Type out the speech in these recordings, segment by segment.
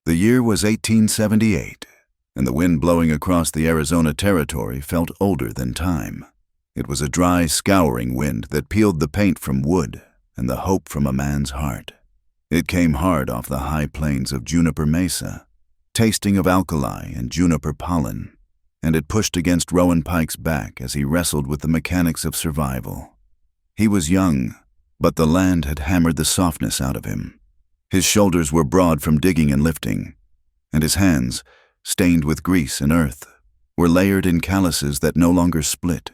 The year was 1878, and the wind blowing across the Arizona territory felt older than time. It was a dry, scouring wind that peeled the paint from wood and the hope from a man's heart. It came hard off the high plains of Juniper Mesa, tasting of alkali and juniper pollen, and it pushed against Rowan Pike's back as he wrestled with the mechanics of survival. He was young, but the land had hammered the softness out of him. His shoulders were broad from digging and lifting, and his hands, stained with grease and earth, were layered in calluses that no longer split.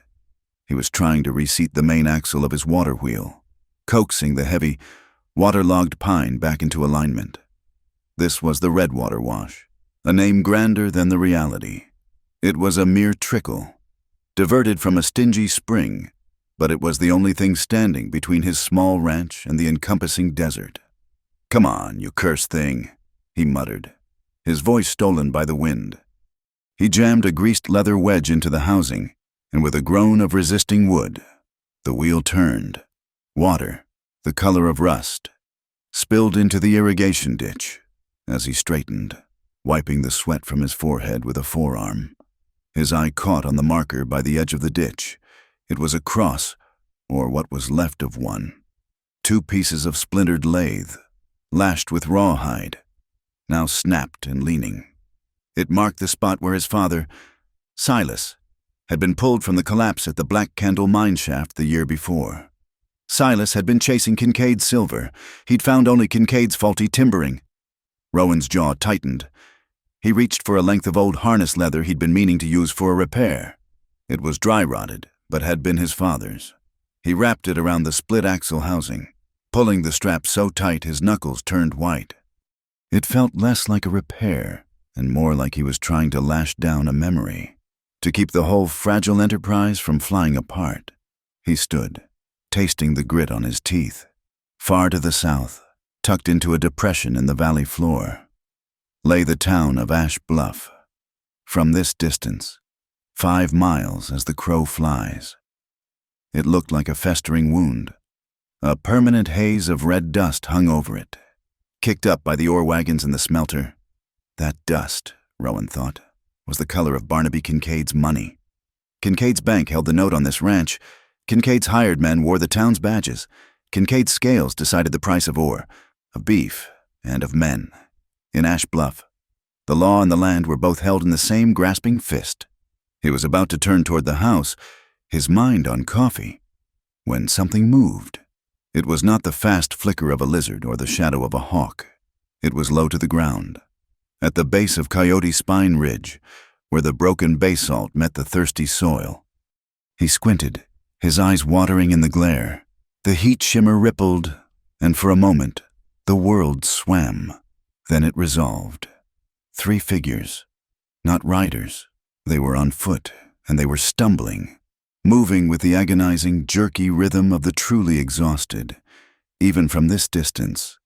He was trying to reseat the main axle of his water wheel, coaxing the heavy, waterlogged pine back into alignment. This was the Redwater Wash, a name grander than the reality. It was a mere trickle, diverted from a stingy spring, but it was the only thing standing between his small ranch and the encompassing desert. "Come on, you cursed thing," he muttered, his voice stolen by the wind. He jammed a greased leather wedge into the housing, and with a groan of resisting wood, the wheel turned. Water, the color of rust, spilled into the irrigation ditch as he straightened, wiping the sweat from his forehead with a forearm. His eye caught on the marker by the edge of the ditch. It was a cross, or what was left of one. 2 pieces of splintered lathe, lashed with rawhide, now snapped and leaning. It marked the spot where his father, Silas, had been pulled from the collapse at the Black Candle mine shaft the year before. Silas had been chasing Kincaid's silver. He'd found only Kincaid's faulty timbering. Rowan's jaw tightened. He reached for a length of old harness leather he'd been meaning to use for a repair. It was dry-rotted, but had been his father's. He wrapped it around the split-axle housing, pulling the strap so tight his knuckles turned white. It felt less like a repair and more like he was trying to lash down a memory, to keep the whole fragile enterprise from flying apart. He stood, tasting the grit on his teeth. Far to the south, tucked into a depression in the valley floor, lay the town of Ash Bluff. From this distance, 5 miles as the crow flies, it looked like a festering wound. A permanent haze of red dust hung over it, kicked up by the ore wagons in the smelter. That dust, Rowan thought, was the color of Barnaby Kincaid's money. Kincaid's bank held the note on this ranch. Kincaid's hired men wore the town's badges. Kincaid's scales decided the price of ore, of beef, and of men. In Ash Bluff, the law and the land were both held in the same grasping fist. He was about to turn toward the house, his mind on coffee, when something moved. It was not the fast flicker of a lizard or the shadow of a hawk. It was low to the ground, at the base of Coyote Spine Ridge, where the broken basalt met the thirsty soil. He squinted, his eyes watering in the glare. The heat shimmer rippled, and for a moment, the world swam. Then it resolved. 3 figures, not riders. They were on foot, and they were stumbling, moving with the agonizing, jerky rhythm of the truly exhausted. Even from this distance,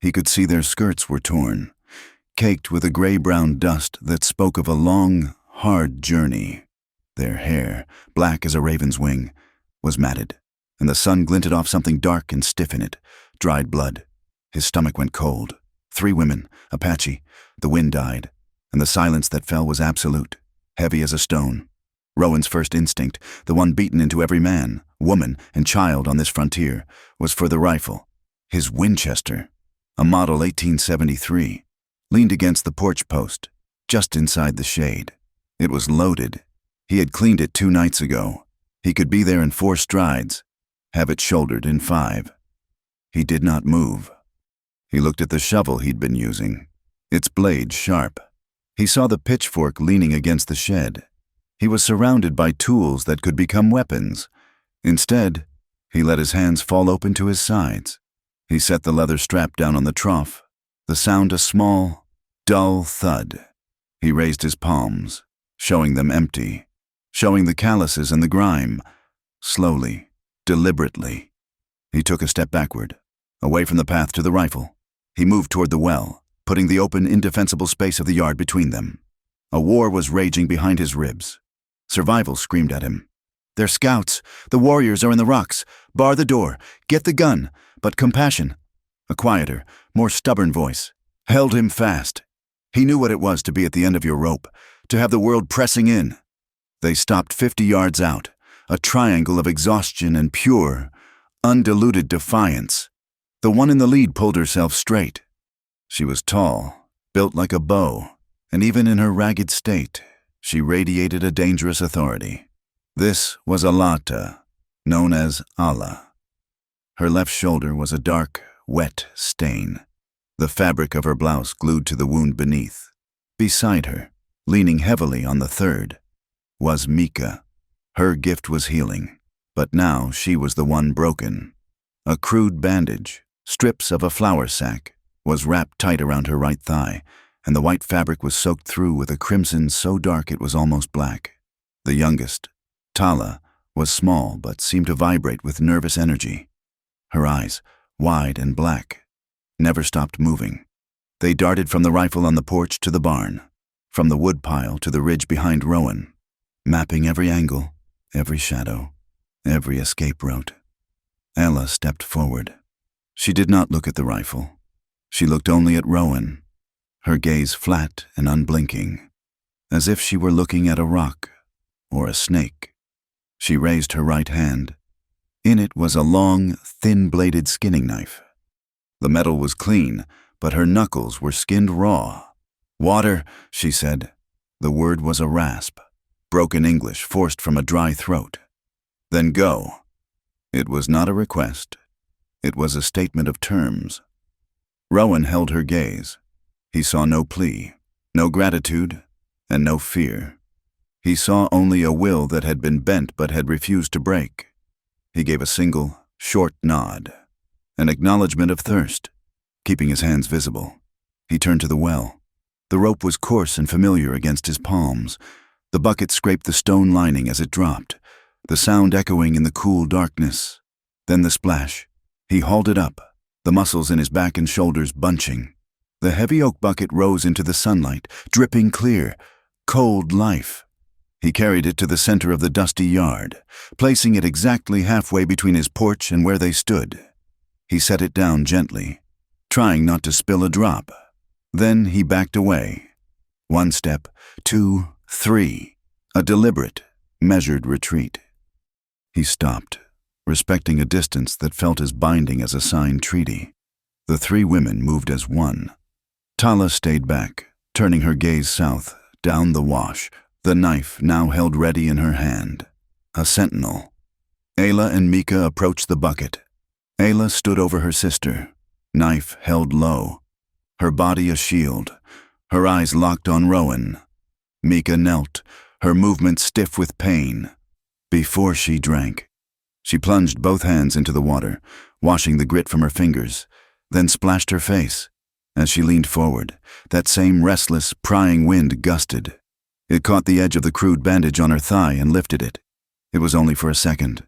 he could see their skirts were torn, caked with a gray-brown dust that spoke of a long, hard journey. Their hair, black as a raven's wing, was matted, and the sun glinted off something dark and stiff in it, dried blood. His stomach went cold. 3 women, Apache. The wind died, and the silence that fell was absolute, heavy as a stone. Rowan's first instinct, the one beaten into every man, woman, and child on this frontier, was for the rifle. His Winchester, a model 1873, leaned against the porch post, just inside the shade. It was loaded. He had cleaned it 2 nights ago. He could be there in 4 strides, have it shouldered in 5. He did not move. He looked at the shovel he'd been using, its blade sharp. He saw the pitchfork leaning against the shed. He was surrounded by tools that could become weapons. Instead, he let his hands fall open to his sides. He set the leather strap down on the trough, the sound a small, dull thud. He raised his palms, showing them empty, showing the calluses and the grime. Slowly, deliberately, he took a step backward, away from the path to the rifle. He moved toward the well, putting the open, indefensible space of the yard between them. A war was raging behind his ribs. Survival screamed at him. "They're scouts. The warriors are in the rocks. Bar the door. Get the gun." But compassion, a quieter, more stubborn voice, held him fast. He knew what it was to be at the end of your rope, to have the world pressing in. They stopped 50 yards out, a triangle of exhaustion and pure, undiluted defiance. The one in the lead pulled herself straight. She was tall, built like a bow, and even in her ragged state, she radiated a dangerous authority. This was Alata, known as Allah. Her left shoulder was a dark, wet stain, the fabric of her blouse glued to the wound beneath. Beside her, leaning heavily on the third, was Mika. Her gift was healing, but now she was the one broken. A crude bandage, strips of a flour sack, was wrapped tight around her right thigh, and the white fabric was soaked through with a crimson so dark it was almost black. The youngest, Tala, was small but seemed to vibrate with nervous energy. Her eyes, wide and black, never stopped moving. They darted from the rifle on the porch to the barn, from the woodpile to the ridge behind Rowan, mapping every angle, every shadow, every escape route. Ella stepped forward. She did not look at the rifle. She looked only at Rowan, her gaze flat and unblinking, as if she were looking at a rock or a snake. She raised her right hand. In it was a long, thin-bladed skinning knife. The metal was clean, but her knuckles were skinned raw. "Water," she said. The word was a rasp, broken English forced from a dry throat. "Then go." It was not a request. It was a statement of terms. Rowan held her gaze. He saw no plea, no gratitude, and no fear. He saw only a will that had been bent but had refused to break. He gave a single, short nod, an acknowledgement of thirst, keeping his hands visible. He turned to the well. The rope was coarse and familiar against his palms. The bucket scraped the stone lining as it dropped, the sound echoing in the cool darkness. Then the splash. He hauled it up, the muscles in his back and shoulders bunching. The heavy oak bucket rose into the sunlight, dripping clear, cold life. He carried it to the center of the dusty yard, placing it exactly halfway between his porch and where they stood. He set it down gently, trying not to spill a drop. Then he backed away. 1 step, 2, 3, a deliberate, measured retreat. He stopped, respecting a distance that felt as binding as a signed treaty. The 3 women moved as one. Tala stayed back, turning her gaze south, down the wash, the knife now held ready in her hand. A sentinel. Ayla and Mika approached the bucket. Ayla stood over her sister, knife held low, her body a shield, her eyes locked on Rowan. Mika knelt, her movements stiff with pain. Before she drank, she plunged both hands into the water, washing the grit from her fingers, then splashed her face. As she leaned forward, that same restless, prying wind gusted. It caught the edge of the crude bandage on her thigh and lifted it. It was only for a second,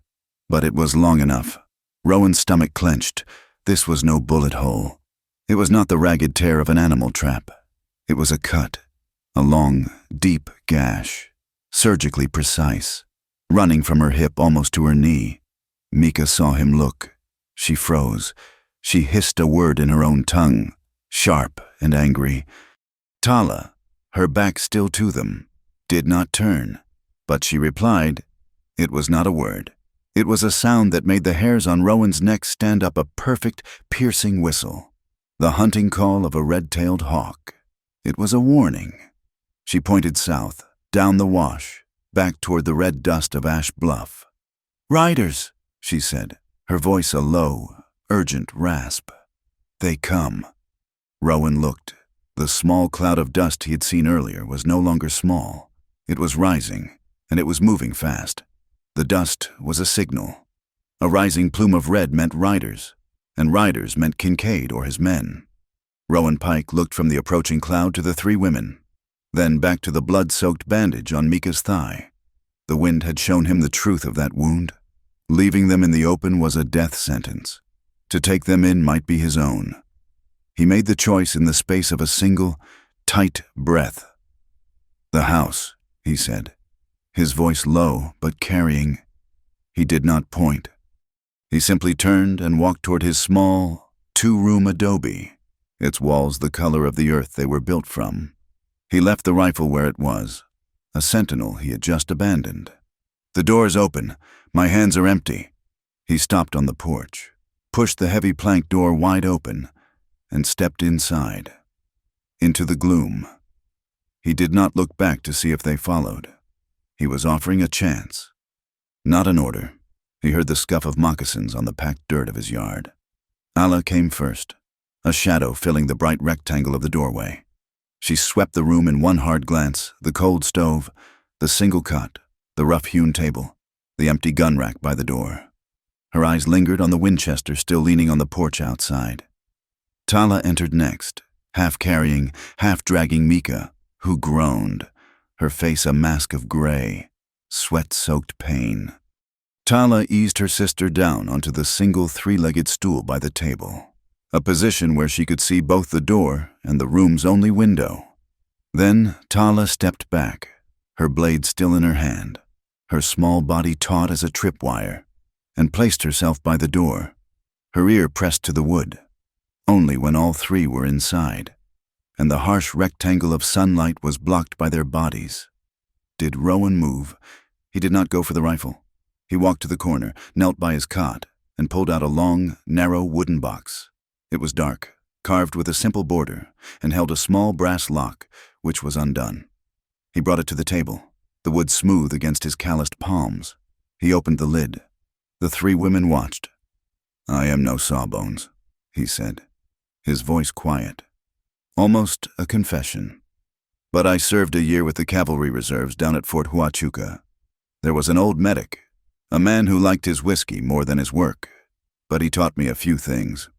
but it was long enough. Rowan's stomach clenched. This was no bullet hole. It was not the ragged tear of an animal trap. It was a cut, a long, deep gash, surgically precise, running from her hip almost to her knee. Mika saw him look. She froze. She hissed a word in her own tongue, sharp and angry. Tala, her back still to them, did not turn, but she replied. It was not a word. It was a sound that made the hairs on Rowan's neck stand up, a perfect, piercing whistle, the hunting call of a red-tailed hawk. It was a warning. She pointed south, down the wash, back toward the red dust of Ash Bluff. "Riders," she said, her voice a low, urgent rasp. "They come." Rowan looked. The small cloud of dust he had seen earlier was no longer small. It was rising, and it was moving fast. The dust was a signal. A rising plume of red meant riders, and riders meant Kincaid or his men. Rowan Pike looked from the approaching cloud to the 3 women, then back to the blood-soaked bandage on Mika's thigh. The wind had shown him the truth of that wound. Leaving them in the open was a death sentence. To take them in might be his own. He made the choice in the space of a single, tight breath. "The house," he said, his voice low but carrying. He did not point. He simply turned and walked toward his small, 2-room adobe. its walls the color of the earth they were built from. He left the rifle where it was, a sentinel he had just abandoned. "The door's open. My hands are empty." He stopped on the porch, pushed the heavy plank door wide open, and stepped inside, into the gloom. He did not look back to see if they followed. He was offering a chance, not an order. He heard the scuff of moccasins on the packed dirt of his yard. Alla came first, a shadow filling the bright rectangle of the doorway. She swept the room in one hard glance, the cold stove, the single cot, the rough-hewn table, the empty gun rack by the door. Her eyes lingered on the Winchester still leaning on the porch outside. Tala entered next, half carrying, half dragging Mika, who groaned, her face a mask of gray, sweat-soaked pain. Tala eased her sister down onto the single three-legged stool by the table, a position where she could see both the door and the room's only window. Then Tala stepped back, her blade still in her hand, her small body taut as a tripwire, and placed herself by the door, her ear pressed to the wood, only when all three were inside, and the harsh rectangle of sunlight was blocked by their bodies. Did Rowan move? He did not go for the rifle. He walked to the corner, knelt by his cot, and pulled out a long, narrow wooden box. It was dark, carved with a simple border, and held a small brass lock, which was undone. He brought it to the table, the wood smooth against his calloused palms. He opened the lid. The three women watched. "I am no sawbones," he said, his voice quiet, almost a confession. "But I served a year with the cavalry reserves down at Fort Huachuca. There was an old medic, a man who liked his whiskey more than his work, but he taught me a few things."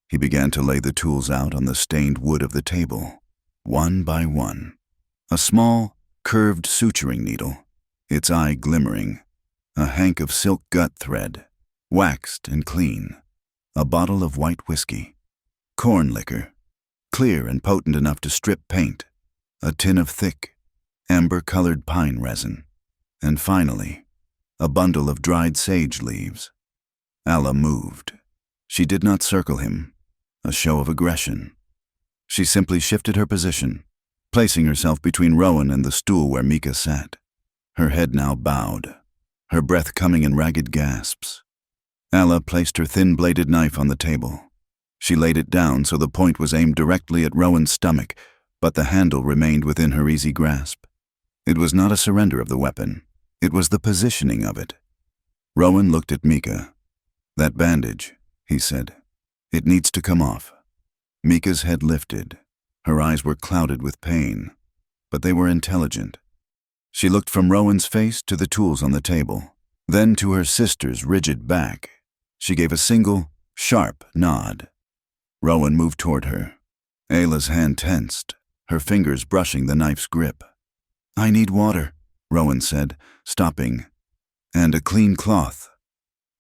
He began to lay the tools out on the stained wood of the table, one by one. A small, curved suturing needle, its eye glimmering, a hank of silk gut thread, waxed and clean, a bottle of white whiskey, corn liquor, clear and potent enough to strip paint, a tin of thick, amber-colored pine resin, and finally, a bundle of dried sage leaves. Alla moved. She did not circle him, a show of aggression. She simply shifted her position, placing herself between Rowan and the stool where Mika sat, her head now bowed, her breath coming in ragged gasps. Alla placed her thin-bladed knife on the table. She laid it down so the point was aimed directly at Rowan's stomach, but the handle remained within her easy grasp. It was not a surrender of the weapon. It was the positioning of it. Rowan looked at Mika. "That bandage," he said. "It needs to come off." Mika's head lifted. Her eyes were clouded with pain, but they were intelligent. She looked from Rowan's face to the tools on the table, then to her sister's rigid back. She gave a single, sharp nod. Rowan moved toward her. Ayla's hand tensed, her fingers brushing the knife's grip. "I need water," Rowan said, stopping, "and a clean cloth."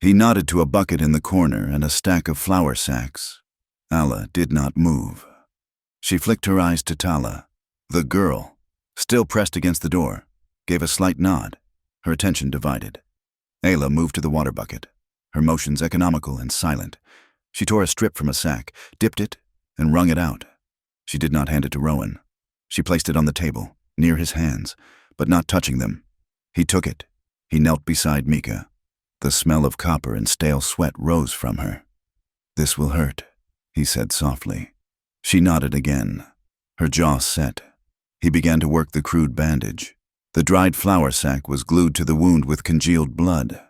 He nodded to a bucket in the corner and a stack of flour sacks. Alla did not move. She flicked her eyes to Tala. The girl, still pressed against the door, gave a slight nod, her attention divided. Ayla moved to the water bucket, her motions economical and silent. She tore a strip from a sack, dipped it, and wrung it out. She did not hand it to Rowan. She placed it on the table, near his hands, but not touching them. He took it. He knelt beside Mika. The smell of copper and stale sweat rose from her. "This will hurt," he said softly. She nodded again, her jaw set. He began to work the crude bandage. The dried flour sack was glued to the wound with congealed blood.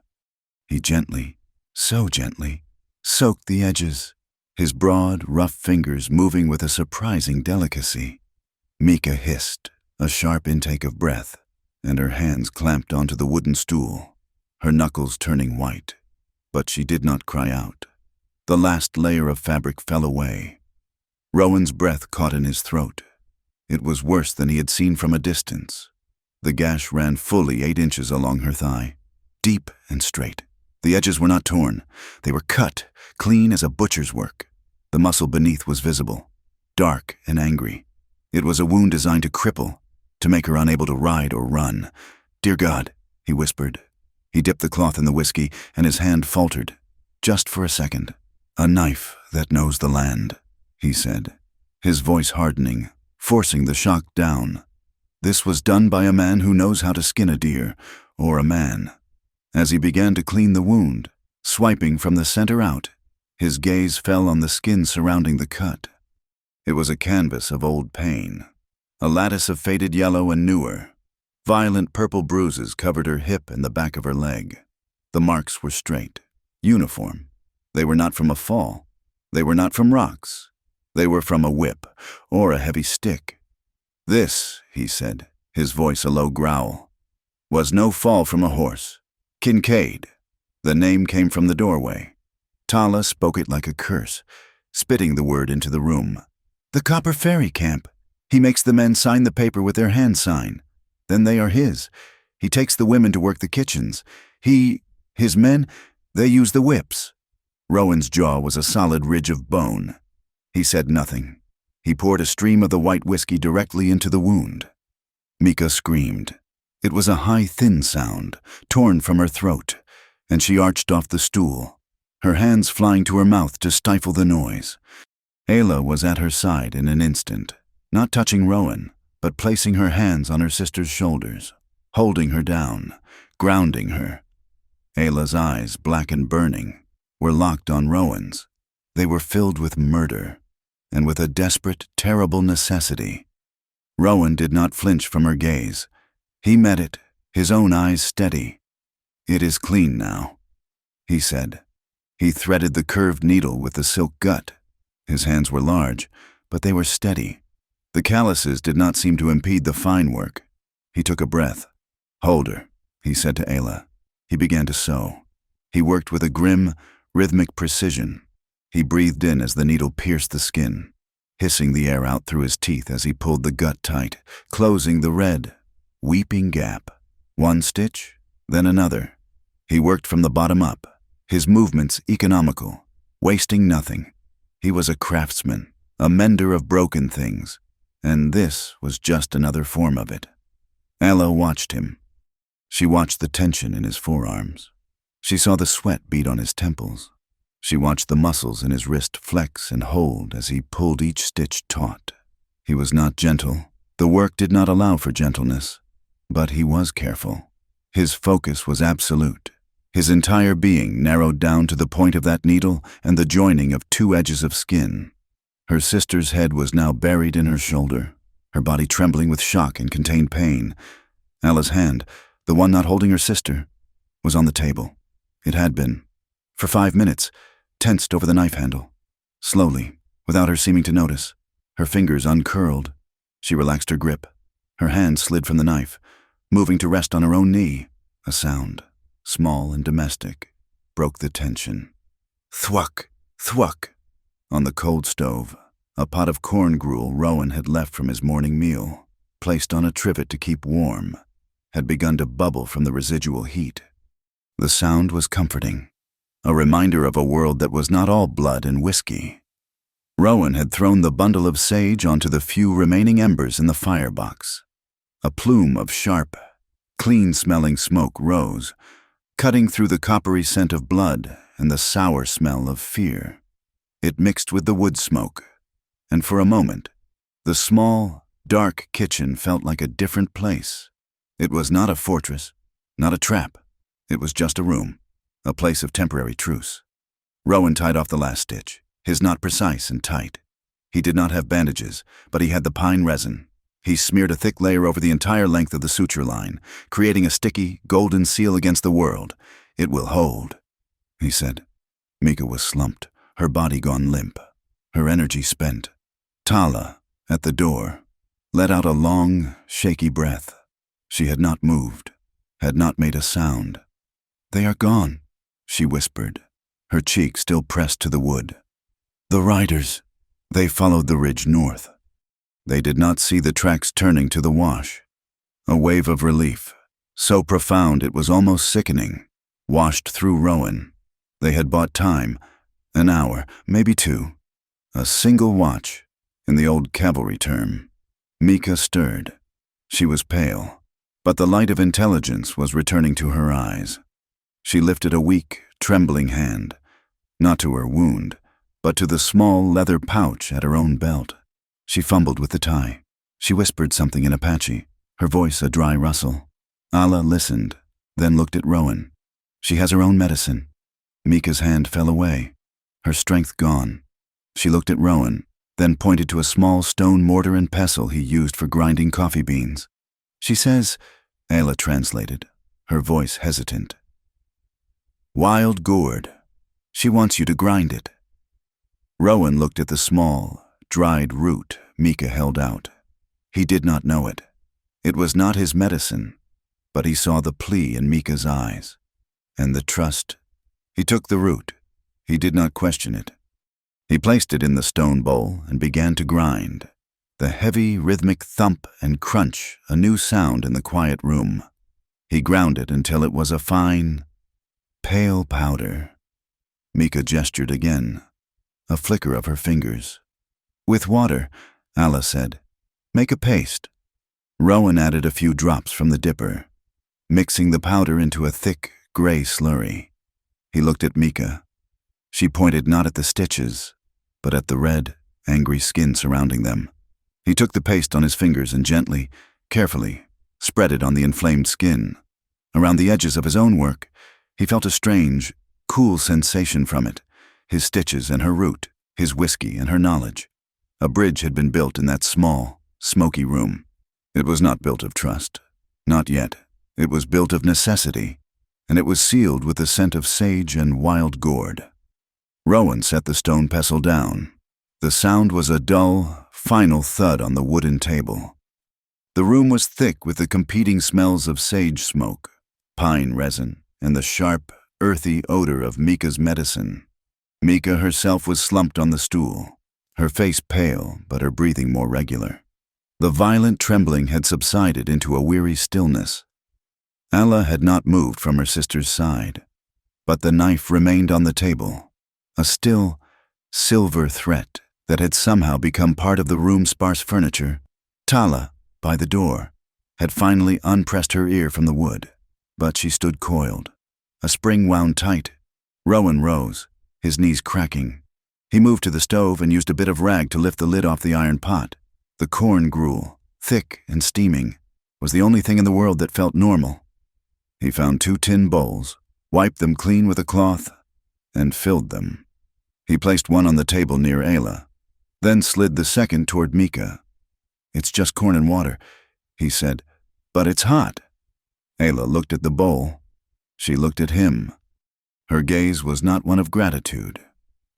He gently, so gently, soaked the edges, his broad, rough fingers moving with a surprising delicacy. Mika hissed, a sharp intake of breath, and her hands clamped onto the wooden stool, her knuckles turning white. But she did not cry out. The last layer of fabric fell away. Rowan's breath caught in his throat. It was worse than he had seen from a distance. The gash ran fully 8 inches along her thigh, deep and straight. The edges were not torn. They were cut, clean as a butcher's work. The muscle beneath was visible, dark and angry. It was a wound designed to cripple, to make her unable to ride or run. "Dear God," he whispered. He dipped the cloth in the whiskey, and his hand faltered, just for a second. "A knife that knows the land," he said, his voice hardening, forcing the shock down. This was done by a man who knows how to skin a deer, or a man. As he began to clean the wound, swiping from the center out, his gaze fell on the skin surrounding the cut. It was a canvas of old pain, a lattice of faded yellow and newer. Violent purple bruises covered her hip and the back of her leg. The marks were straight, uniform. They were not from a fall. They were not from rocks. They were from a whip or a heavy stick. This, he said, his voice a low growl, was no fall from a horse. Kincaid. The name came from the doorway. Tala spoke it like a curse, spitting the word into the room. The Copper Fairy Camp. He makes the men sign the paper with their hand sign. Then they are his. He takes the women to work the kitchens. His men, they use the whips. Rowan's jaw was a solid ridge of bone. He said nothing. He poured a stream of the white whiskey directly into the wound. Mika screamed. It was a high, thin sound, torn from her throat, and she arched off the stool, her hands flying to her mouth to stifle the noise. Ayla was at her side in an instant, not touching Rowan, but placing her hands on her sister's shoulders, holding her down, grounding her. Ayla's eyes, black and burning, were locked on Rowan's. They were filled with murder, and with a desperate, terrible necessity. Rowan did not flinch from her gaze. He met it, his own eyes steady. It is clean now, he said. He threaded the curved needle with the silk gut. His hands were large, but they were steady. The calluses did not seem to impede the fine work. He took a breath. Hold her, he said to Ayla. He began to sew. He worked with a grim, rhythmic precision. He breathed in as the needle pierced the skin, hissing the air out through his teeth as he pulled the gut tight, closing the red, weeping gap. One stitch, then another. He worked from the bottom up, his movements economical, wasting nothing. He was a craftsman, a mender of broken things, and this was just another form of it. Ayla watched him. She watched the tension in his forearms. She saw the sweat bead on his temples. She watched the muscles in his wrist flex and hold as he pulled each stitch taut. He was not gentle. The work did not allow for gentleness, but he was careful. His focus was absolute. His entire being narrowed down to the point of that needle and the joining of two edges of skin. Her sister's head was now buried in her shoulder, her body trembling with shock and contained pain. Ayla's hand, the one not holding her sister, was on the table. It had been, for 5 minutes, tensed over the knife handle. Slowly, without her seeming to notice, her fingers uncurled. She relaxed her grip. Her hand slid from the knife, moving to rest on her own knee. A sound, small and domestic, broke the tension. Thwack, thwack. On the cold stove, a pot of corn gruel Rowan had left from his morning meal, placed on a trivet to keep warm, had begun to bubble from the residual heat. The sound was comforting, a reminder of a world that was not all blood and whiskey. Rowan had thrown the bundle of sage onto the few remaining embers in the firebox. A plume of sharp, clean-smelling smoke rose, cutting through the coppery scent of blood and the sour smell of fear. It mixed with the wood smoke, and for a moment, the small, dark kitchen felt like a different place. It was not a fortress, not a trap. It was just a room, a place of temporary truce. Rowan tied off the last stitch, his knot precise and tight. He did not have bandages, but he had the pine resin. He smeared a thick layer over the entire length of the suture line, creating a sticky, golden seal against the world. It will hold, he said. Mika was slumped, her body gone limp, her energy spent. Tala, at the door, let out a long, shaky breath. She had not moved, had not made a sound. They are gone, she whispered, her cheek still pressed to the wood. The riders. They followed the ridge north. They did not see the tracks turning to the wash. A wave of relief, so profound it was almost sickening, washed through Rowan. They had bought time, an hour, maybe 2. A single watch, in the old cavalry term. Mika stirred. She was pale, but the light of intelligence was returning to her eyes. She lifted a weak, trembling hand, not to her wound, but to the small leather pouch at her own belt. She fumbled with the tie. She whispered something in Apache, her voice a dry rustle. Alla listened, then looked at Rowan. She has her own medicine. Mika's hand fell away, her strength gone. She looked at Rowan, then pointed to a small stone mortar and pestle he used for grinding coffee beans. She says, Ayla translated, her voice hesitant. Wild gourd. She wants you to grind it. Rowan looked at the small, dried root Mika held out. He did not know it. It was not his medicine, but he saw the plea in Mika's eyes, and the trust. He took the root. He did not question it. He placed it in the stone bowl and began to grind. The heavy, rhythmic thump and crunch, a new sound in the quiet room. He ground it until it was a fine, pale powder. Mika gestured again, a flicker of her fingers. With water, Alla said, make a paste. Rowan added a few drops from the dipper, mixing the powder into a thick, gray slurry. He looked at Mika. She pointed not at the stitches, but at the red, angry skin surrounding them. He took the paste on his fingers and gently, carefully, spread it on the inflamed skin. Around the edges of his own work, he felt a strange, cool sensation from it, his stitches and her root, his whiskey and her knowledge. A bridge had been built in that small, smoky room. It was not built of trust. Not yet. It was built of necessity, and it was sealed with the scent of sage and wild gourd. Rowan set the stone pestle down. The sound was a dull, final thud on the wooden table. The room was thick with the competing smells of sage smoke, pine resin, and the sharp, earthy odor of Mika's medicine. Mika herself was slumped on the stool, her face pale but her breathing more regular. The violent trembling had subsided into a weary stillness. Alla had not moved from her sister's side, but the knife remained on the table, a still, silver threat that had somehow become part of the room's sparse furniture. Tala, by the door, had finally unpressed her ear from the wood, but she stood coiled. A spring wound tight. Rowan rose, his knees cracking. He moved to the stove and used a bit of rag to lift the lid off the iron pot. The corn gruel, thick and steaming, was the only thing in the world that felt normal. He found 2 tin bowls, wiped them clean with a cloth, and filled them. He placed one on the table near Ayla, then slid the second toward Mika. It's just corn and water, he said, but it's hot. Ayla looked at the bowl. She looked at him. Her gaze was not one of gratitude.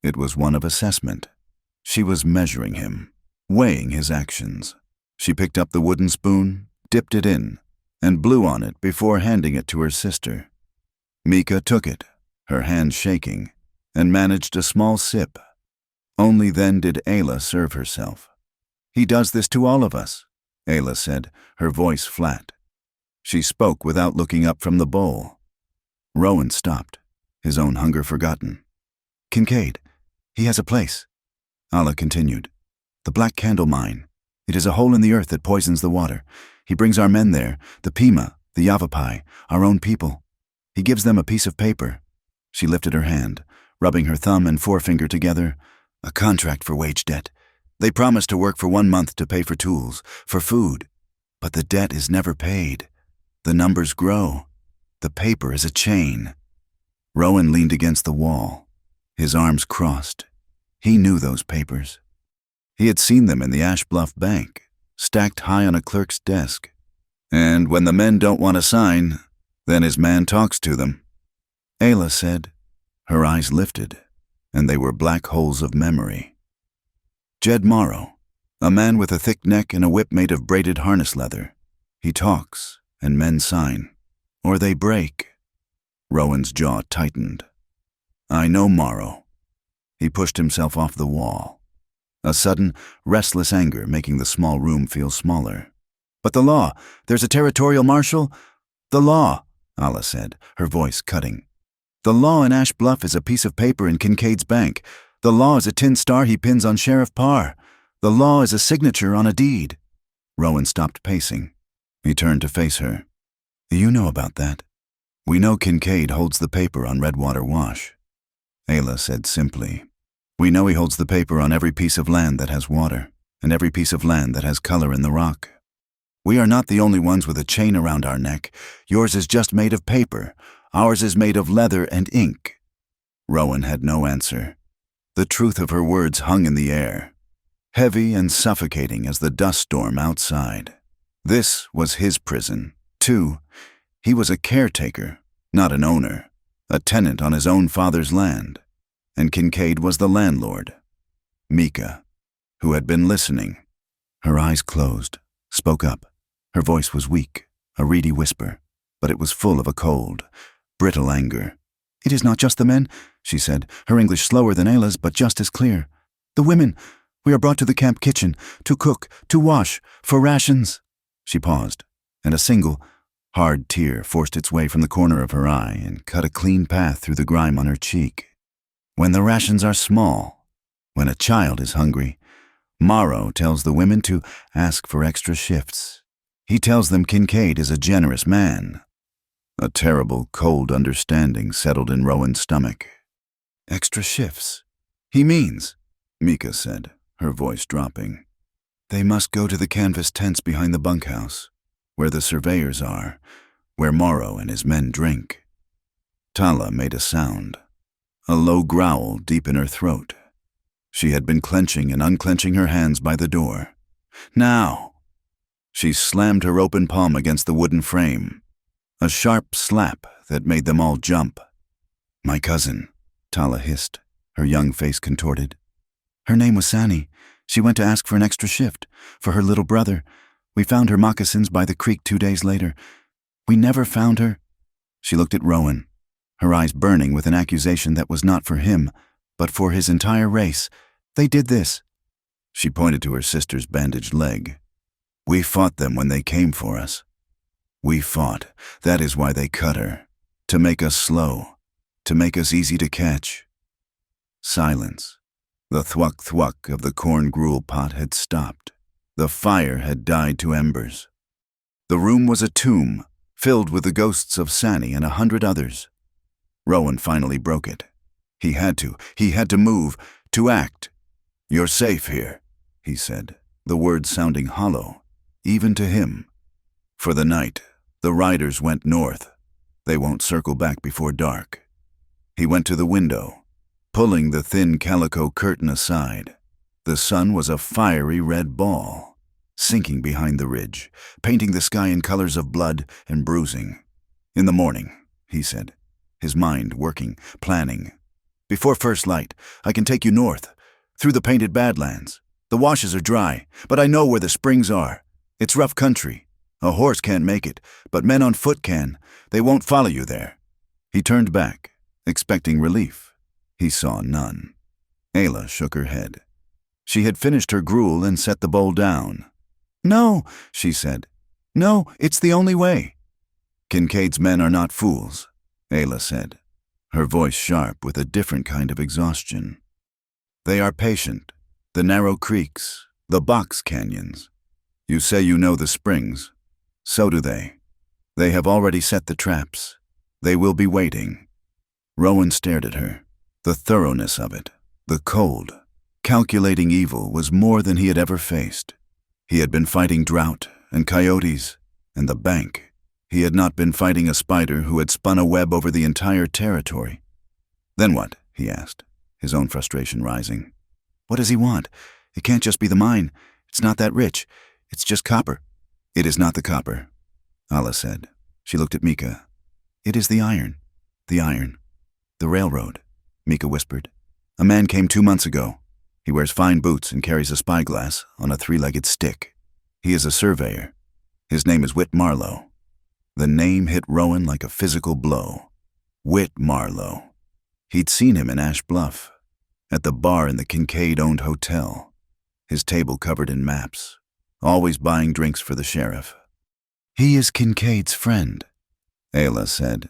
It was one of assessment. She was measuring him, weighing his actions. She picked up the wooden spoon, dipped it in, and blew on it before handing it to her sister. Mika took it, her hand shaking, and managed a small sip. Only then did Ayla serve herself. He does this to all of us, Ayla said, her voice flat. She spoke without looking up from the bowl. Rowan stopped, his own hunger forgotten. Kincaid, he has a place. Alla continued. The Black Candle Mine. It is a hole in the earth that poisons the water. He brings our men there, the Pima, the Yavapai, our own people. He gives them a piece of paper. She lifted her hand, rubbing her thumb and forefinger together. A contract for wage debt. They promise to work for 1 month to pay for tools, for food. But the debt is never paid. The numbers grow. The paper is a chain. Rowan leaned against the wall, his arms crossed. He knew those papers. He had seen them in the Ash Bluff Bank, stacked high on a clerk's desk. And when the men don't want to sign, then his man talks to them. Ayla said. Her eyes lifted, and they were black holes of memory. Jed Morrow, a man with a thick neck and a whip made of braided harness leather. He talks, and men sign. Or they break. Rowan's jaw tightened. I know Morrow. He pushed himself off the wall, a sudden, restless anger making the small room feel smaller. But the law, there's a territorial marshal. The law, Alla said, her voice cutting. The law in Ash Bluff is a piece of paper in Kincaid's bank. The law is a tin star he pins on Sheriff Parr. The law is a signature on a deed. Rowan stopped pacing. He turned to face her. You know about that. We know Kincaid holds the paper on Redwater Wash. Ayla said simply. We know he holds the paper on every piece of land that has water, and every piece of land that has color in the rock. We are not the only ones with a chain around our neck. Yours is just made of paper. Ours is made of leather and ink." Rowan had no answer. The truth of her words hung in the air, heavy and suffocating as the dust storm outside. This was his prison, too. He was a caretaker, not an owner, a tenant on his own father's land. And Kincaid was the landlord. Mika, who had been listening, her eyes closed, spoke up. Her voice was weak, a reedy whisper, but it was full of a cold, brittle anger. "It is not just the men," she said, her English slower than Ayla's but just as clear. "The women. We are brought to the camp kitchen, to cook, to wash, for rations." She paused, and a single, hard tear forced its way from the corner of her eye and cut a clean path through the grime on her cheek. When the rations are small, when a child is hungry, Morrow tells the women to ask for extra shifts. He tells them Kincaid is a generous man. A terrible, cold understanding settled in Rowan's stomach. "Extra shifts? He means," Mika said, her voice dropping. "They must go to the canvas tents behind the bunkhouse, where the surveyors are, where Morrow and his men drink." Tala made a sound, a low growl deep in her throat. She had been clenching and unclenching her hands by the door. "Now!" She slammed her open palm against the wooden frame, a sharp slap that made them all jump. "My cousin," Tala hissed, her young face contorted. "Her name was Sani. She went to ask for an extra shift, for her little brother. We found her moccasins by the creek 2 days later. We never found her." She looked at Rowan, her eyes burning with an accusation that was not for him, but for his entire race. "They did this." She pointed to her sister's bandaged leg. "We fought them when they came for us. We fought. That is why they cut her. To make us slow. To make us easy to catch." Silence. The thwack-thwack of the corn gruel pot had stopped. The fire had died to embers. The room was a tomb, filled with the ghosts of Sani and 100 others. Rowan finally broke it. He had to move, to act. "You're safe here," he said, the words sounding hollow, even to him. "For the night, the riders went north. They won't circle back before dark." He went to the window, pulling the thin calico curtain aside. The sun was a fiery red ball, sinking behind the ridge, painting the sky in colors of blood and bruising. "In the morning," he said, his mind working, planning. "Before first light, I can take you north, through the painted badlands. The washes are dry, but I know where the springs are. It's rough country. A horse can't make it, but men on foot can. They won't follow you there." He turned back, expecting relief. He saw none. Ayla shook her head. She had finished her gruel and set the bowl down. "No," she said. "No, it's the only way." "Kincaid's men are not fools," Ayla said, her voice sharp with a different kind of exhaustion. "They are patient. The narrow creeks, the box canyons. You say you know the springs. So do they. They have already set the traps. They will be waiting." Rowan stared at her. The thoroughness of it, the cold, calculating evil was more than he had ever faced. He had been fighting drought and coyotes and the bank. He had not been fighting a spider who had spun a web over the entire territory. "Then what?" he asked, his own frustration rising. "What does he want? It can't just be the mine. It's not that rich. It's just copper." "It is not the copper," Alla said. She looked at Mika. "It is the iron. The iron. The railroad," Mika whispered. "A man came 2 months ago. He wears fine boots and carries a spyglass on a 3-legged stick. He is a surveyor. His name is Whit Marlowe." The name hit Rowan like a physical blow. Whit Marlowe. He'd seen him in Ash Bluff, at the bar in the Kincaid-owned hotel, his table covered in maps, always buying drinks for the sheriff. "He is Kincaid's friend," Ayla said.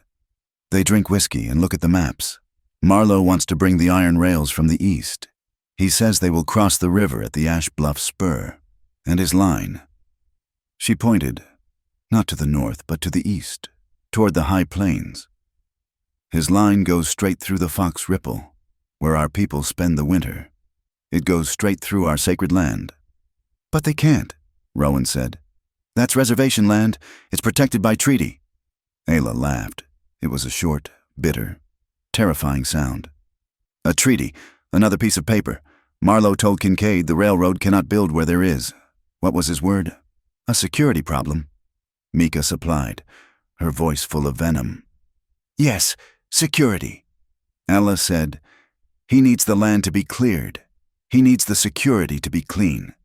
"They drink whiskey and look at the maps. Marlowe wants to bring the iron rails from the east. He says they will cross the river at the Ash Bluff spur, and his line." She pointed, not to the north, but to the east, toward the high plains. "His line goes straight through the Fox Ripple, where our people spend the winter. It goes straight through our sacred land." "But they can't," Rowan said. "That's reservation land. It's protected by treaty." Ayla laughed. It was a short, bitter, terrifying sound. "A treaty, another piece of paper. Marlowe told Kincaid the railroad cannot build where there is. What was his word? A security problem." Mika supplied, her voice full of venom. "Yes, security." Ella said, "He needs the land to be cleared. He needs the security to be clean.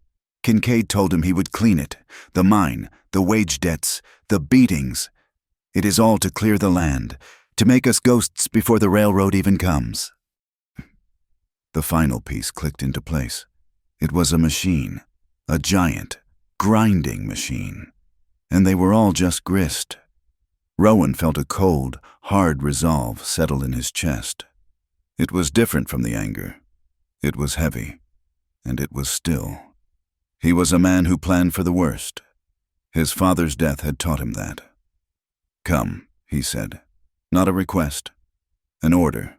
Kincaid told him he would clean it, the mine, the wage debts, the beatings. It is all to clear the land, to make us ghosts before the railroad even comes." The final piece clicked into place. It was a machine, a giant, grinding machine. And they were all just grist. Rowan felt a cold, hard resolve settle in his chest. It was different from the anger. It was heavy, and it was still. He was a man who planned for the worst. His father's death had taught him that. "Come," he said. Not a request. An order.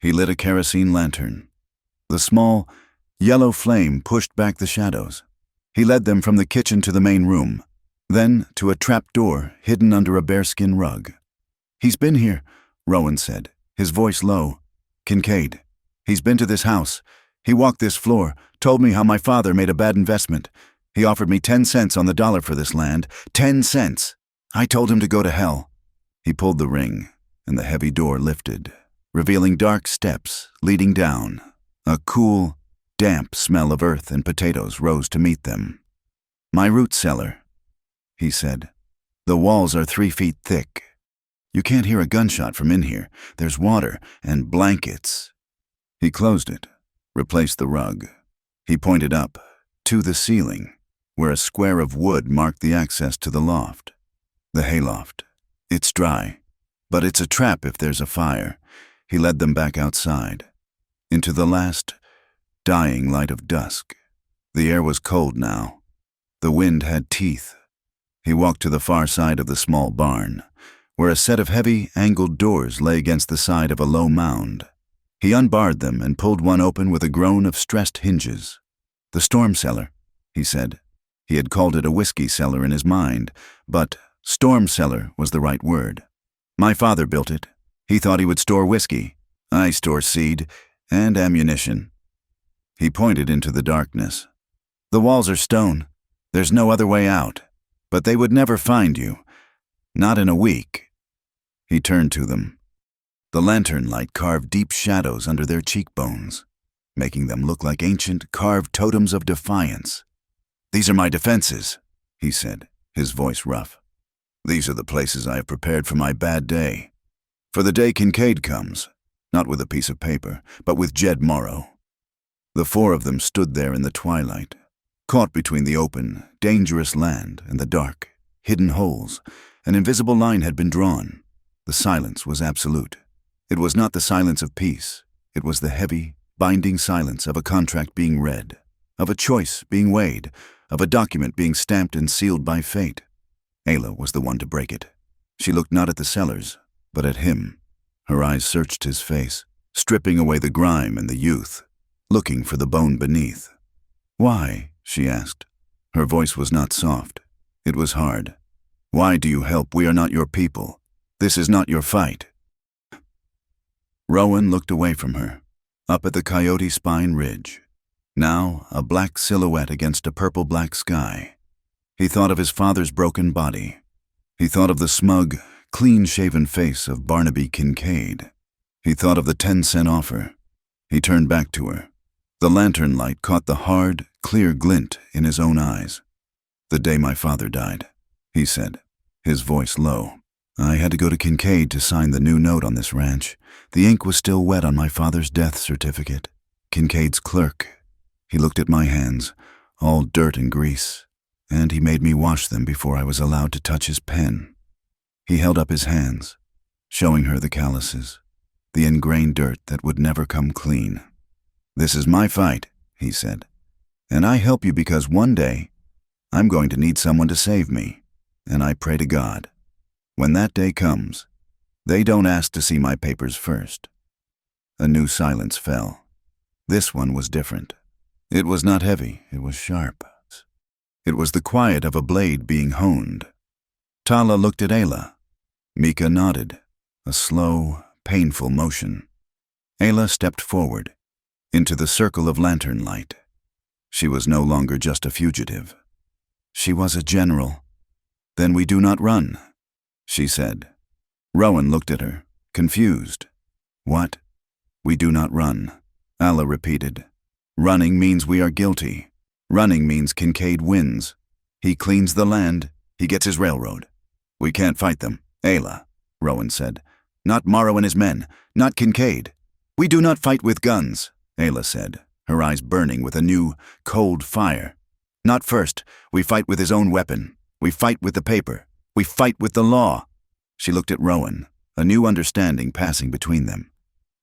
He lit a kerosene lantern. The small, yellow flame pushed back the shadows. He led them from the kitchen to the main room, then to a trap door hidden under a bearskin rug. "He's been here," Rowan said, his voice low. "Kincaid. He's been to this house. He walked this floor, told me how my father made a bad investment. He offered me 10 cents on the dollar for this land. 10 cents! I told him to go to hell." He pulled the ring, and the heavy door lifted, revealing dark steps leading down. A cool, damp smell of earth and potatoes rose to meet them. "My root cellar," he said. "The walls are 3 feet thick. You can't hear a gunshot from in here. There's water and blankets." He closed it, replaced the rug. He pointed up, to the ceiling, where a square of wood marked the access to the loft. The hayloft. "It's dry, but it's a trap if there's a fire." He led them back outside, into the last, dying light of dusk. The air was cold now. The wind had teeth. He walked to the far side of the small barn, where a set of heavy, angled doors lay against the side of a low mound. He unbarred them and pulled one open with a groan of stressed hinges. "The storm cellar," he said. He had called it a whiskey cellar in his mind, but storm cellar was the right word. "My father built it. He thought he would store whiskey. I store seed and ammunition." He pointed into the darkness. "The walls are stone. There's no other way out. But they would never find you. Not in a week." He turned to them. The lantern light carved deep shadows under their cheekbones, making them look like ancient, carved totems of defiance. "These are my defenses," he said, his voice rough. "These are the places I have prepared for my bad day. For the day Kincaid comes, not with a piece of paper, but with Jed Morrow." The 4 of them stood there in the twilight, caught between the open, dangerous land and the dark, hidden holes. An invisible line had been drawn. The silence was absolute. It was not the silence of peace. It was the heavy, binding silence of a contract being read, of a choice being weighed, of a document being stamped and sealed by fate. Ayla was the one to break it. She looked not at the cellars, but at him. Her eyes searched his face, stripping away the grime and the youth, looking for the bone beneath. "Why?" she asked. Her voice was not soft. It was hard. "Why do you help? We are not your people. This is not your fight." Rowan looked away from her, up at the Coyote Spine Ridge, now a black silhouette against a purple-black sky. He thought of his father's broken body. He thought of the smug, clean-shaven face of Barnaby Kincaid. He thought of the 10-cent offer. He turned back to her. The lantern light caught the hard, clear glint in his own eyes. "The day my father died," he said, his voice low. "I had to go to Kincaid to sign the new note on this ranch. The ink was still wet on my father's death certificate. Kincaid's clerk. He looked at my hands, all dirt and grease, and he made me wash them before I was allowed to touch his pen." He held up his hands, showing her the calluses, the ingrained dirt that would never come clean. "This is my fight," he said, "and I help you because one day I'm going to need someone to save me, and I pray to God, when that day comes, they don't ask to see my papers first." A new silence fell. This one was different. It was not heavy, it was sharp. It was the quiet of a blade being honed. Tala looked at Ayla. Mika nodded, a slow, painful motion. Ayla stepped forward, into the circle of lantern light. She was no longer just a fugitive. She was a general. "Then we do not run," she said. Rowan looked at her, confused. "What?" "We do not run," Ayla repeated. "Running means we are guilty. Running means Kincaid wins. He cleans the land, he gets his railroad. We can't fight them, Ayla," Rowan said. "Not Morrow and his men, not Kincaid. We do not fight with guns," Ayla said, her eyes burning with a new, cold fire. "Not first. We fight with his own weapon. We fight with the paper. We fight with the law." She looked at Rowan, a new understanding passing between them.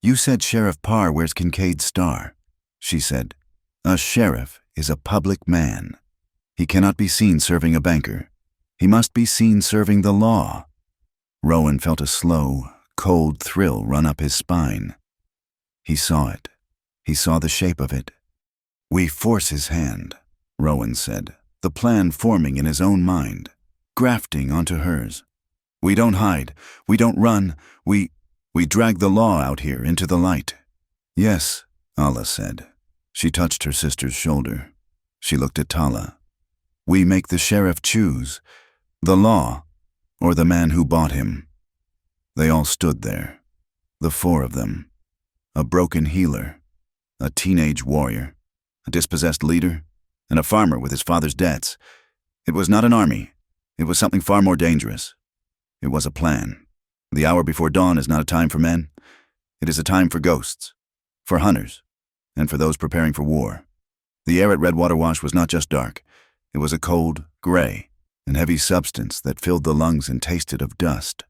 "You said Sheriff Parr wears Kincaid's star," she said. "A sheriff is a public man. He cannot be seen serving a banker. He must be seen serving the law." Rowan felt a slow, cold thrill run up his spine. He saw it. He saw the shape of it. "We force his hand," Rowan said, the plan forming in his own mind, grafting onto hers. "We don't hide. We don't run. We drag the law out here into the light." "Yes," Ayla said. She touched her sister's shoulder. She looked at Tala. "We make the sheriff choose, the law, or the man who bought him." They all stood there, the four of them. A broken healer, a teenage warrior, a dispossessed leader, and a farmer with his father's debts. It was not an army. It was something far more dangerous. It was a plan. The hour before dawn is not a time for men. It is a time for ghosts, for hunters, and for those preparing for war. The air at Redwater Wash was not just dark. It was a cold, gray, and heavy substance that filled the lungs and tasted of dust.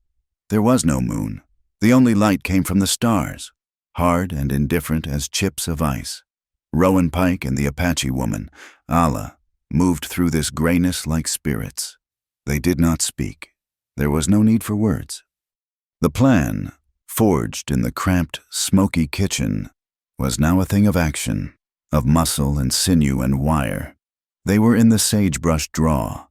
There was no moon. The only light came from the stars, hard and indifferent as chips of ice. Rowan Pike and the Apache woman, Ayla, moved through this grayness like spirits. They did not speak. There was no need for words. The plan, forged in the cramped, smoky kitchen, was now a thing of action, of muscle and sinew and wire. They were in the sagebrush draw,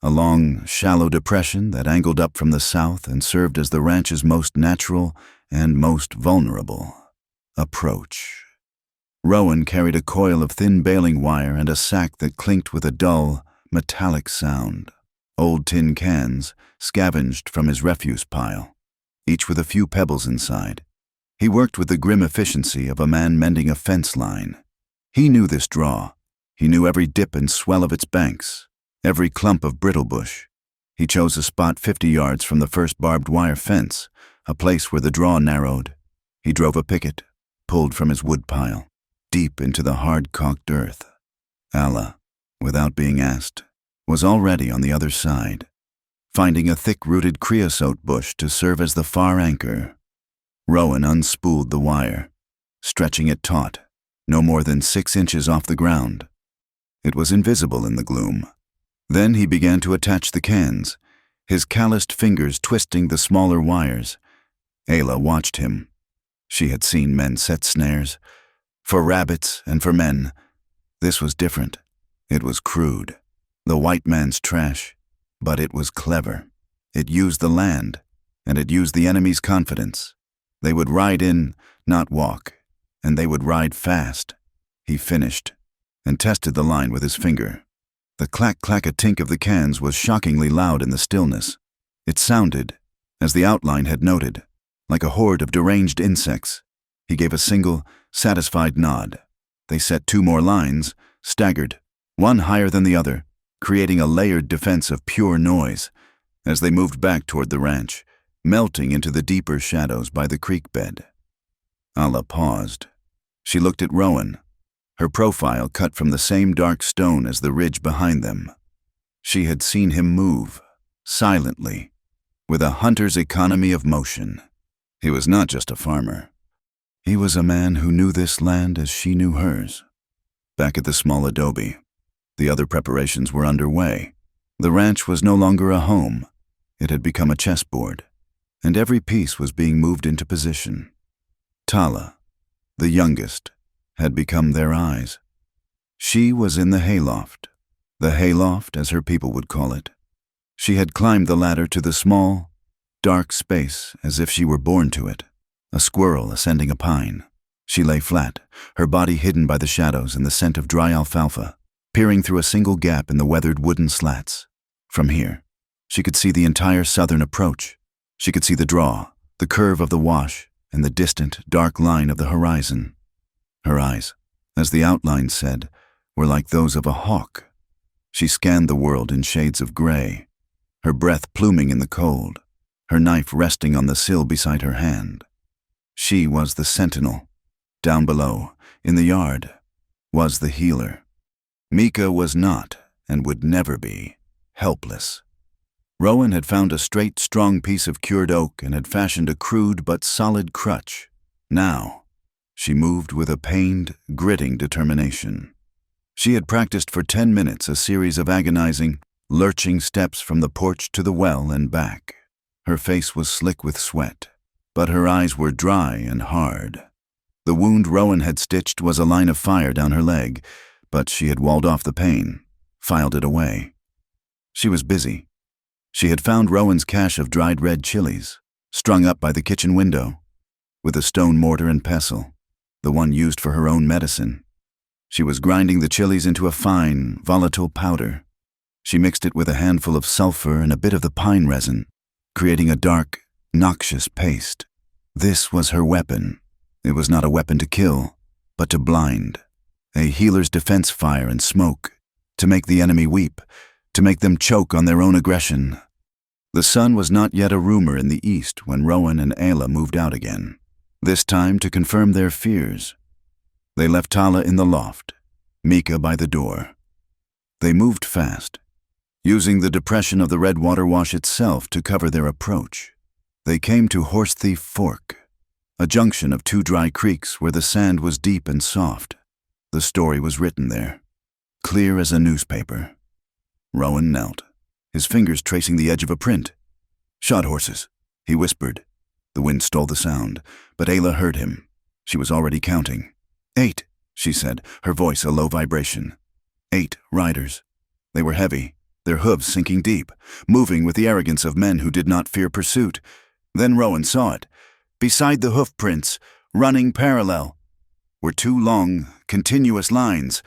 a long, shallow depression that angled up from the south and served as the ranch's most natural and most vulnerable approach. Rowan carried a coil of thin baling wire and a sack that clinked with a dull, metallic sound. Old tin cans scavenged from his refuse pile, each with a few pebbles inside. He worked with the grim efficiency of a man mending a fence line. He knew this draw. He knew every dip and swell of its banks, every clump of brittle bush. He chose a spot 50 yards from the first barbed wire fence, a place where the draw narrowed. He drove a picket, pulled from his wood pile, deep into the hard-caulked earth. Ayla, without being asked, was already on the other side, finding a thick-rooted creosote bush to serve as the far anchor. Rowan unspooled the wire, stretching it taut, no more than 6 inches off the ground. It was invisible in the gloom. Then he began to attach the cans, his calloused fingers twisting the smaller wires. Ayla watched him. She had seen men set snares, for rabbits and for men. This was different. It was crude, the white man's trash, but it was clever. It used the land, and it used the enemy's confidence. They would ride in, not walk, and they would ride fast. He finished, and tested the line with his finger. The clack-clack-a-tink of the cans was shockingly loud in the stillness. It sounded, as the outline had noted, like a horde of deranged insects. He gave a single, satisfied nod. They set 2 more lines, staggered, one higher than the other, creating a layered defense of pure noise, as they moved back toward the ranch, melting into the deeper shadows by the creek bed. Ayla paused. She looked at Rowan, her profile cut from the same dark stone as the ridge behind them. She had seen him move, silently, with a hunter's economy of motion. He was not just a farmer. He was a man who knew this land as she knew hers. Back at the small adobe, the other preparations were underway. The ranch was no longer a home. It had become a chessboard, and every piece was being moved into position. Tala, the youngest, had become their eyes. She was in the hayloft as her people would call it. She had climbed the ladder to the small, dark space as if she were born to it, a squirrel ascending a pine. She lay flat, her body hidden by the shadows and the scent of dry alfalfa, peering through a single gap in the weathered wooden slats. From here, she could see the entire southern approach. She could see the draw, the curve of the wash, and the distant, dark line of the horizon. Her eyes, as the outline said, were like those of a hawk. She scanned the world in shades of gray, her breath pluming in the cold, her knife resting on the sill beside her hand. She was the sentinel. Down below, in the yard, was the healer. Mika was not, and would never be, helpless. Rowan had found a straight, strong piece of cured oak and had fashioned a crude but solid crutch. Now, she moved with a pained, gritting determination. She had practiced for 10 minutes a series of agonizing, lurching steps from the porch to the well and back. Her face was slick with sweat, but her eyes were dry and hard. The wound Rowan had stitched was a line of fire down her leg, but she had walled off the pain, filed it away. She was busy. She had found Rowan's cache of dried red chilies, strung up by the kitchen window, with a stone mortar and pestle, the one used for her own medicine. She was grinding the chilies into a fine, volatile powder. She mixed it with a handful of sulfur and a bit of the pine resin, creating a dark, noxious paste. This was her weapon. It was not a weapon to kill, but to blind. A healer's defense fire and smoke, to make the enemy weep, to make them choke on their own aggression. The sun was not yet a rumor in the east when Rowan and Ayla moved out again, this time to confirm their fears. They left Tala in the loft, Mika by the door. They moved fast, using the depression of the Redwater Wash itself to cover their approach. They came to Horse Thief Fork, a junction of two dry creeks where the sand was deep and soft. The story was written there, clear as a newspaper. Rowan knelt, his fingers tracing the edge of a print. "Shod horses," he whispered. The wind stole the sound, but Ayla heard him. She was already counting. 8, she said, her voice a low vibration. 8 riders. They were heavy, their hooves sinking deep, moving with the arrogance of men who did not fear pursuit. Then Rowan saw it. Beside the hoof prints, running parallel, were 2 long, continuous lines.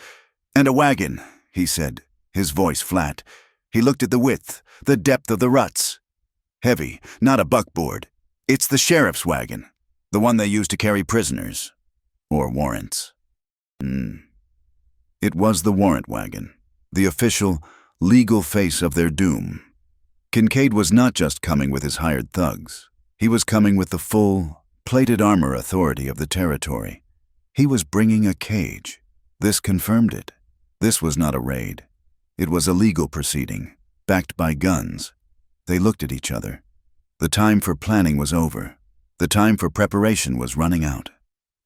"And a wagon," he said, his voice flat. He looked at the width, the depth of the ruts. "Heavy, not a buckboard. It's the sheriff's wagon, the one they use to carry prisoners. Or warrants." It was the warrant wagon, the official, legal face of their doom. Kincaid was not just coming with his hired thugs. He was coming with the full, plated armor authority of the territory. He was bringing a cage. This confirmed it. This was not a raid. It was a legal proceeding, backed by guns. They looked at each other. The time for planning was over. The time for preparation was running out.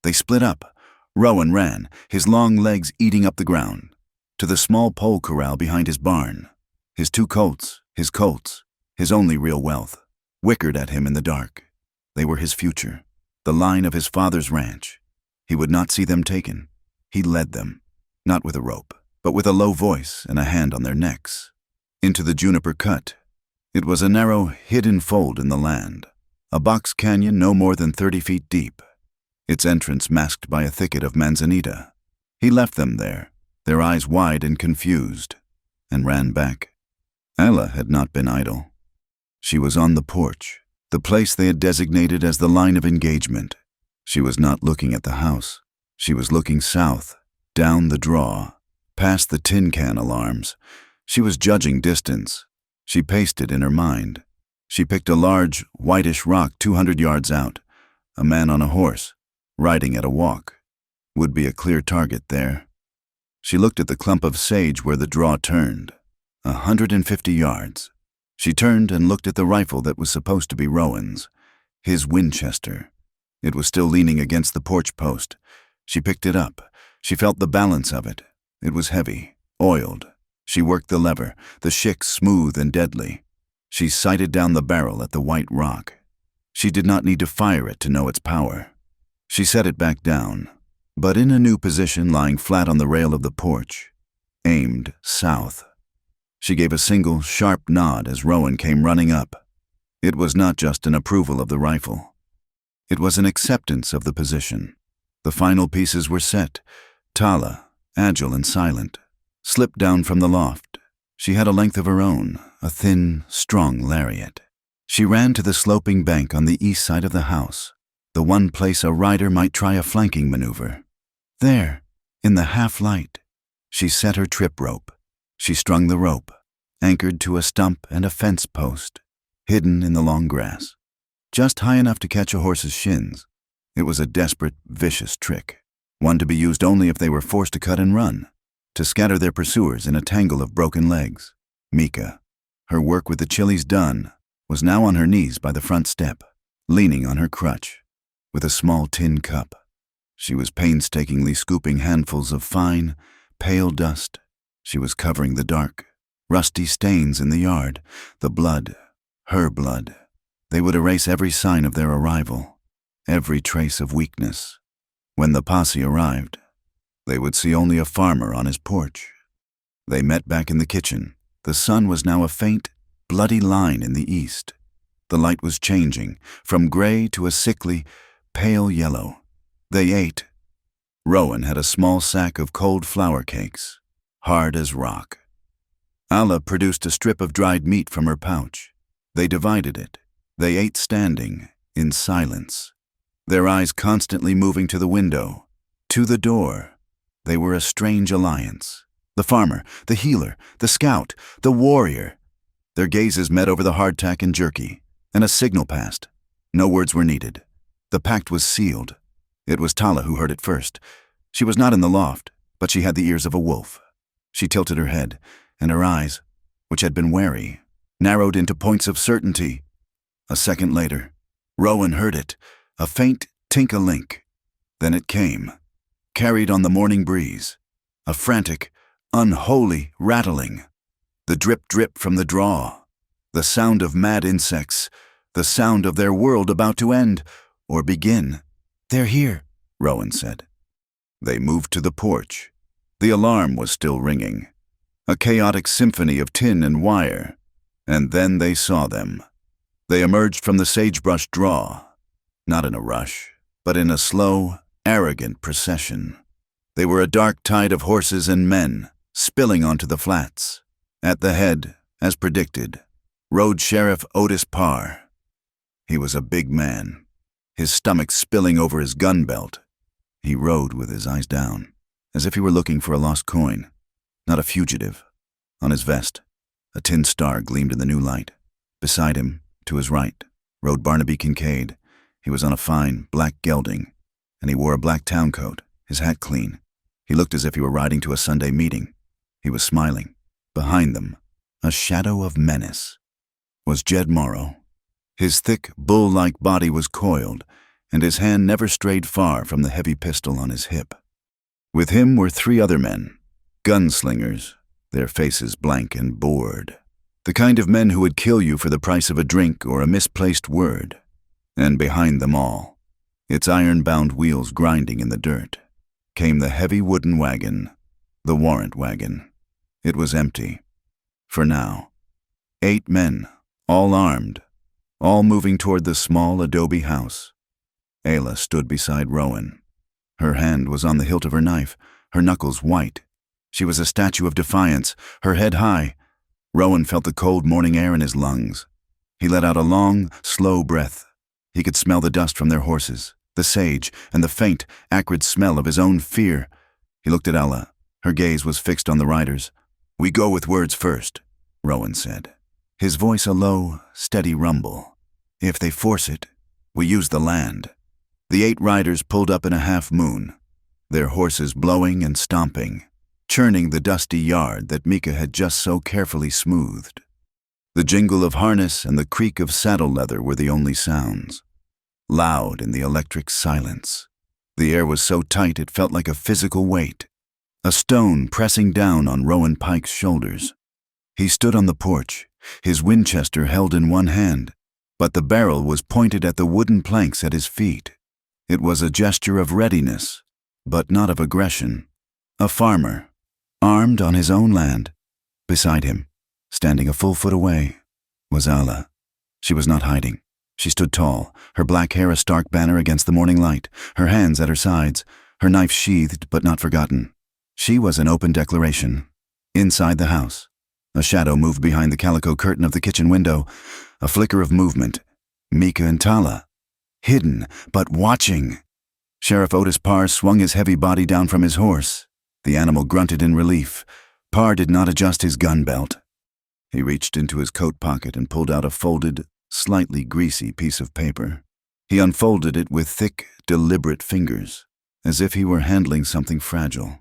They split up. Rowan ran, his long legs eating up the ground, to the small pole corral behind his barn. His 2 colts, his only real wealth, whickered at him in the dark. They were his future, the line of his father's ranch. He would not see them taken. He led them, not with a rope, but with a low voice and a hand on their necks, into the juniper cut. It was a narrow, hidden fold in the land, a box canyon no more than 30 feet deep, its entrance masked by a thicket of manzanita. He left them there, their eyes wide and confused, and ran back. Ayla had not been idle. She was on the porch, the place they had designated as the line of engagement. She was not looking at the house. She was looking south, down the draw, past the tin can alarms. She was judging distance. She paced it in her mind. She picked a large, whitish rock 200 yards out. A man on a horse, riding at a walk, would be a clear target there. She looked at the clump of sage where the draw turned. 150 yards. She turned and looked at the rifle that was supposed to be Rowan's, his Winchester. It was still leaning against the porch post. She picked it up. She felt the balance of it. It was heavy, oiled. She worked the lever, the shick smooth and deadly. She sighted down the barrel at the white rock. She did not need to fire it to know its power. She set it back down, but in a new position lying flat on the rail of the porch, aimed south. She gave a single, sharp nod as Rowan came running up. It was not just an approval of the rifle. It was an acceptance of the position. The final pieces were set. Tala, agile and silent, slipped down from the loft. She had a length of her own, a thin, strong lariat. She ran to the sloping bank on the east side of the house, the one place a rider might try a flanking maneuver. There, in the half-light, she set her trip rope. She strung the rope, anchored to a stump and a fence post, hidden in the long grass, just high enough to catch a horse's shins. It was a desperate, vicious trick, one to be used only if they were forced to cut and run, to scatter their pursuers in a tangle of broken legs. Mika, her work with the chilies done, was now on her knees by the front step, leaning on her crutch, with a small tin cup. She was painstakingly scooping handfuls of fine, pale dust. She was covering the dark, rusty stains in the yard, the blood, her blood. They would erase every sign of their arrival, every trace of weakness. When the posse arrived, they would see only a farmer on his porch. They met back in the kitchen. The sun was now a faint, bloody line in the east. The light was changing, from gray to a sickly, pale yellow. They ate. Rowan had a small sack of cold flour cakes, hard as rock. Alla produced a strip of dried meat from her pouch. They divided it. They ate standing, in silence, their eyes constantly moving to the window, to the door. They were a strange alliance. The farmer, the healer, the scout, the warrior. Their gazes met over the hardtack and jerky, and a signal passed. No words were needed. The pact was sealed. It was Tala who heard it first. She was not in the loft, but she had the ears of a wolf. She tilted her head, and her eyes, which had been wary, narrowed into points of certainty. A second later, Rowan heard it, a faint tink-a-link. Then it came, carried on the morning breeze, a frantic, unholy rattling. The drip-drip from the draw, the sound of mad insects, the sound of their world about to end, or begin. "They're here," Rowan said. They moved to the porch. The alarm was still ringing, a chaotic symphony of tin and wire, and then they saw them. They emerged from the sagebrush draw, not in a rush, but in a slow, arrogant procession. They were a dark tide of horses and men, spilling onto the flats. At the head, as predicted, rode Sheriff Otis Parr. He was a big man, his stomach spilling over his gun belt. He rode with his eyes down, as if he were looking for a lost coin, not a fugitive. On his vest, a tin star gleamed in the new light. Beside him, to his right, rode Barnaby Kincaid. He was on a fine, black gelding, and he wore a black town coat, his hat clean. He looked as if he were riding to a Sunday meeting. He was smiling. Behind them, a shadow of menace, was Jed Morrow. His thick, bull-like body was coiled, and his hand never strayed far from the heavy pistol on his hip. With him were 3 other men, gunslingers, their faces blank and bored. The kind of men who would kill you for the price of a drink or a misplaced word. And behind them all, its iron-bound wheels grinding in the dirt, came the heavy wooden wagon, the warrant wagon. It was empty. For now. 8 men, all armed, all moving toward the small adobe house. Ayla stood beside Rowan. Her hand was on the hilt of her knife, her knuckles white. She was a statue of defiance, her head high. Rowan felt the cold morning air in his lungs. He let out a long, slow breath. He could smell the dust from their horses, the sage, and the faint, acrid smell of his own fear. He looked at Ella. Her gaze was fixed on the riders. "We go with words first," Rowan said, his voice a low, steady rumble. "If they force it, we use the land." The 8 riders pulled up in a half-moon, their horses blowing and stomping, churning the dusty yard that Mika had just so carefully smoothed. The jingle of harness and the creak of saddle leather were the only sounds, loud in the electric silence. The air was so tight it felt like a physical weight, a stone pressing down on Rowan Pike's shoulders. He stood on the porch, his Winchester held in one hand, but the barrel was pointed at the wooden planks at his feet. It was a gesture of readiness, but not of aggression. A farmer, armed on his own land. Beside him, standing a full foot away, was Allah. She was not hiding. She stood tall, her black hair a stark banner against the morning light, her hands at her sides, her knife sheathed but not forgotten. She was an open declaration. Inside the house, a shadow moved behind the calico curtain of the kitchen window, a flicker of movement. Mika and Tala, hidden but watching. Sheriff Otis Parr swung his heavy body down from his horse. The animal grunted in relief. Parr did not adjust his gun belt. He reached into his coat pocket and pulled out a folded, slightly greasy piece of paper. He unfolded it with thick, deliberate fingers, as if he were handling something fragile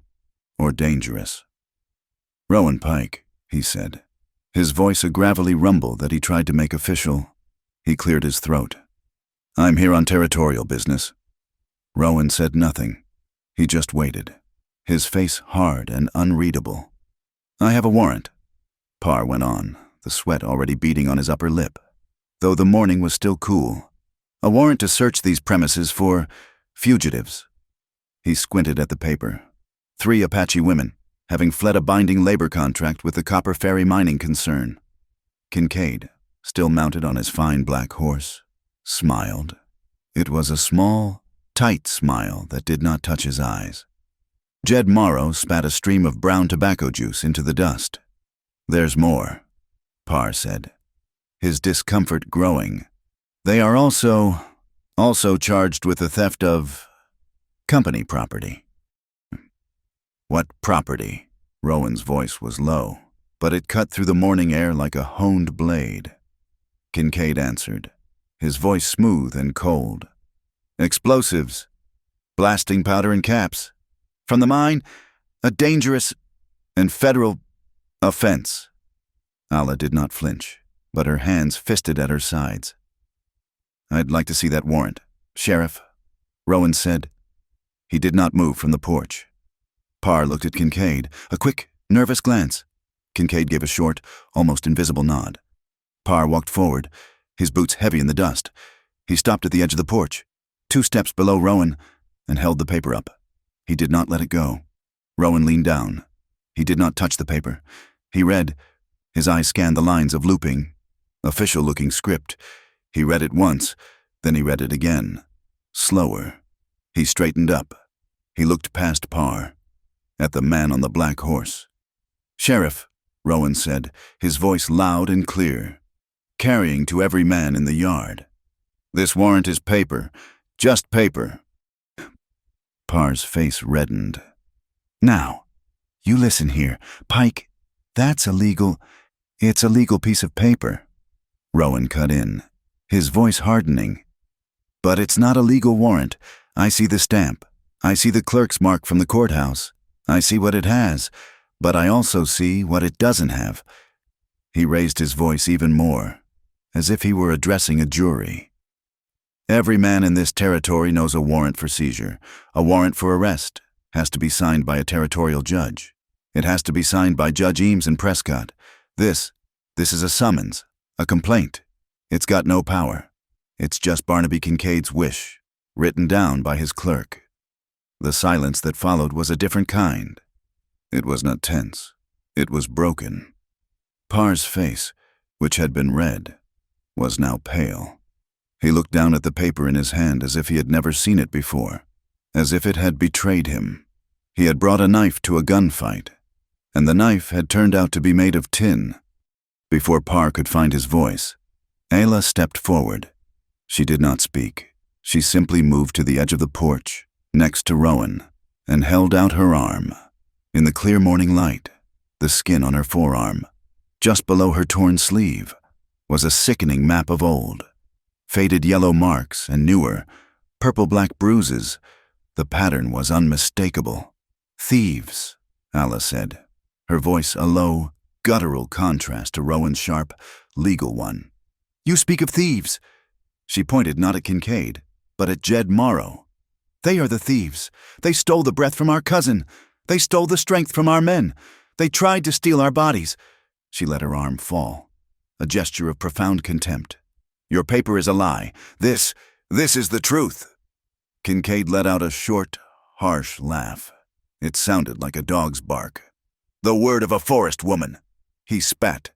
or dangerous. "Rowan Pike," he said, his voice a gravelly rumble that he tried to make official. He cleared his throat. "I'm here on territorial business." Rowan said nothing. He just waited, his face hard and unreadable. "I have a warrant," Parr went on, the sweat already beading on his upper lip, though the morning was still cool. "A warrant to search these premises for fugitives." He squinted at the paper. 3 Apache women, having fled a binding labor contract with the Copper Ferry mining concern. Kincaid, still mounted on his fine black horse, smiled. It was a small, tight smile that did not touch his eyes. Jed Morrow spat a stream of brown tobacco juice into the dust. "There's more," Parr said, his discomfort growing. "They are also charged with the theft of company property." "What property?" Rowan's voice was low, but it cut through the morning air like a honed blade. Kincaid answered, his voice smooth and cold. "Explosives, blasting powder and caps. From the mine, a dangerous and federal offense." Allah did not flinch, but her hands fisted at her sides. "I'd like to see that warrant, Sheriff," Rowan said. He did not move from the porch. Parr looked at Kincaid, a quick, nervous glance. Kincaid gave a short, almost invisible nod. Parr walked forward, his boots heavy in the dust. He stopped at the edge of the porch, 2 steps below Rowan, and held the paper up. He did not let it go. Rowan leaned down. He did not touch the paper. He read. His eyes scanned the lines of looping, official-looking script. He read it once, then he read it again. Slower. He straightened up. He looked past Parr, at the man on the black horse. "Sheriff," Rowan said, his voice loud and clear, carrying to every man in the yard. "This warrant is paper, just paper." Parr's face reddened. "Now, you listen here. Pike, it's a legal piece of paper." Rowan cut in, his voice hardening. "But it's not a legal warrant. I see the stamp. I see the clerk's mark from the courthouse. I see what it has, but I also see what it doesn't have." He raised his voice even more, as if he were addressing a jury. "Every man in this territory knows a warrant for seizure. A warrant for arrest has to be signed by a territorial judge. It has to be signed by Judge Eames and Prescott. This is a summons, a complaint. It's got no power. It's just Barnaby Kincaid's wish, written down by his clerk." The silence that followed was a different kind. It was not tense. It was broken. Parr's face, which had been red, was now pale. He looked down at the paper in his hand as if he had never seen it before, as if it had betrayed him. He had brought a knife to a gunfight, and the knife had turned out to be made of tin. Before Parr could find his voice, Ayla stepped forward. She did not speak. She simply moved to the edge of the porch, next to Rowan, and held out her arm. In the clear morning light, the skin on her forearm, just below her torn sleeve, was a sickening map of old. Faded yellow marks and newer, purple-black bruises. The pattern was unmistakable. "Thieves," Alla said, her voice a low, guttural contrast to Rowan's sharp, legal one. "You speak of thieves." She pointed not at Kincaid, but at Jed Morrow. "They are the thieves. They stole the breath from our cousin. They stole the strength from our men. They tried to steal our bodies." She let her arm fall, a gesture of profound contempt. "Your paper is a lie. This is the truth." Kincaid let out a short, harsh laugh. It sounded like a dog's bark. "The word of a forest woman," he spat.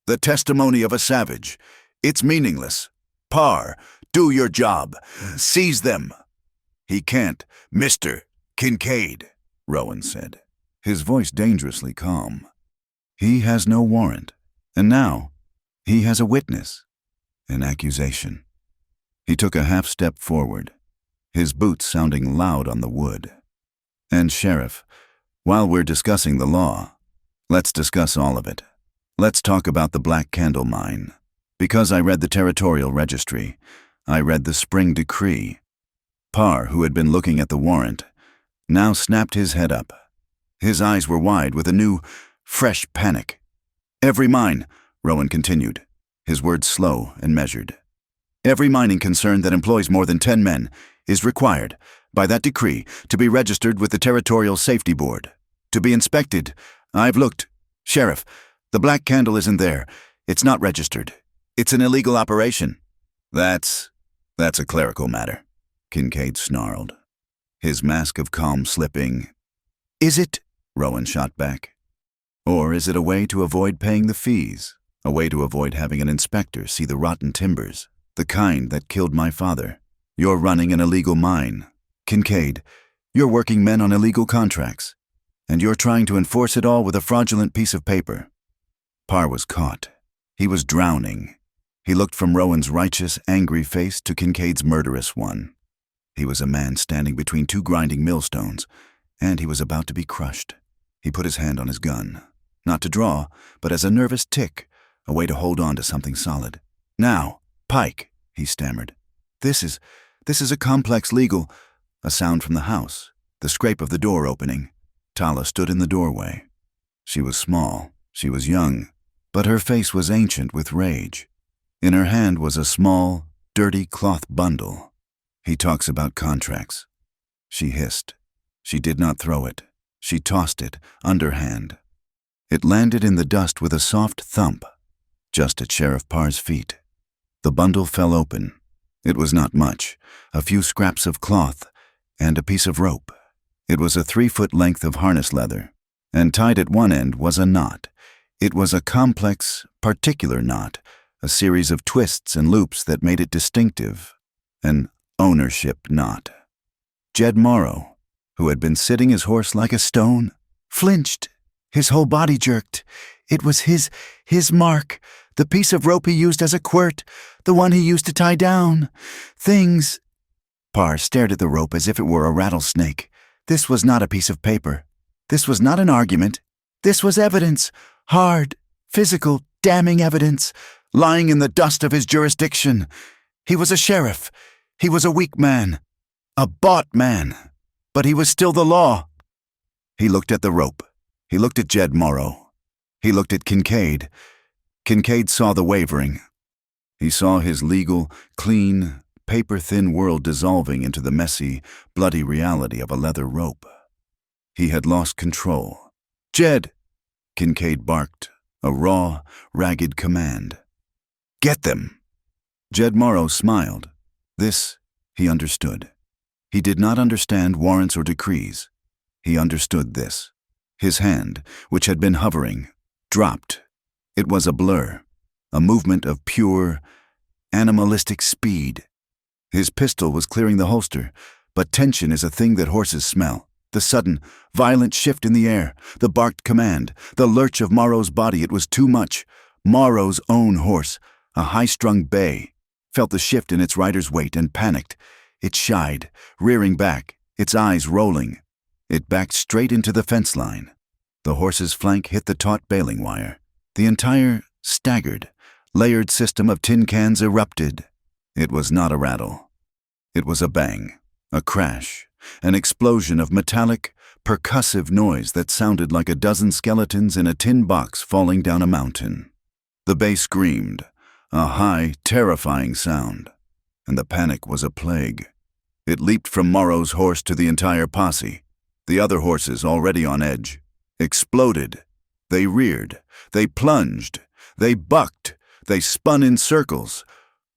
"The testimony of a savage. It's meaningless. Parr, do your job. Seize them." "He can't, Mr. Kincaid," Rowan said, his voice dangerously calm. "He has no warrant, and now he has a witness, an accusation." He took a half-step forward, his boots sounding loud on the wood. "And Sheriff, while we're discussing the law, let's discuss all of it. Let's talk about the Black Candle Mine. Because I read the territorial registry, I read the spring decree." Parr, who had been looking at the warrant, now snapped his head up. His eyes were wide with a new, fresh panic. "Every mine," Rowan continued, his words slow and measured. "Every mining concern that employs more than 10 men is required, by that decree, to be registered with the Territorial Safety Board. To be inspected. I've looked. Sheriff, the Black Candle isn't there. It's not registered. It's an illegal operation." That's a clerical matter," Kincaid snarled, his mask of calm slipping. "Is it?" Rowan shot back. "Or is it a way to avoid paying the fees? A way to avoid having an inspector see the rotten timbers, the kind that killed my father? You're running an illegal mine. Kincaid, you're working men on illegal contracts, and you're trying to enforce it all with a fraudulent piece of paper." Parr was caught. He was drowning. He looked from Rowan's righteous, angry face to Kincaid's murderous one. He was a man standing between two grinding millstones, and he was about to be crushed. He put his hand on his gun, not to draw, but as a nervous tick, a way to hold on to something solid. "Now, Pike," he stammered. This is a complex legal—" A sound from the house, the scrape of the door opening. Tala stood in the doorway. She was small, she was young, but her face was ancient with rage. In her hand was a small, dirty cloth bundle. "He talks about contracts," she hissed. She did not throw it. She tossed it, underhand. It landed in the dust with a soft thump, just at Sheriff Parr's feet. The bundle fell open. It was not much, a few scraps of cloth and a piece of rope. It was a 3-foot length of harness leather, and tied at one end was a knot. It was a complex, particular knot, a series of twists and loops that made it distinctive, an ownership knot. Jed Morrow, who had been sitting his horse like a stone, flinched. His whole body jerked. It was his mark, the piece of rope he used as a quirt, the one he used to tie down. Things. Parr stared at the rope as if it were a rattlesnake. This was not a piece of paper. This was not an argument. This was evidence. Hard, physical, damning evidence, lying in the dust of his jurisdiction. He was a sheriff. He was a weak man. A bought man. But he was still the law. He looked at the rope. He looked at Jed Morrow. He looked at Kincaid. Kincaid saw the wavering. He saw his legal, clean, paper-thin world dissolving into the messy, bloody reality of a leather rope. He had lost control. "Jed!" Kincaid barked, a raw, ragged command. "Get them!" Jed Morrow smiled. This, he understood. He did not understand warrants or decrees. He understood this. His hand, which had been hovering, dropped. It was a blur, a movement of pure, animalistic speed. His pistol was clearing the holster, but tension is a thing that horses smell. The sudden, violent shift in the air, the barked command, the lurch of Morrow's body, it was too much. Morrow's own horse, a high-strung bay, felt the shift in its rider's weight and panicked. It shied, rearing back, its eyes rolling. It backed straight into the fence line. The horse's flank hit the taut baling wire. The entire, staggered, layered system of tin cans erupted. It was not a rattle. It was a bang, a crash, an explosion of metallic, percussive noise that sounded like a dozen skeletons in a tin box falling down a mountain. The bay screamed, a high, terrifying sound, and the panic was a plague. It leaped from Morrow's horse to the entire posse. The other horses, already on edge, exploded. They reared, they plunged, they bucked, they spun in circles.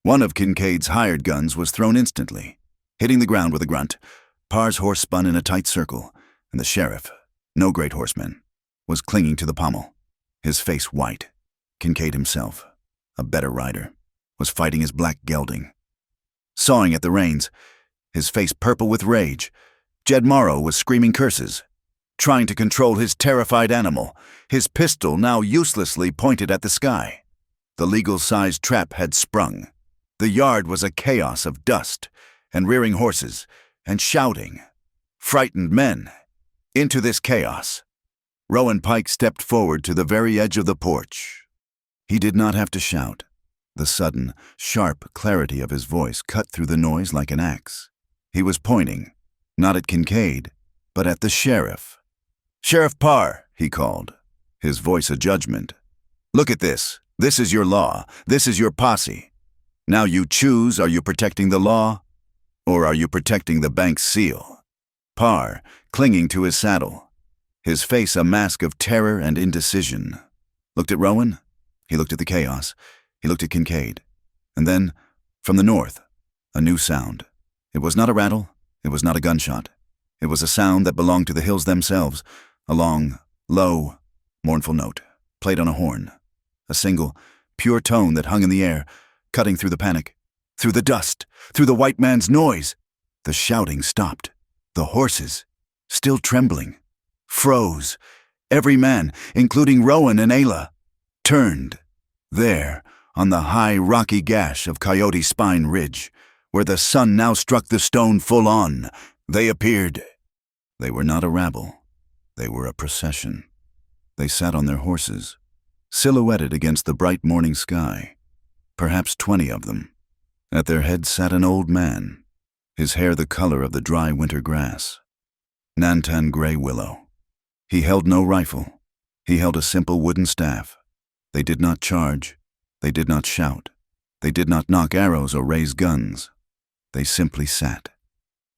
One of Kincaid's hired guns was thrown instantly, hitting the ground with a grunt. Parr's horse spun in a tight circle, and the sheriff, no great horseman, was clinging to the pommel, his face white. Kincaid himself, a better rider, was fighting his black gelding. Sawing at the reins, his face purple with rage, Jed Morrow was screaming curses, trying to control his terrified animal, his pistol now uselessly pointed at the sky. The legal-sized trap had sprung. The yard was a chaos of dust and rearing horses and shouting. Frightened men. Into this chaos, Rowan Pike stepped forward to the very edge of the porch. He did not have to shout. The sudden, sharp clarity of his voice cut through the noise like an axe. He was pointing, not at Kincaid, but at the sheriff. "Sheriff Parr," he called, his voice a judgment. "Look at this. This is your law. This is your posse. Now you choose, are you protecting the law, or are you protecting the bank's seal?" Parr, clinging to his saddle, his face a mask of terror and indecision, looked at Rowan. He looked at the chaos. He looked at Kincaid. And then, from the north, a new sound. It was not a rattle. It was not a gunshot. It was a sound that belonged to the hills themselves, a long, low, mournful note, played on a horn. A single, pure tone that hung in the air, cutting through the panic, through the dust, through the white man's noise. The shouting stopped. The horses, still trembling, froze. Every man, including Rowan and Ayla, turned. There, on the high, rocky gash of Coyote Spine Ridge, where the sun now struck the stone full on, they appeared. They were not a rabble. They were a procession. They sat on their horses, silhouetted against the bright morning sky, perhaps 20 of them. At their head sat an old man, his hair the color of the dry winter grass. Nantan Gray Willow. He held no rifle. He held a simple wooden staff. They did not charge. They did not shout. They did not knock arrows or raise guns. They simply sat.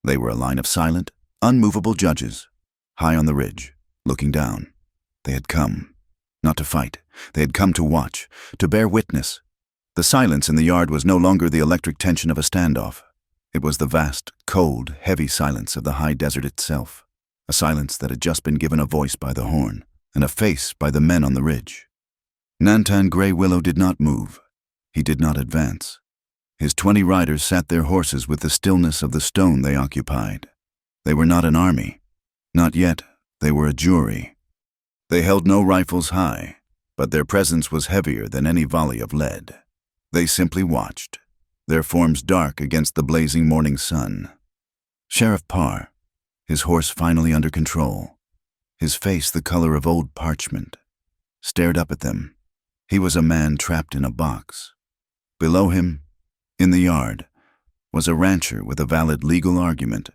They were a line of silent, unmovable judges, high on the ridge, looking down. They had come, not to fight. They had come to watch, to bear witness. The silence in the yard was no longer the electric tension of a standoff. It was the vast, cold, heavy silence of the high desert itself, a silence that had just been given a voice by the horn and a face by the men on the ridge. Nantan Gray Willow did not move. He did not advance. His 20 riders sat their horses with the stillness of the stone they occupied. They were not an army. Not yet. They were a jury. They held no rifles high, but their presence was heavier than any volley of lead. They simply watched, their forms dark against the blazing morning sun. Sheriff Parr, his horse finally under control, his face the color of old parchment, stared up at them. He was a man trapped in a box. Below him, in the yard, was a rancher with a valid legal argument,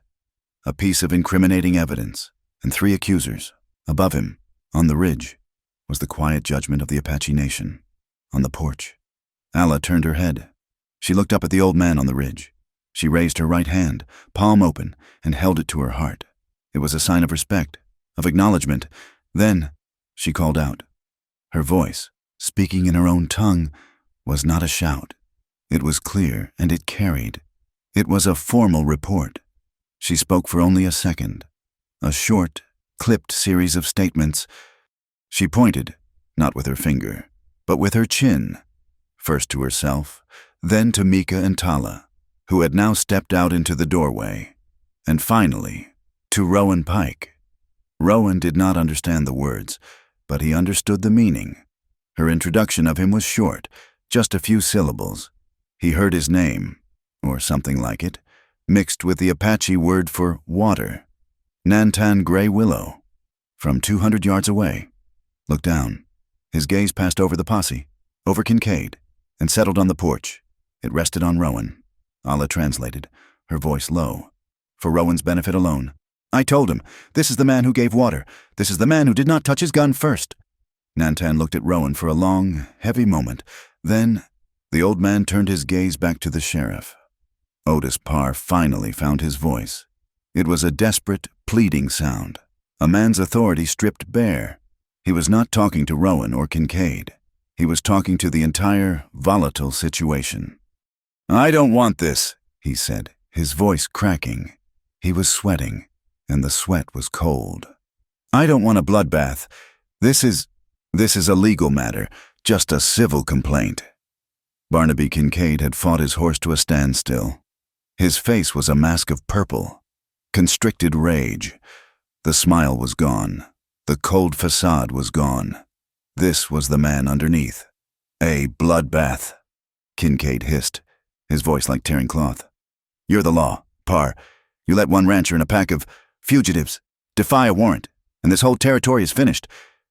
a piece of incriminating evidence, and 3 accusers. Above him, on the ridge, was the quiet judgment of the Apache Nation. On the porch, Alla turned her head. She looked up at the old man on the ridge. She raised her right hand, palm open, and held it to her heart. It was a sign of respect, of acknowledgement. Then she called out. Her voice, speaking in her own tongue, was not a shout. It was clear, and it carried. It was a formal report. She spoke for only a second. A short, clipped series of statements. She pointed, not with her finger, but with her chin, first to herself, then to Mika and Tala, who had now stepped out into the doorway, and finally, to Rowan Pike. Rowan did not understand the words, but he understood the meaning. Her introduction of him was short, just a few syllables. He heard his name, or something like it, mixed with the Apache word for water. Nantan Gray Willow. From 200 yards away. Looked down. His gaze passed over the posse, over Kincaid, and settled on the porch. It rested on Rowan. Alla translated, her voice low. For Rowan's benefit alone. I told him, this is the man who gave water. This is the man who did not touch his gun first. Nantan looked at Rowan for a long, heavy moment. Then, the old man turned his gaze back to the sheriff. Otis Parr finally found his voice. It was a desperate, pleading sound. A man's authority stripped bare. He was not talking to Rowan or Kincaid. He was talking to the entire, volatile situation. I don't want this, he said, his voice cracking. He was sweating, and the sweat was cold. "I don't want a bloodbath. This is a legal matter, just a civil complaint." Barnaby Kincaid had fought his horse to a standstill. His face was a mask of purple, constricted rage. The smile was gone. The cold facade was gone. This was the man underneath. "A bloodbath," Kincaid hissed, his voice like tearing cloth. "You're the law, Parr. You let one rancher and a pack of fugitives defy a warrant, and this whole territory is finished.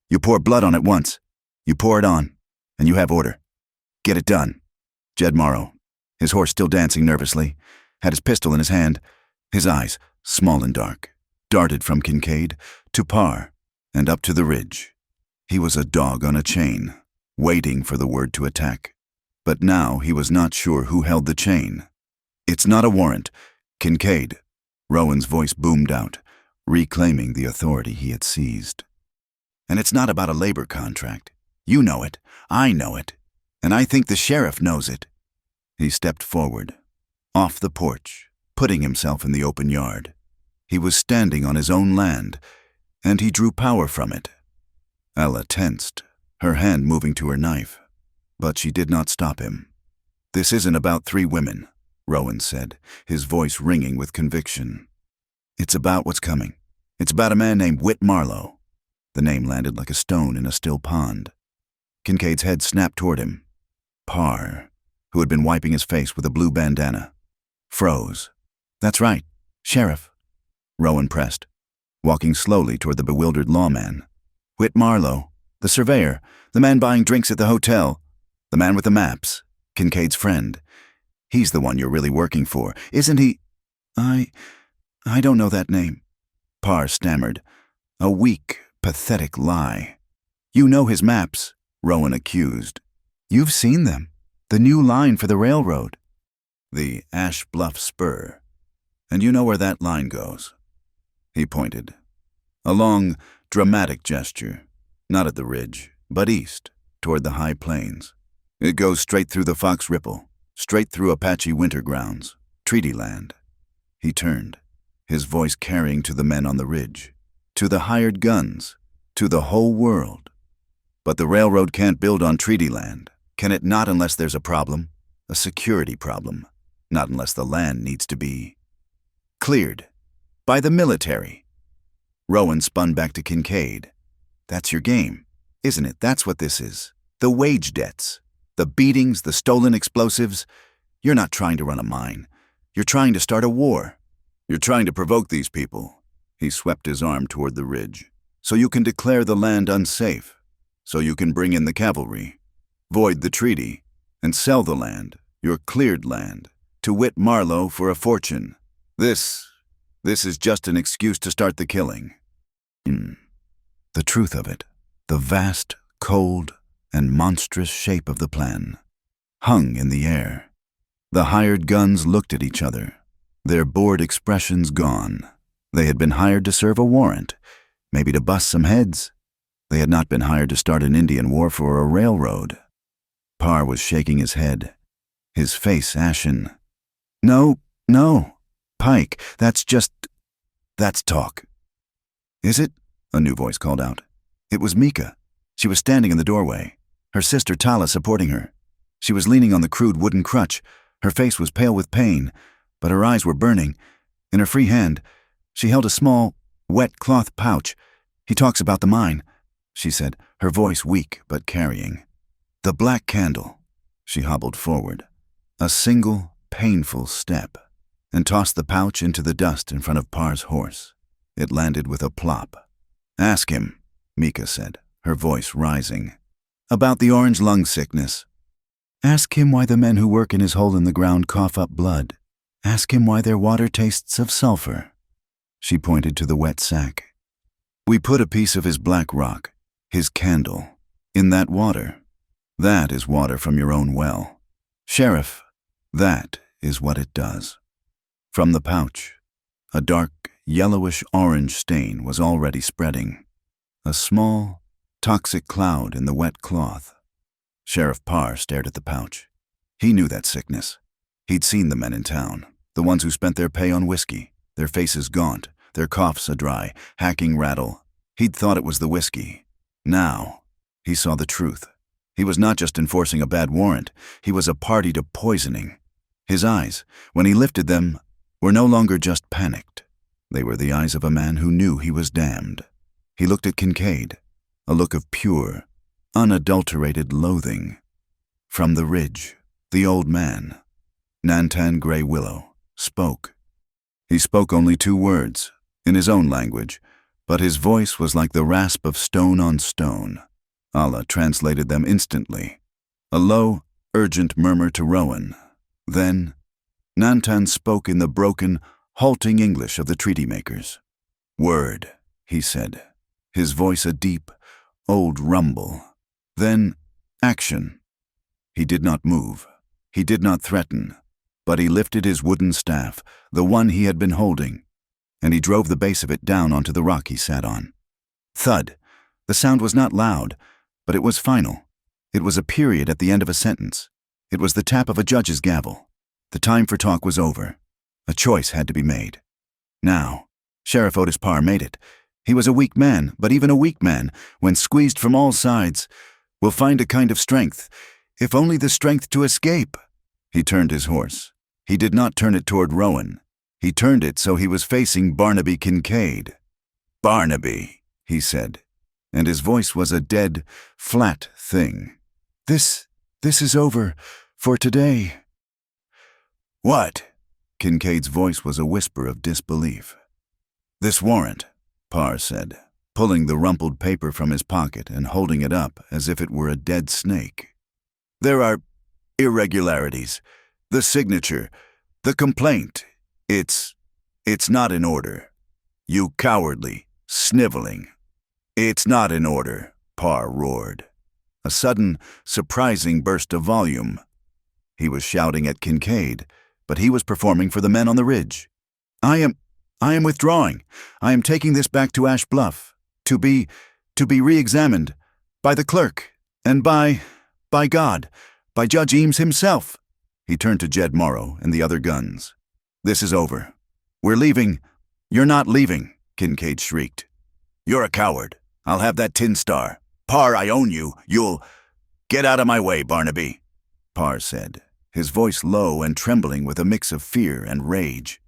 You pour blood on it once. You pour it on, and you have order. Get it done." Jed Morrow, his horse still dancing nervously, had his pistol in his hand. His eyes, small and dark, darted from Kincaid to Parr and up to the ridge. He was a dog on a chain, waiting for the word to attack. But now he was not sure who held the chain. "It's not a warrant, Kincaid," Rowan's voice boomed out, reclaiming the authority he had seized. "And it's not about a labor contract. You know it, I know it, and I think the sheriff knows it." He stepped forward, off the porch, putting himself in the open yard. He was standing on his own land, and he drew power from it. Ella tensed, her hand moving to her knife, but she did not stop him. "This isn't about 3 women, Rowan said, his voice ringing with conviction. "It's about what's coming. It's about a man named Whit Marlowe." The name landed like a stone in a still pond. Kincaid's head snapped toward him. Parr, who had been wiping his face with a blue bandana, froze. "That's right, Sheriff," Rowan pressed, walking slowly toward the bewildered lawman. "Whit Marlowe, the surveyor, the man buying drinks at the hotel, the man with the maps, Kincaid's friend. He's the one you're really working for, isn't he?" I don't know that name," Parr stammered. A weak, pathetic lie. "You know his maps," Rowan accused. "You've seen them. The new line for the railroad." "The Ash Bluff Spur. And you know where that line goes." He pointed. A long, dramatic gesture, not at the ridge, but east, toward the high plains. "It goes straight through the Fox Ripple, straight through Apache winter grounds, treaty land." He turned, his voice carrying to the men on the ridge, to the hired guns, to the whole world. "But the railroad can't build on treaty land, can it? Not unless there's a problem, a security problem. Not unless the land needs to be cleared by the military." Rowan spun back to Kincaid. "That's your game, isn't it? That's what this is. The wage debts, the beatings, the stolen explosives. You're not trying to run a mine. You're trying to start a war. You're trying to provoke these people." He swept his arm toward the ridge. "So you can declare the land unsafe. So you can bring in the cavalry, void the treaty, and sell the land, your cleared land, to Whit Marlowe for a fortune. This is just an excuse to start the killing." The truth of it, the vast, cold, and monstrous shape of the plan, hung in the air. The hired guns looked at each other, their bored expressions gone. They had been hired to serve a warrant, maybe to bust some heads. They had not been hired to start an Indian war for a railroad. Parr was shaking his head, his face ashen. No, Pike, that's talk." "Is it?" a new voice called out. It was Mika. She was standing in the doorway, her sister Tala supporting her. She was leaning on the crude wooden crutch. Her face was pale with pain, but her eyes were burning. In her free hand, she held a small, wet cloth pouch. "He talks about the mine," she said, her voice weak but carrying. "The black candle." She hobbled forward, a single, painful step, and tossed the pouch into the dust in front of Parr's horse. It landed with a plop. "Ask him," Mika said, her voice rising, "about the orange lung sickness. Ask him why the men who work in his hole in the ground cough up blood. Ask him why their water tastes of sulfur." She pointed to the wet sack. "We put a piece of his black rock, his candle, in that water. That is water from your own well. Sheriff, that is what it does." From the pouch, a dark, yellowish-orange stain was already spreading. A small, toxic cloud in the wet cloth. Sheriff Parr stared at the pouch. He knew that sickness. He'd seen the men in town, the ones who spent their pay on whiskey, their faces gaunt, their coughs a dry, hacking rattle. He'd thought it was the whiskey. Now, he saw the truth. He was not just enforcing a bad warrant, he was a party to poisoning. His eyes, when he lifted them, were no longer just panicked. They were the eyes of a man who knew he was damned. He looked at Kincaid, a look of pure, unadulterated loathing. From the ridge, the old man, Nantan Grey Willow, spoke. He spoke only 2 words, in his own language, but his voice was like the rasp of stone on stone. Allah translated them instantly. A low, urgent murmur to Rowan. Then, Nantan spoke in the broken, halting English of the treaty makers. "Word," he said, his voice a deep, old rumble. Then, action. He did not move. He did not threaten. But he lifted his wooden staff, the one he had been holding, and he drove the base of it down onto the rock he sat on. Thud. The sound was not loud, but it was final. It was a period at the end of a sentence. It was the tap of a judge's gavel. The time for talk was over. A choice had to be made. Now, Sheriff Otis Parr made it. He was a weak man, but even a weak man, when squeezed from all sides, will find a kind of strength, if only the strength to escape. He turned his horse. He did not turn it toward Rowan. He turned it so he was facing Barnaby Kincaid. "Barnaby," he said, and his voice was a dead, flat thing. This is over, for today." "What?" Kincaid's voice was a whisper of disbelief. "This warrant," Parr said, pulling the rumpled paper from his pocket and holding it up as if it were a dead snake. "There are irregularities. The signature, the complaint, it's not in order. You cowardly, sniveling." "It's not in order," Parr roared. A sudden, surprising burst of volume. He was shouting at Kincaid, but he was performing for the men on the ridge. I am withdrawing. I am taking this back to Ash Bluff, to be re-examined by the clerk, and by God, by Judge Eames himself." He turned to Jed Morrow and the other guns. "This is over. We're leaving." "You're not leaving," Kincaid shrieked. "You're a coward. I'll have that tin star. Parr, I own you. You'll—" "Get out of my way, Barnaby," Parr said, his voice low and trembling with a mix of fear and rage.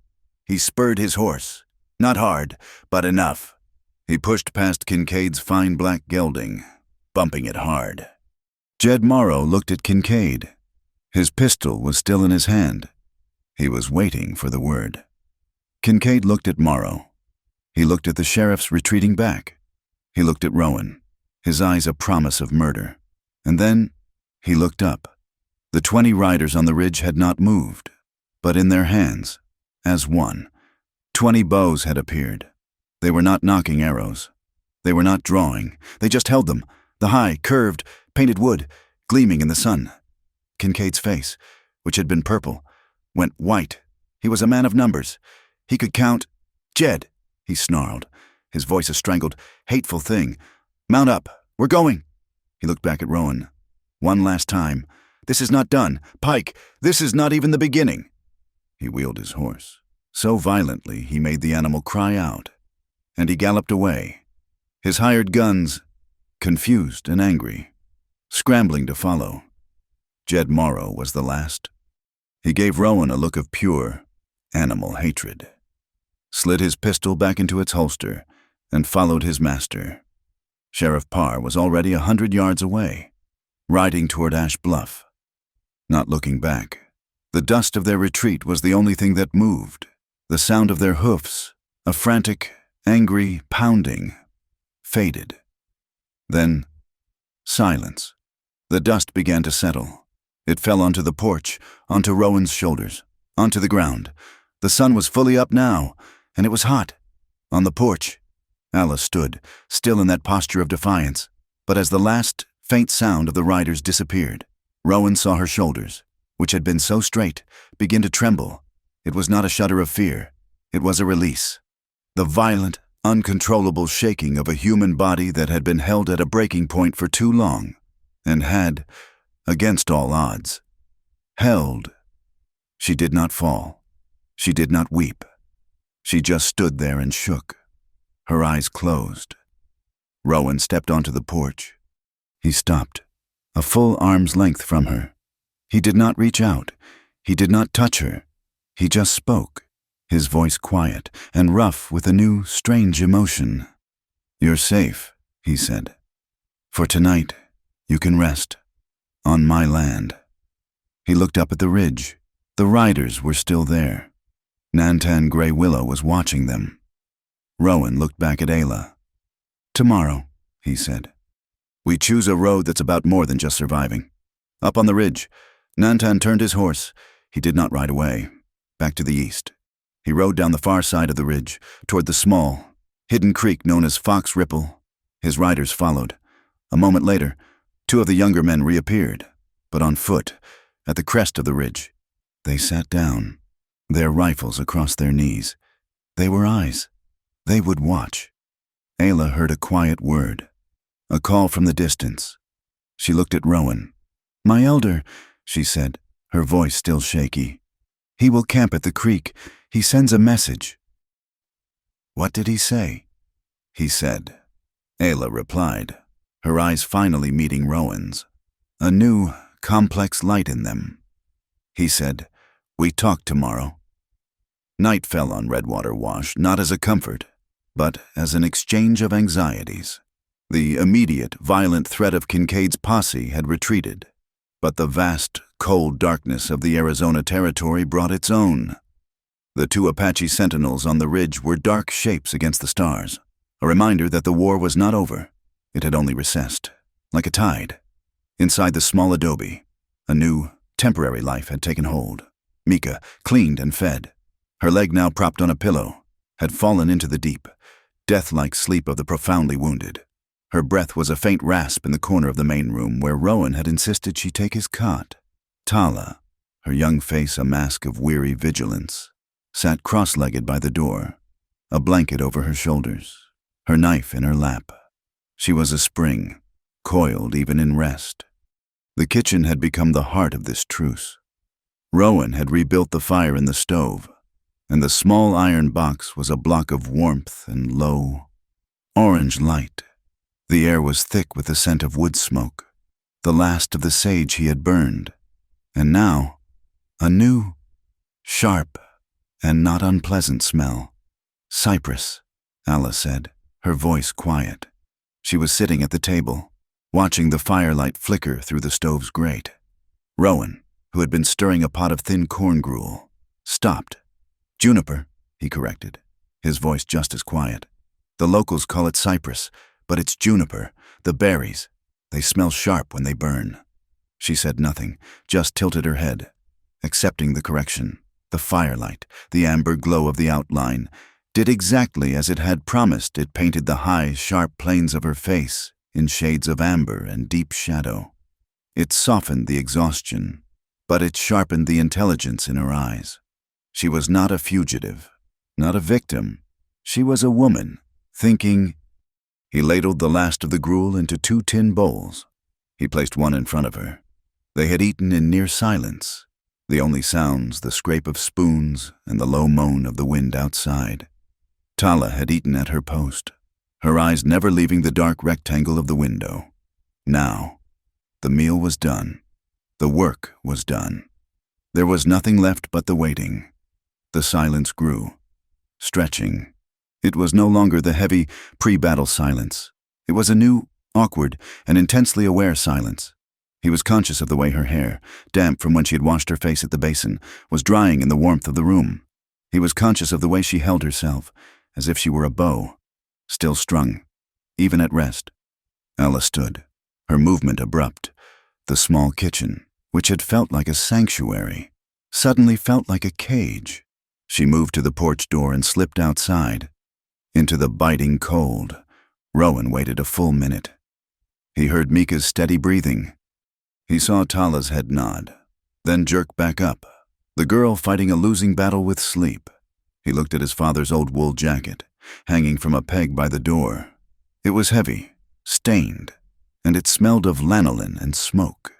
He spurred his horse. Not hard, but enough. He pushed past Kincaid's fine black gelding, bumping it hard. Jed Morrow looked at Kincaid. His pistol was still in his hand. He was waiting for the word. Kincaid looked at Morrow. He looked at the sheriff's retreating back. He looked at Rowan, his eyes a promise of murder. And then he looked up. The 20 riders on the ridge had not moved, but in their hands, as one, 20 bows had appeared. They were not knocking arrows. They were not drawing. They just held them, the high, curved, painted wood, gleaming in the sun. Kincaid's face, which had been purple, went white. He was a man of numbers. He could count. "Jed," he snarled, his voice a strangled, hateful thing. "Mount up. We're going." He looked back at Rowan. "One last time. This is not done. Pike, this is not even the beginning." He wheeled his horse, so violently he made the animal cry out, and he galloped away, his hired guns, confused and angry, scrambling to follow. Jed Morrow was the last. He gave Rowan a look of pure, animal hatred, slid his pistol back into its holster, and followed his master. Sheriff Parr was already 100 yards away, riding toward Ash Bluff. Not looking back, the dust of their retreat was the only thing that moved. The sound of their hoofs, a frantic, angry pounding, faded. Then, silence. The dust began to settle. It fell onto the porch, onto Rowan's shoulders, onto the ground. The sun was fully up now, and it was hot. On the porch, Alice stood, still in that posture of defiance. But as the last, faint sound of the riders disappeared, Rowan saw her shoulders, which had been so straight, begin to tremble. It was not a shudder of fear. It was a release. The violent, uncontrollable shaking of a human body that had been held at a breaking point for too long, and had, against all odds, held. She did not fall. She did not weep. She just stood there and shook, her eyes closed. Rowan stepped onto the porch. He stopped, a full arm's length from her. He did not reach out. He did not touch her. He just spoke, his voice quiet and rough with a new, strange emotion. "You're safe," he said. "For tonight, you can rest. On my land." He looked up at the ridge. The riders were still there. Nantan Grey Willow was watching them. Rowan looked back at Ayla. "Tomorrow," he said. "We choose a road that's about more than just surviving." Up on the ridge, Nantan turned his horse. He did not ride away. Back to the east. He rode down the far side of the ridge, toward the small, hidden creek known as Fox Ripple. His riders followed. A moment later, two of the younger men reappeared, but on foot, at the crest of the ridge. They sat down, their rifles across their knees. They were eyes. They would watch. Ayla heard a quiet word, a call from the distance. She looked at Rowan. "My elder," she said, her voice still shaky. "He will camp at the creek. He sends a message." "What did he say?" "He said." Ayla replied, her eyes finally meeting Rowan's, a new, complex light in them. "He said, 'We talk tomorrow.'" Night fell on Redwater Wash, not as a comfort, but as an exchange of anxieties. The immediate, violent threat of Kincaid's posse had retreated, but the vast, cold darkness of the Arizona Territory brought its own. The two Apache sentinels on the ridge were dark shapes against the stars, a reminder that the war was not over. It had only recessed, like a tide. Inside the small adobe, a new, temporary life had taken hold. Mika, cleaned and fed, her leg now propped on a pillow, had fallen into the deep, death-like sleep of the profoundly wounded. Her breath was a faint rasp in the corner of the main room where Rowan had insisted she take his cot. Tala, her young face a mask of weary vigilance, sat cross-legged by the door, a blanket over her shoulders, her knife in her lap. She was a spring, coiled even in rest. The kitchen had become the heart of this truce. Rowan had rebuilt the fire in the stove, and the small iron box was a block of warmth and low, orange light. The air was thick with the scent of wood smoke, the last of the sage he had burned, and now, a new, sharp, and not unpleasant smell. "Cypress," Alla said, her voice quiet. She was sitting at the table, watching the firelight flicker through the stove's grate. Rowan, who had been stirring a pot of thin corn gruel, stopped. "Juniper," he corrected, his voice just as quiet. "The locals call it cypress, but it's juniper, the berries. They smell sharp when they burn." She said nothing, just tilted her head, accepting the correction. The firelight, the amber glow of the outline, did exactly as it had promised. It painted the high, sharp planes of her face in shades of amber and deep shadow. It softened the exhaustion, but it sharpened the intelligence in her eyes. She was not a fugitive, not a victim. She was a woman, thinking. He ladled the last of the gruel into 2 tin bowls. He placed one in front of her. They had eaten in near silence, the only sounds the scrape of spoons and the low moan of the wind outside. Tala had eaten at her post, her eyes never leaving the dark rectangle of the window. Now, the meal was done. The work was done. There was nothing left but the waiting. The silence grew, stretching. It was no longer the heavy, pre-battle silence. It was a new, awkward, and intensely aware silence. He was conscious of the way her hair, damp from when she had washed her face at the basin, was drying in the warmth of the room. He was conscious of the way she held herself, as if she were a bow, still strung, even at rest. Ella stood, her movement abrupt. The small kitchen, which had felt like a sanctuary, suddenly felt like a cage. She moved to the porch door and slipped outside. Into the biting cold, Rowan waited a full minute. He heard Mika's steady breathing. He saw Tala's head nod, then jerk back up, the girl fighting a losing battle with sleep. He looked at his father's old wool jacket, hanging from a peg by the door. It was heavy, stained, and it smelled of lanolin and smoke.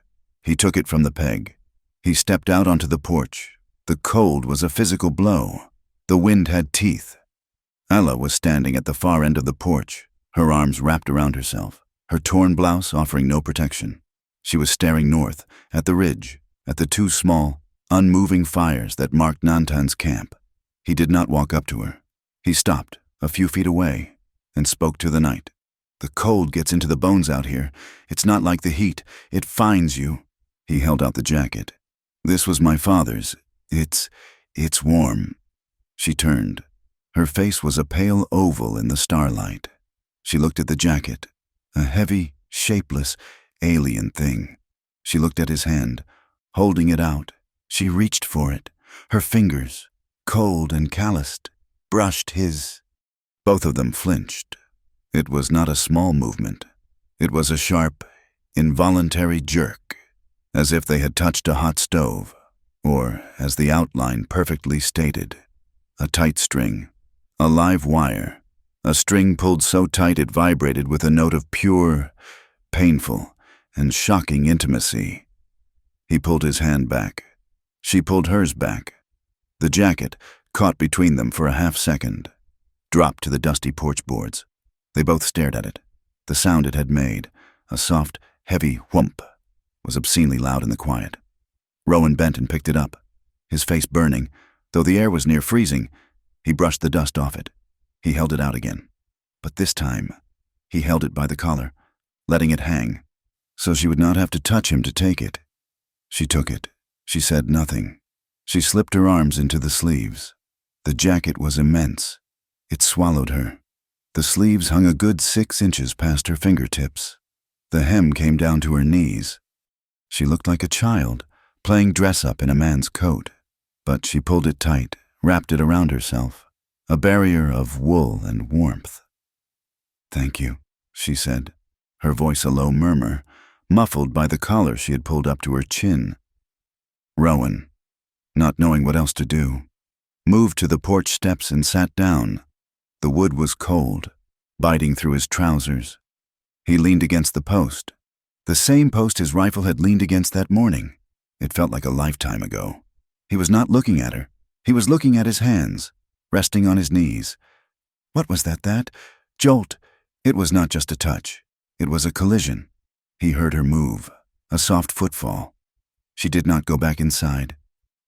He took it from the peg. He stepped out onto the porch. The cold was a physical blow. The wind had teeth, Ella was standing at the far end of the porch, her arms wrapped around herself, her torn blouse offering no protection. She was staring north, at the ridge, at the two small, unmoving fires that marked Nantan's camp. He did not walk up to her. He stopped, a few feet away, and spoke to the night. "The cold gets into the bones out here. It's not like the heat. It finds you." He held out the jacket. "This was my father's. It's warm." She turned. Her face was a pale oval in the starlight. She looked at the jacket, a heavy, shapeless, alien thing. She looked at his hand, holding it out. She reached for it. Her fingers, cold and calloused, brushed his. Both of them flinched. It was not a small movement. It was a sharp, involuntary jerk, as if they had touched a hot stove, or, as the outline perfectly stated, a tight string, a live wire, a string pulled so tight it vibrated with a note of pure, painful, and shocking intimacy. He pulled his hand back. She pulled hers back. The jacket, caught between them for a half-second, dropped to the dusty porch boards. They both stared at it. The sound it had made, a soft, heavy whump, was obscenely loud in the quiet. Rowan bent and picked it up. His face burning, though the air was near freezing, he brushed the dust off it. He held it out again. But this time, he held it by the collar, letting it hang, so she would not have to touch him to take it. She took it. She said nothing. She slipped her arms into the sleeves. The jacket was immense. It swallowed her. The sleeves hung a good 6 inches past her fingertips. The hem came down to her knees. She looked like a child, playing dress-up in a man's coat. But she pulled it tight, wrapped it around herself, a barrier of wool and warmth. "Thank you," she said, her voice a low murmur, muffled by the collar she had pulled up to her chin. Rowan, not knowing what else to do, moved to the porch steps and sat down. The wood was cold, biting through his trousers. He leaned against the post, the same post his rifle had leaned against that morning. It felt like a lifetime ago. He was not looking at her. He was looking at his hands, resting on his knees. What was that? Jolt. It was not just a touch. It was a collision. He heard her move, a soft footfall. She did not go back inside.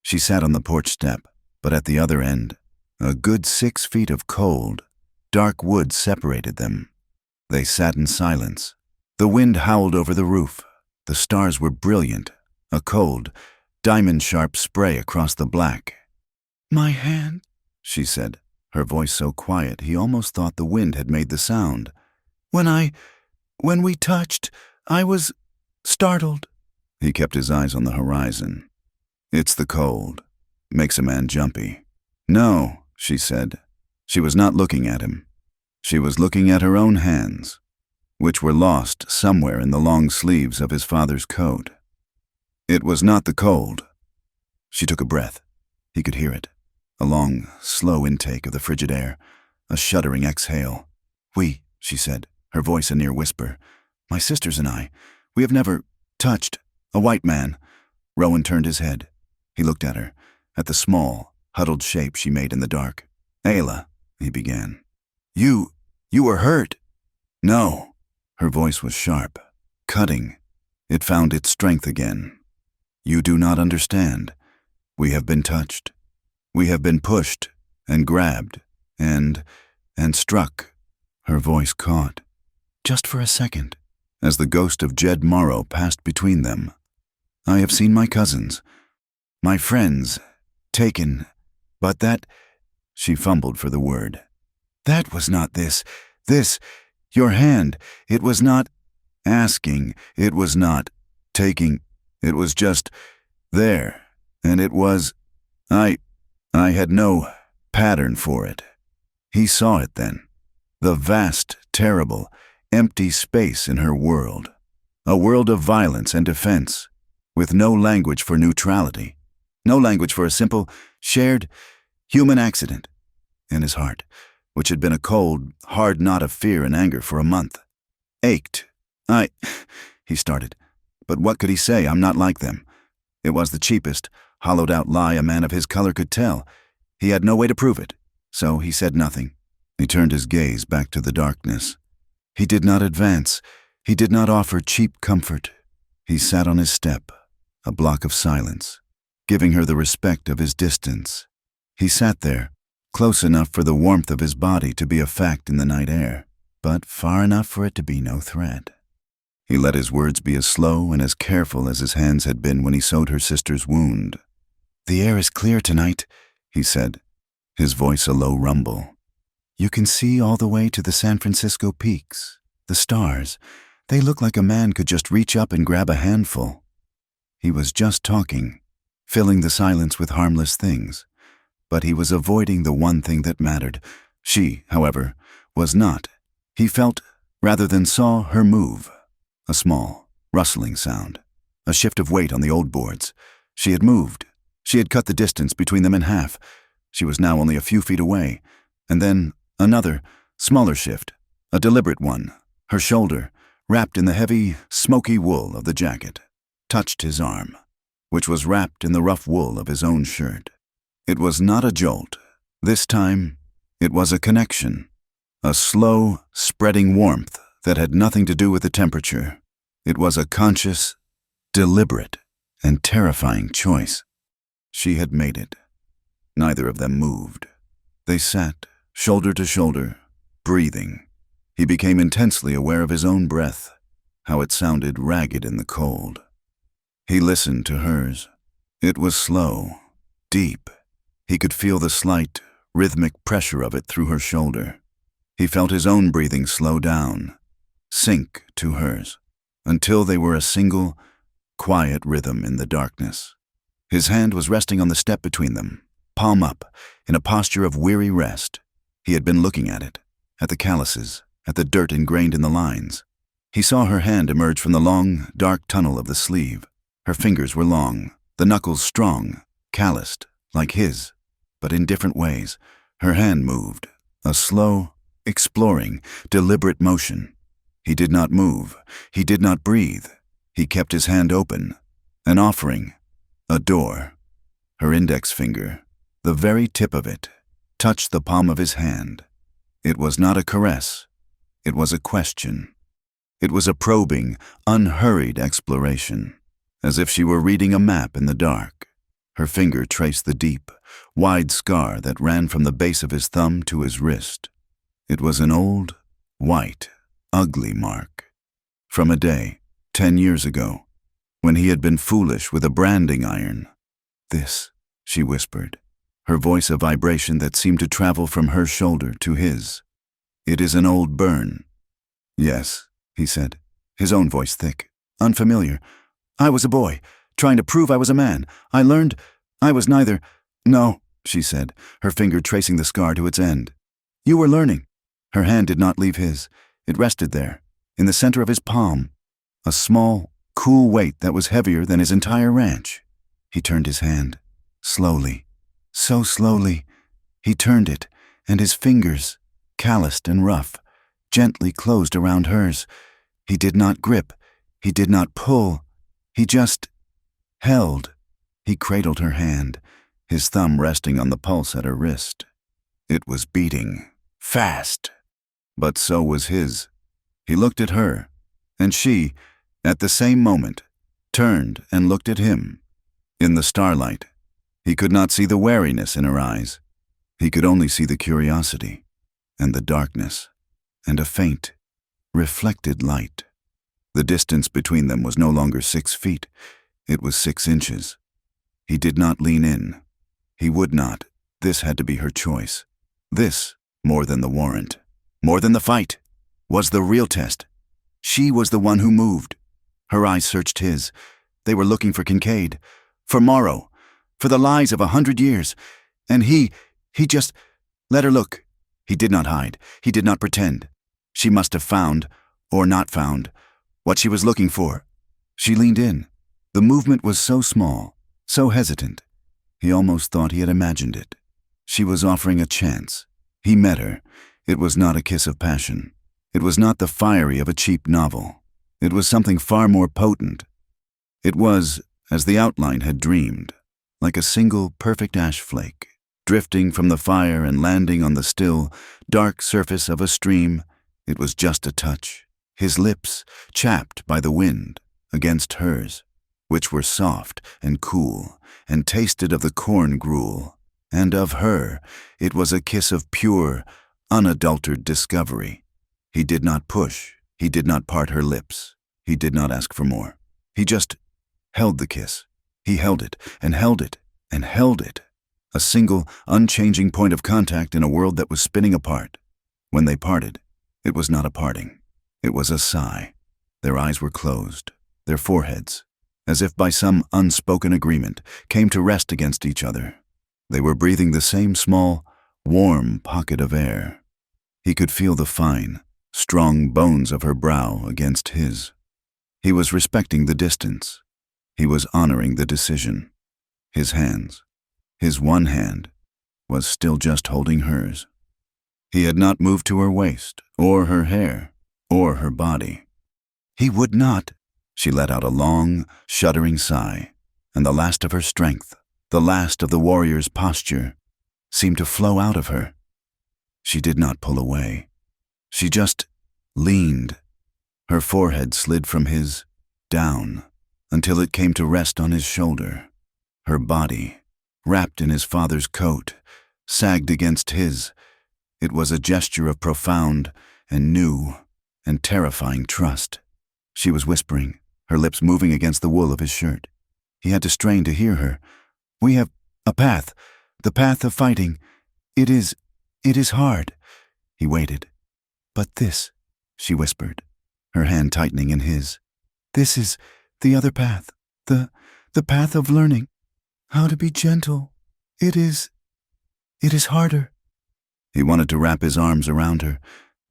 She sat on the porch step, but at the other end, a good 6 feet of cold, dark wood separated them. They sat in silence. The wind howled over the roof. The stars were brilliant, a cold, diamond-sharp spray across the black. "My hand," she said, her voice so quiet he almost thought the wind had made the sound. When we touched, I was startled." He kept his eyes on the horizon. "It's the cold. Makes a man jumpy." "No," she said. She was not looking at him. She was looking at her own hands, which were lost somewhere in the long sleeves of his father's coat. It was not the cold. She took a breath. He could hear it. A long, slow intake of the frigid air, a shuddering exhale. "We," she said, her voice a near whisper. "My sisters and I, we have never touched a white man." Rowan turned his head. He looked at her, at the small, huddled shape she made in the dark. "Ayla," he began. You were hurt." "No." Her voice was sharp, cutting. It found its strength again. "You do not understand. We have been touched. We have been pushed and grabbed and struck." Her voice caught, just for a second, as the ghost of Jed Morrow passed between them. "I have seen my cousins, my friends, taken, but that—" She fumbled for the word. "That was not this, your hand. It was not asking. It was not taking. It was just there. And it was, I had no pattern for it." He saw it then. The vast, terrible, empty space in her world. A world of violence and defense, with no language for neutrality. No language for a simple, shared, human accident. And his heart, which had been a cold, hard knot of fear and anger for a month, ached. He started. But what could he say? "I'm not like them." It was the cheapest, hollowed-out lie a man of his color could tell. He had no way to prove it, so he said nothing. He turned his gaze back to the darkness. He did not advance. He did not offer cheap comfort. He sat on his step, a block of silence, giving her the respect of his distance. He sat there, close enough for the warmth of his body to be a fact in the night air, but far enough for it to be no threat. He let his words be as slow and as careful as his hands had been when he sewed her sister's wound. "The air is clear tonight," he said, his voice a low rumble. "You can see all the way to the San Francisco peaks, the stars. They look like a man could just reach up and grab a handful." He was just talking, filling the silence with harmless things, but he was avoiding the one thing that mattered. She, however, was not. He felt, rather than saw, her move. A small, rustling sound, a shift of weight on the old boards. She had moved. She had cut the distance between them in half. She was now only a few feet away. And then another, smaller shift, a deliberate one. Her shoulder, wrapped in the heavy, smoky wool of the jacket, touched his arm, which was wrapped in the rough wool of his own shirt. It was not a jolt. This time, it was a connection, a slow, spreading warmth that had nothing to do with the temperature. It was a conscious, deliberate, and terrifying choice. She had made it. Neither of them moved. They sat, shoulder to shoulder, breathing. He became intensely aware of his own breath, how it sounded ragged in the cold. He listened to hers. It was slow, deep. He could feel the slight, rhythmic pressure of it through her shoulder. He felt his own breathing slow down, sink to hers, until they were a single, quiet rhythm in the darkness. His hand was resting on the step between them, palm up, in a posture of weary rest. He had been looking at it, at the calluses, at the dirt ingrained in the lines. He saw her hand emerge from the long, dark tunnel of the sleeve. Her fingers were long, the knuckles strong, calloused, like his, but in different ways. Her hand moved, a slow, exploring, deliberate motion. He did not move. He did not breathe. He kept his hand open, an offering, a door. Her index finger, the very tip of it, touched the palm of his hand. It was not a caress. It was a question. It was a probing, unhurried exploration, as if she were reading a map in the dark. Her finger traced the deep, wide scar that ran from the base of his thumb to his wrist. It was an old, white, ugly mark, from a day, 10 years ago, when he had been foolish with a branding iron. "This," she whispered, her voice a vibration that seemed to travel from her shoulder to his. "It is an old burn." "Yes," he said, his own voice thick, unfamiliar. "I was a boy, trying to prove I was a man. I learned I was neither." "No," she said, her finger tracing the scar to its end. "You were learning." Her hand did not leave his. It rested there, in the center of his palm, a small, cool weight that was heavier than his entire ranch. He turned his hand, slowly, so slowly. He turned it, and his fingers, calloused and rough, gently closed around hers. He did not grip. He did not pull. He just held. He cradled her hand, his thumb resting on the pulse at her wrist. It was beating, fast, but so was his. He looked at her, and she, at the same moment, turned and looked at him. In the starlight, he could not see the wariness in her eyes. He could only see the curiosity, and the darkness, and a faint, reflected light. The distance between them was no longer 6 feet. It was 6 inches. He did not lean in. He would not. This had to be her choice. This, more than the warrant, more than the fight, was the real test. She was the one who moved. Her eyes searched his. They were looking for Kincaid, for Morrow, for the lies of 100 years. And he just let her look. He did not hide. He did not pretend. She must have found, or not found, what she was looking for. She leaned in. The movement was so small, so hesitant. He almost thought he had imagined it. She was offering a chance. He met her. It was not a kiss of passion. It was not the fiery of a cheap novel. It was something far more potent. It was, as the outline had dreamed, like a single perfect ash flake, drifting from the fire and landing on the still, dark surface of a stream. It was just a touch, his lips chapped by the wind against hers, which were soft and cool and tasted of the corn gruel, and of her it was a kiss of pure, unadulterated discovery. He did not push, he did not part her lips, he did not ask for more. He just held the kiss. He held it and held it and held it. A single, unchanging point of contact in a world that was spinning apart. When they parted, it was not a parting. It was a sigh. Their eyes were closed, their foreheads, as if by some unspoken agreement, came to rest against each other. They were breathing the same small, warm pocket of air. He could feel the fine, strong bones of her brow against his. He was respecting the distance. He was honoring the decision. His hands, his one hand, was still just holding hers. He had not moved to her waist, or her hair, or her body. He would not. She let out a long, shuddering sigh, and the last of her strength, the last of the warrior's posture, seemed to flow out of her. She did not pull away. She just leaned. Her forehead slid from his down until it came to rest on his shoulder. Her body, wrapped in his father's coat, sagged against his. It was a gesture of profound and new and terrifying trust. She was whispering, her lips moving against the wool of his shirt. He had to strain to hear her. "We have a path, the path of fighting. It is hard." He waited. "But this," she whispered, her hand tightening in his. "This is the other path, the path of learning. How to be gentle. It is harder." He wanted to wrap his arms around her,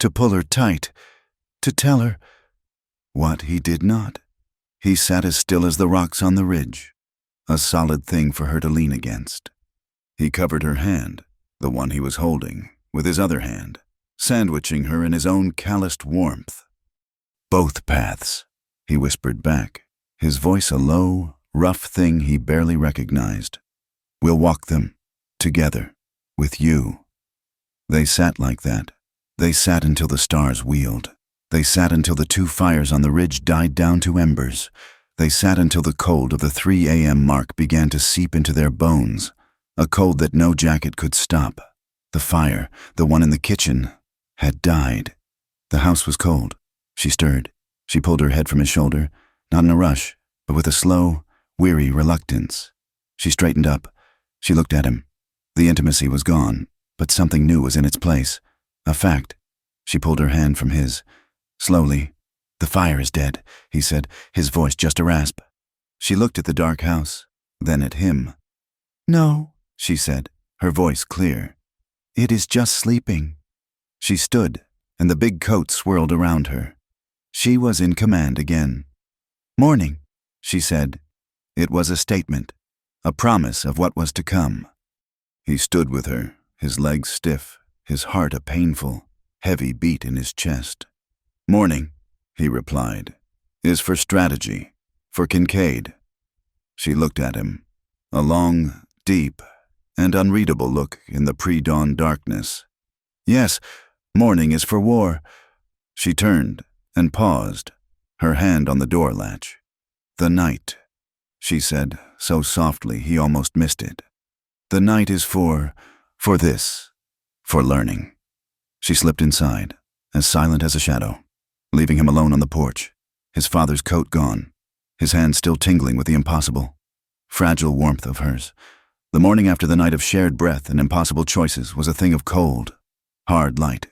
to pull her tight, to tell her. What he did not. He sat as still as the rocks on the ridge, a solid thing for her to lean against. He covered her hand, the one he was holding, with his other hand, sandwiching her in his own calloused warmth. "Both paths," he whispered back, his voice a low, rough thing he barely recognized. "We'll walk them, together, with you." They sat like that. They sat until the stars wheeled. They sat until the two fires on the ridge died down to embers. They sat until the cold of the 3 a.m. mark began to seep into their bones, a cold that no jacket could stop. The fire, the one in the kitchen, had died. The house was cold. She stirred. She pulled her head from his shoulder, not in a rush, but with a slow, weary reluctance. She straightened up. She looked at him. The intimacy was gone, but something new was in its place. A fact. She pulled her hand from his. Slowly. "The fire is dead," he said, his voice just a rasp. She looked at the dark house, then at him. "No," she said, her voice clear. "It is just sleeping." She stood, and the big coat swirled around her. She was in command again. "Morning," she said. It was a statement, a promise of what was to come. He stood with her, his legs stiff, his heart a painful, heavy beat in his chest. "Morning," he replied, "is for strategy, for Kincaid." She looked at him, a long, deep, and unreadable look in the pre-dawn darkness. "Yes, morning is for war." She turned and paused, her hand on the door latch. "The night," she said, so softly he almost missed it. "The night is for this, for learning." She slipped inside, as silent as a shadow, leaving him alone on the porch, his father's coat gone, his hand still tingling with the impossible, fragile warmth of hers. The morning after the night of shared breath and impossible choices was a thing of cold, hard light.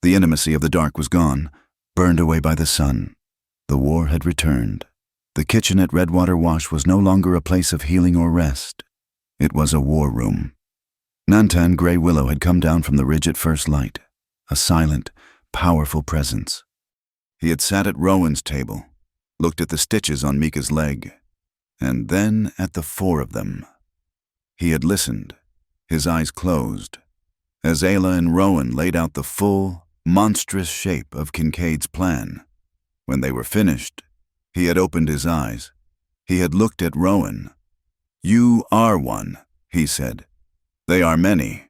The intimacy of the dark was gone, burned away by the sun. The war had returned. The kitchen at Redwater Wash was no longer a place of healing or rest. It was a war room. Nantan Grey Willow had come down from the ridge at first light, a silent, powerful presence. He had sat at Rowan's table, looked at the stitches on Mika's leg, and then at the four of them. He had listened, his eyes closed, as Ayla and Rowan laid out the full, monstrous shape of Kincaid's plan. When they were finished, he had opened his eyes. He had looked at Rowan. "You are one," he said. They are many.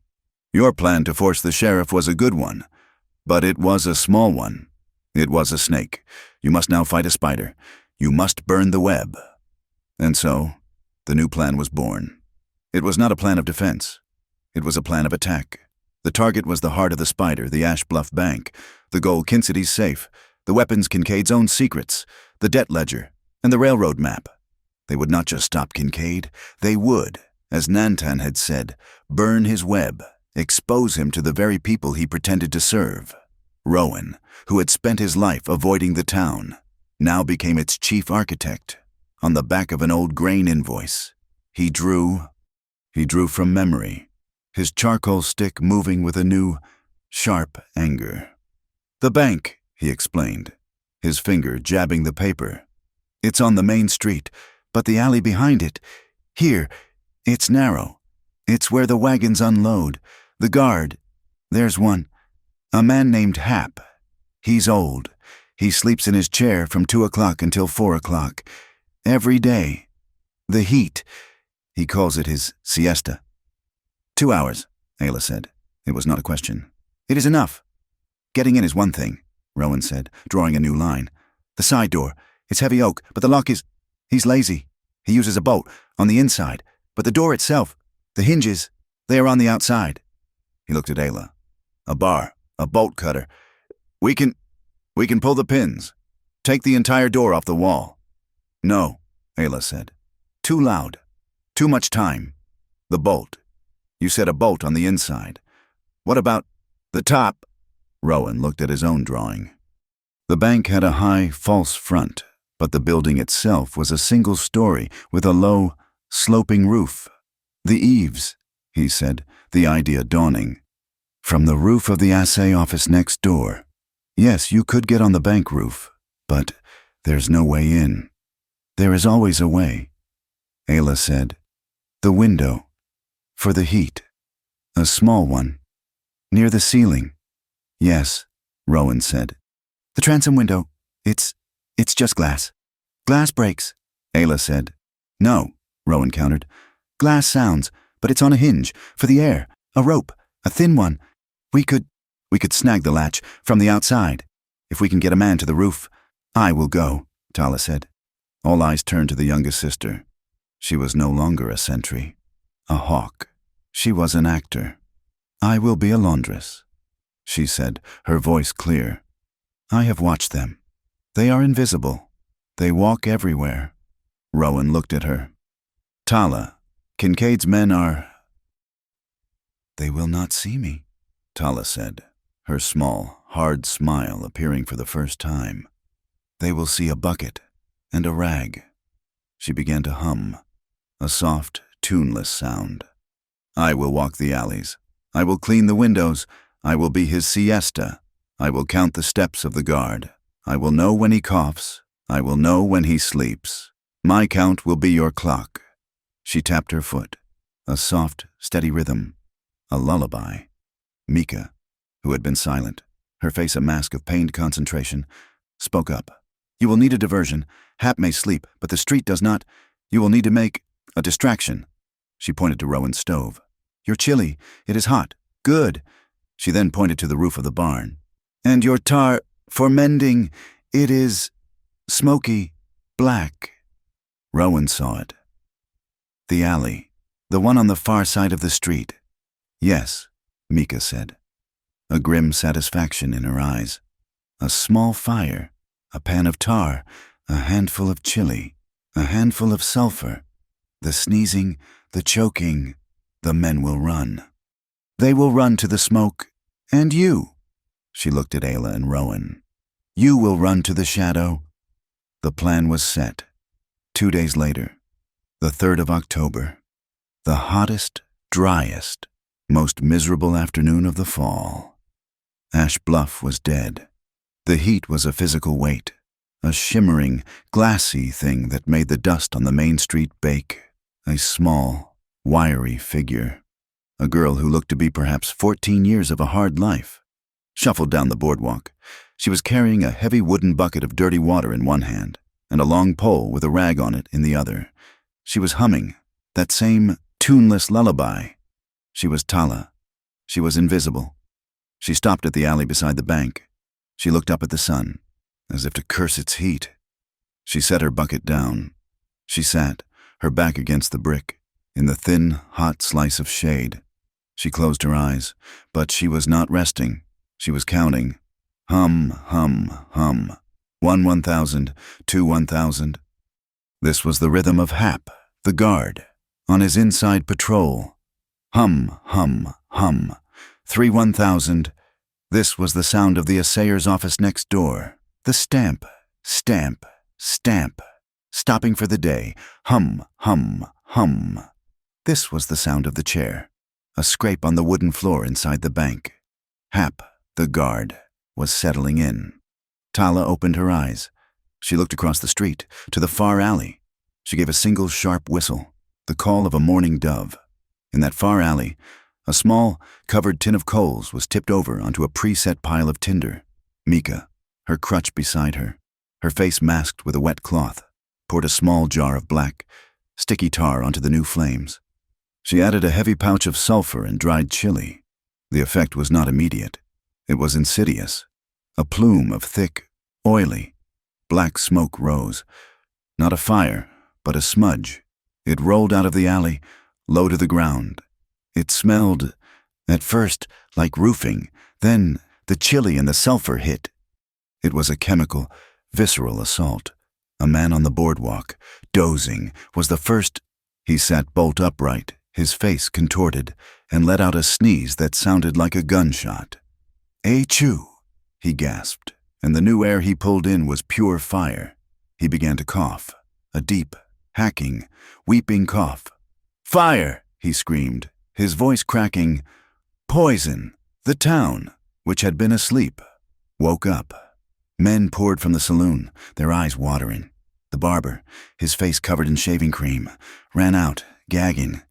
Your plan to force the sheriff was a good one, but it was a small one. It was a snake. You must now fight a spider. You must burn the web. And so, the new plan was born. It was not a plan of defense. It was a plan of attack. The target was the heart of the spider, the Ash Bluff Bank, the goal Kinsidy's safe, the weapons Kincaid's own secrets, the debt ledger, and the railroad map. They would not just stop Kincaid. They would, as Nantan had said, burn his web, expose him to the very people he pretended to serve. Rowan, who had spent his life avoiding the town, now became its chief architect. On the back of an old grain invoice, he drew from memory, his charcoal stick moving with a new, sharp anger. "The bank," he explained, his finger jabbing the paper. "It's on the main street, but the alley behind it, here, it's narrow. It's where the wagons unload. The guard, there's one. A man named Hap. He's old. He sleeps in his chair from 2 o'clock until 4 o'clock. Every day. The heat. He calls it his siesta." 2 hours, Ayla said. It was not a question. "It is enough. Getting in is one thing," Rowan said, drawing a new line. "The side door. It's heavy oak, but the lock is... He's lazy. He uses a bolt on the inside, but the door itself, the hinges, they are on the outside." He looked at Ayla. "A bar, a bolt cutter. We can pull the pins. Take the entire door off the wall." "No," Ayla said. "Too loud. Too much time. The bolt. You said a bolt on the inside. What about the top?" Rowan looked at his own drawing. The bank had a high, false front, but the building itself was a single story with a low, sloping roof. "The eaves," he said, the idea dawning. "From the roof of the assay office next door. Yes, you could get on the bank roof, but there's no way in. There is always a way." Ayla said, "The window. For the heat. A small one. Near the ceiling." "Yes," Rowan said. "The transom window. It's just glass." "Glass breaks," Ayla said. "No," Rowan countered. "Glass sounds, but it's on a hinge, for the air, a rope, a thin one. We could snag the latch from the outside. If we can get a man to the roof." "I will go," Tala said. All eyes turned to the youngest sister. She was no longer a sentry, a hawk. She was an actor. "I will be a laundress," she said, her voice clear. "I have watched them. They are invisible. They walk everywhere." Rowan looked at her. "Tala, Kincaid's men are..." "They will not see me," Tala said, her small, hard smile appearing for the first time. "They will see a bucket and a rag." She began to hum, a soft, tuneless sound. "I will walk the alleys. I will clean the windows. I will be his siesta. I will count the steps of the guard. I will know when he coughs. I will know when he sleeps. My count will be your clock." She tapped her foot, a soft, steady rhythm, a lullaby. Mika, who had been silent, her face a mask of pained concentration, spoke up. "You will need a diversion. Hap may sleep, but the street does not. You will need to make a distraction." She pointed to Rowan's stove. "You're chilly. It is hot. Good." She then pointed to the roof of the barn. "And your tar for mending, it is smoky, black." Rowan saw it. "The alley, the one on the far side of the street." "Yes," Mika said, a grim satisfaction in her eyes. "A small fire, a pan of tar, a handful of chili, a handful of sulfur. The sneezing, the choking, the men will run. They will run to the smoke, and you." She looked at Ayla and Rowan. "You will run to the shadow." The plan was set. 2 days later, the 3rd of October, the hottest, driest, most miserable afternoon of the fall. Ash Bluff was dead. The heat was a physical weight, a shimmering, glassy thing that made the dust on the main street bake. A small, wiry figure, a girl who looked to be perhaps 14 years of a hard life, shuffled down the boardwalk. She was carrying a heavy wooden bucket of dirty water in one hand and a long pole with a rag on it in the other. She was humming that same tuneless lullaby. She was Tala. She was invisible. She stopped at the alley beside the bank. She looked up at the sun, as if to curse its heat. She set her bucket down. She sat, her back against the brick, in the thin, hot slice of shade. She closed her eyes, but she was not resting. She was counting. Hum, hum, hum. 1,000, 1,000. This was the rhythm of Hap, the guard, on his inside patrol. Hum, hum, hum. 1,000. This was the sound of the assayer's office next door. The stamp, stamp, stamp. Stopping for the day. Hum, hum, hum. This was the sound of the chair. A scrape on the wooden floor inside the bank. Hap, the guard, was settling in. Tala opened her eyes. She looked across the street, to the far alley. She gave a single sharp whistle, the call of a mourning dove. In that far alley, a small, covered tin of coals was tipped over onto a preset pile of tinder. Mika, her crutch beside her face masked with a wet cloth, poured a small jar of black, sticky tar onto the new flames. She added a heavy pouch of sulfur and dried chili. The effect was not immediate. It was insidious. A plume of thick, oily, black smoke rose. Not a fire, but a smudge. It rolled out of the alley, low to the ground. It smelled, at first, like roofing, then the chili and the sulfur hit. It was a chemical, visceral assault. A man on the boardwalk, dozing, was the first. He sat bolt upright, his face contorted, and let out a sneeze that sounded like a gunshot. "Achoo!" he gasped, and the new air he pulled in was pure fire. He began to cough, a deep, hacking, weeping cough. "Fire!" he screamed, his voice cracking. Poison! The town, which had been asleep, woke up. Men poured from the saloon, their eyes watering. The barber, his face covered in shaving cream, ran out, gagging.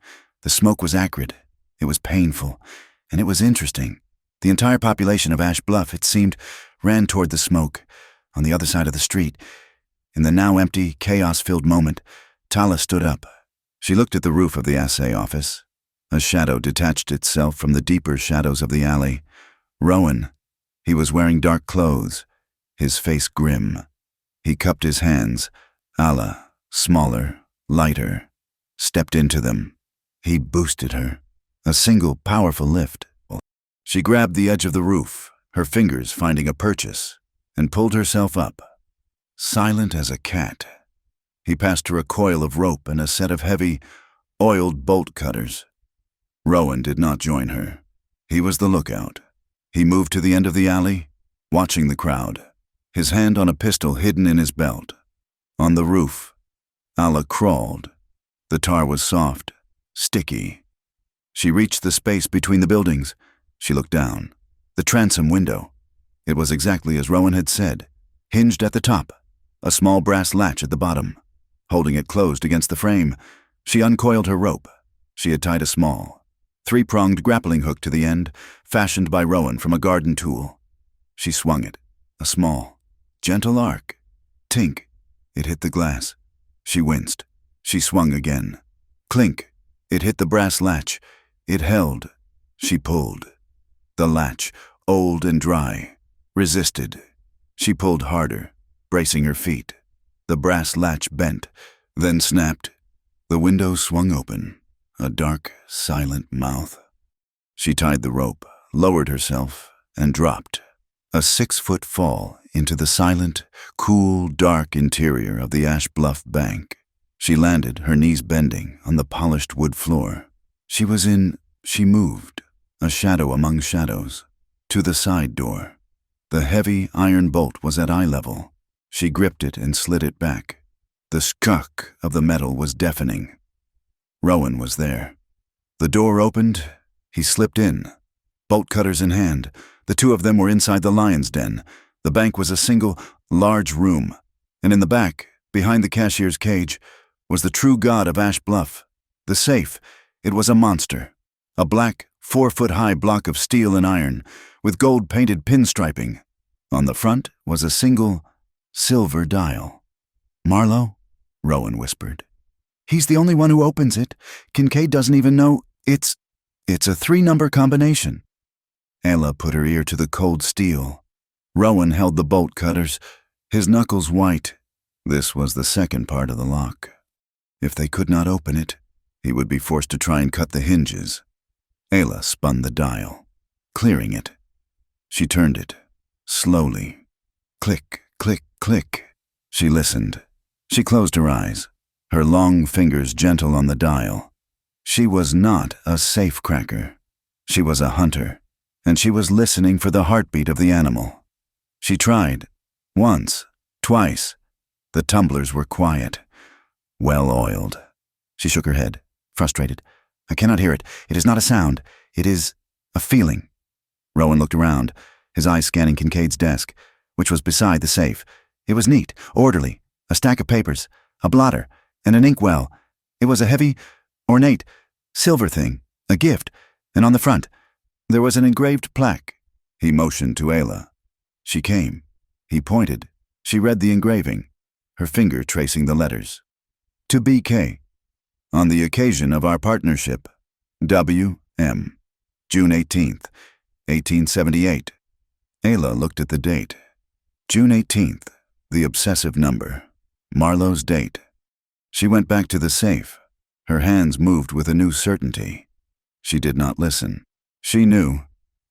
The smoke was acrid. It was painful, and it was interesting. The entire population of Ash Bluff, it seemed, ran toward the smoke, on the other side of the street. In the now empty, chaos-filled moment, Tala stood up. She looked at the roof of the assay office. A shadow detached itself from the deeper shadows of the alley. Rowan. He was wearing dark clothes, his face grim. He cupped his hands. Allah, smaller, lighter, stepped into them. He boosted her. A single, powerful lift. She grabbed the edge of the roof, her fingers finding a purchase, and pulled herself up. Silent as a cat. He passed her a coil of rope and a set of heavy, oiled bolt cutters. Rowan did not join her. He was the lookout. He moved to the end of the alley, watching the crowd, his hand on a pistol hidden in his belt. On the roof, Allah crawled. The tar was soft, sticky. She reached the space between the buildings. She looked down. The transom window. It was exactly as Rowan had said, hinged at the top, a small brass latch at the bottom. Holding it closed against the frame, she uncoiled her rope. She had tied a small, three-pronged grappling hook to the end, fashioned by Rowan from a garden tool. She swung it, a small, gentle arc. Tink. It hit the glass. She winced. She swung again. Clink. It hit the brass latch. It held. She pulled. The latch, old and dry, resisted. She pulled harder, bracing her feet. The brass latch bent, then snapped. The window swung open, a dark, silent mouth. She tied the rope, lowered herself, and dropped. A 6-foot fall into the silent, cool, dark interior of the Ash Bluff Bank. She landed, her knees bending, on the polished wood floor. She moved, a shadow among shadows, to the side door. The heavy iron bolt was at eye level. She gripped it and slid it back. The scuck of the metal was deafening. Rowan was there. The door opened. He slipped in, bolt cutters in hand. The two of them were inside the lion's den. The bank was a single, large room, and in the back, behind the cashier's cage, was the true god of Ash Bluff. The safe, it was a monster. A black, 4-foot-high block of steel and iron, with gold-painted pinstriping. On the front was a single, silver dial. "Marlowe?" Rowan whispered. "He's the only one who opens it. Kincaid doesn't even know it's..." It's a 3-number combination. Ayla put her ear to the cold steel. Rowan held the bolt cutters, his knuckles white. This was the second part of the lock. If they could not open it, he would be forced to try and cut the hinges. Ayla spun the dial, clearing it. She turned it, slowly. Click, click, click. She listened. She closed her eyes, her long fingers gentle on the dial. She was not a safecracker. She was a hunter, and she was listening for the heartbeat of the animal. She tried. Once, twice. The tumblers were quiet, well-oiled. She shook her head, frustrated. I cannot hear it. It is not a sound. It is a feeling. Rowan looked around, his eyes scanning Kincaid's desk, which was beside the safe. It was neat, orderly, a stack of papers, a blotter, and an inkwell. It was a heavy, ornate, silver thing, a gift, and on the front, there was an engraved plaque. He motioned to Ayla. She came. He pointed. She read the engraving, her finger tracing the letters. To BK. On the occasion of our partnership, W.M. June 18th, 1878. Ayla looked at the date. June 18th, the obsessive number. Marlowe's date. She went back to the safe. Her hands moved with a new certainty. She did not listen. She knew.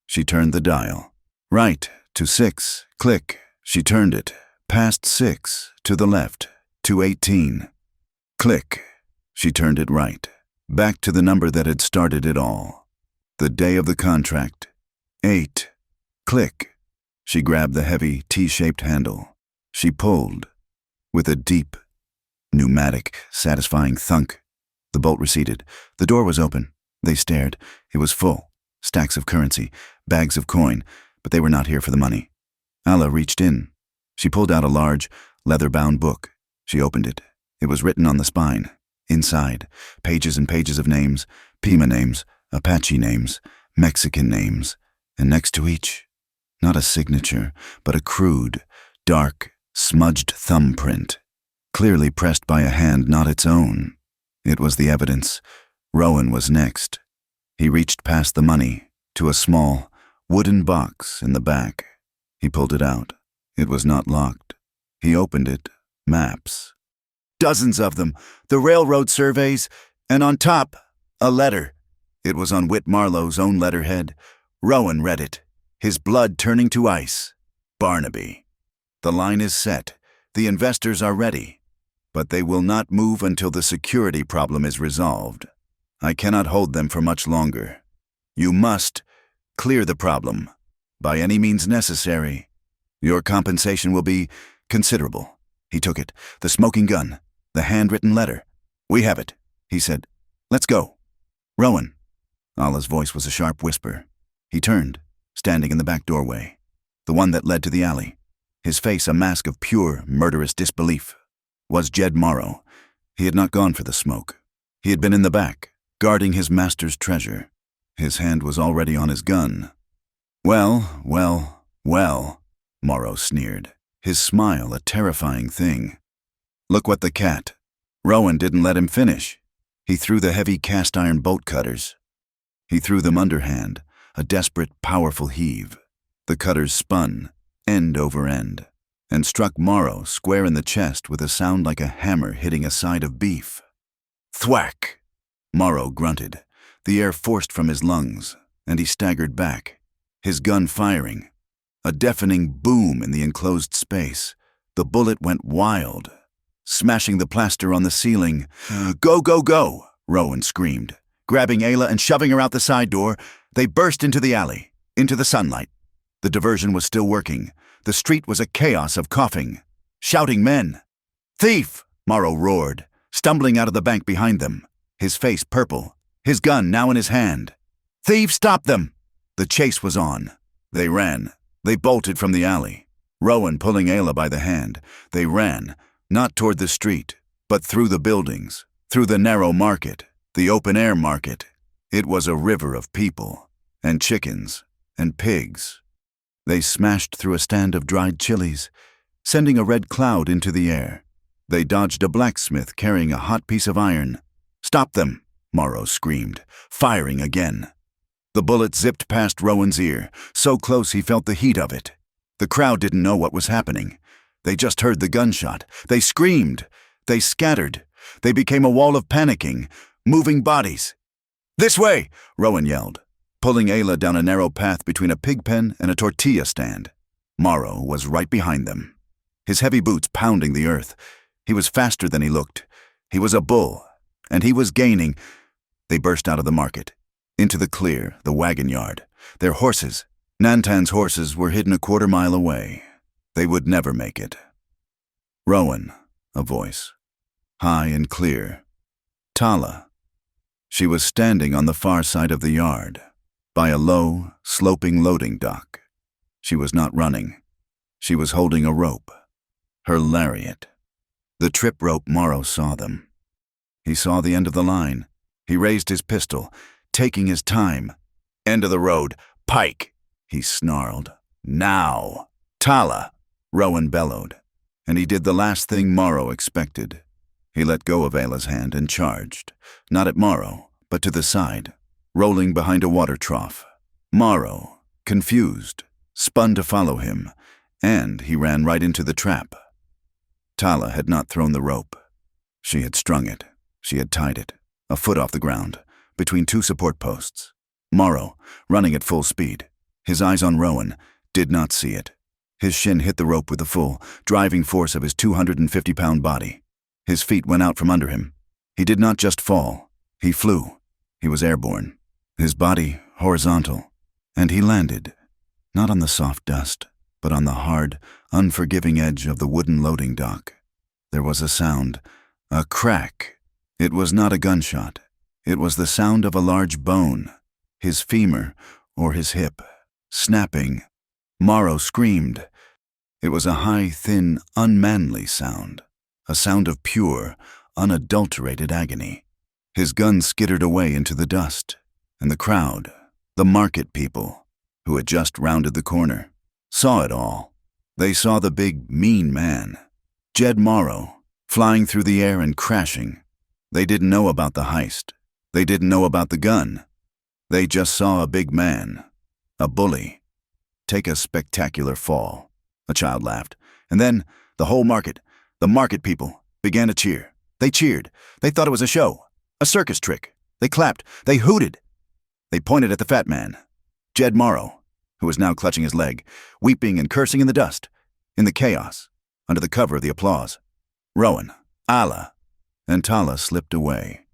She turned the dial. Right, to 6. Click. She turned it. Past 6. To the left. To 18. Click. She turned it right. Back to the number that had started it all. The day of the contract. 8. Click. She grabbed the heavy, T-shaped handle. She pulled. With a deep, pneumatic, satisfying thunk, the bolt receded. The door was open. They stared. It was full. Stacks of currency, bags of coin, but they were not here for the money. Ayla reached in. She pulled out a large, leather-bound book. She opened it. It was written on the spine. Inside, pages and pages of names, Pima names, Apache names, Mexican names, and next to each, not a signature, but a crude, dark, smudged thumbprint, clearly pressed by a hand not its own. It was the evidence. Rowan was next. He reached past the money to a small, wooden box in the back. He pulled it out. It was not locked. He opened it. Maps. Dozens of them. The railroad surveys. And on top, a letter. It was on Whit Marlowe's own letterhead. Rowan read it, his blood turning to ice. Barnaby. The line is set. The investors are ready. But they will not move until the security problem is resolved. I cannot hold them for much longer. You must clear the problem, by any means necessary. Your compensation will be considerable. He took it, the smoking gun, the handwritten letter. We have it, he said. Let's go. Rowan. Allah's voice was a sharp whisper. He turned, standing in the back doorway, the one that led to the alley. His face a mask of pure, murderous disbelief. Was Jed Morrow. He had not gone for the smoke. He had been in the back, guarding his master's treasure. His hand was already on his gun. Well, well, well, Morrow sneered, his smile a terrifying thing. Look what the cat. Rowan didn't let him finish. He threw the heavy cast-iron bolt cutters. He threw them underhand, a desperate, powerful heave. The cutters spun, end over end, and struck Morrow square in the chest with a sound like a hammer hitting a side of beef. Thwack! Morrow grunted, the air forced from his lungs, and he staggered back, his gun firing. A deafening boom in the enclosed space. The bullet went wild, smashing the plaster on the ceiling. Go, go, go, Rowan screamed. Grabbing Ayla and shoving her out the side door, they burst into the alley, into the sunlight. The diversion was still working. The street was a chaos of coughing, shouting men. Thief! Morrow roared, stumbling out of the bank behind them, his face purple, his gun now in his hand. Thieves, stop them! The chase was on. They ran. They bolted from the alley, Rowan pulling Ayla by the hand. They ran, not toward the street, but through the buildings, through the narrow market, the open-air market. It was a river of people, and chickens, and pigs. They smashed through a stand of dried chilies, sending a red cloud into the air. They dodged a blacksmith carrying a hot piece of iron. Stop them, Morrow screamed, firing again. The bullet zipped past Rowan's ear, so close he felt the heat of it. The crowd didn't know what was happening. They just heard the gunshot. They screamed. They scattered. They became a wall of panicking, moving bodies. "This way!" Rowan yelled, pulling Ayla down a narrow path between a pig pen and a tortilla stand. Morrow was right behind them, his heavy boots pounding the earth. He was faster than he looked. He was a bull, and he was gaining. They burst out of the market, into the clear, the wagon yard. Their horses, Nantan's horses, were hidden a quarter-mile away. They would never make it. "Rowan," a voice, high and clear. "Tala." She was standing on the far side of the yard, by a low, sloping loading dock. She was not running. She was holding a rope, her lariat. The trip rope. Morrow saw them. He saw the end of the line. He raised his pistol, taking his time. "End of the road. Pike," he snarled. "Now." "Tala," Rowan bellowed. And he did the last thing Morrow expected. He let go of Ayla's hand and charged, not at Morrow, but to the side, rolling behind a water trough. Morrow, confused, spun to follow him, and he ran right into the trap. Tala had not thrown the rope. She had strung it. She had tied it, a foot off the ground, between two support posts. Morrow, running at full speed, his eyes on Rowan, did not see it. His shin hit the rope with the full, driving force of his 250-pound body. His feet went out from under him. He did not just fall. He flew. He was airborne, his body horizontal, and he landed, not on the soft dust, but on the hard, unforgiving edge of the wooden loading dock. There was a sound, a crack. It was not a gunshot. It was the sound of a large bone, his femur or his hip, snapping. Morrow screamed. It was a high, thin, unmanly sound, a sound of pure, unadulterated agony. His gun skittered away into the dust, and the crowd, the market people, who had just rounded the corner, saw it all. They saw the big, mean man, Jed Morrow, flying through the air and crashing. They didn't know about the heist. They didn't know about the gun. They just saw a big man, a bully, take a spectacular fall. A child laughed. And then the whole market, the market people, began to cheer. They cheered. They thought it was a show, a circus trick. They clapped. They hooted. They pointed at the fat man, Jed Morrow, who was now clutching his leg, weeping and cursing in the dust, in the chaos, under the cover of the applause. Rowan, Ayla, and Tala slipped away.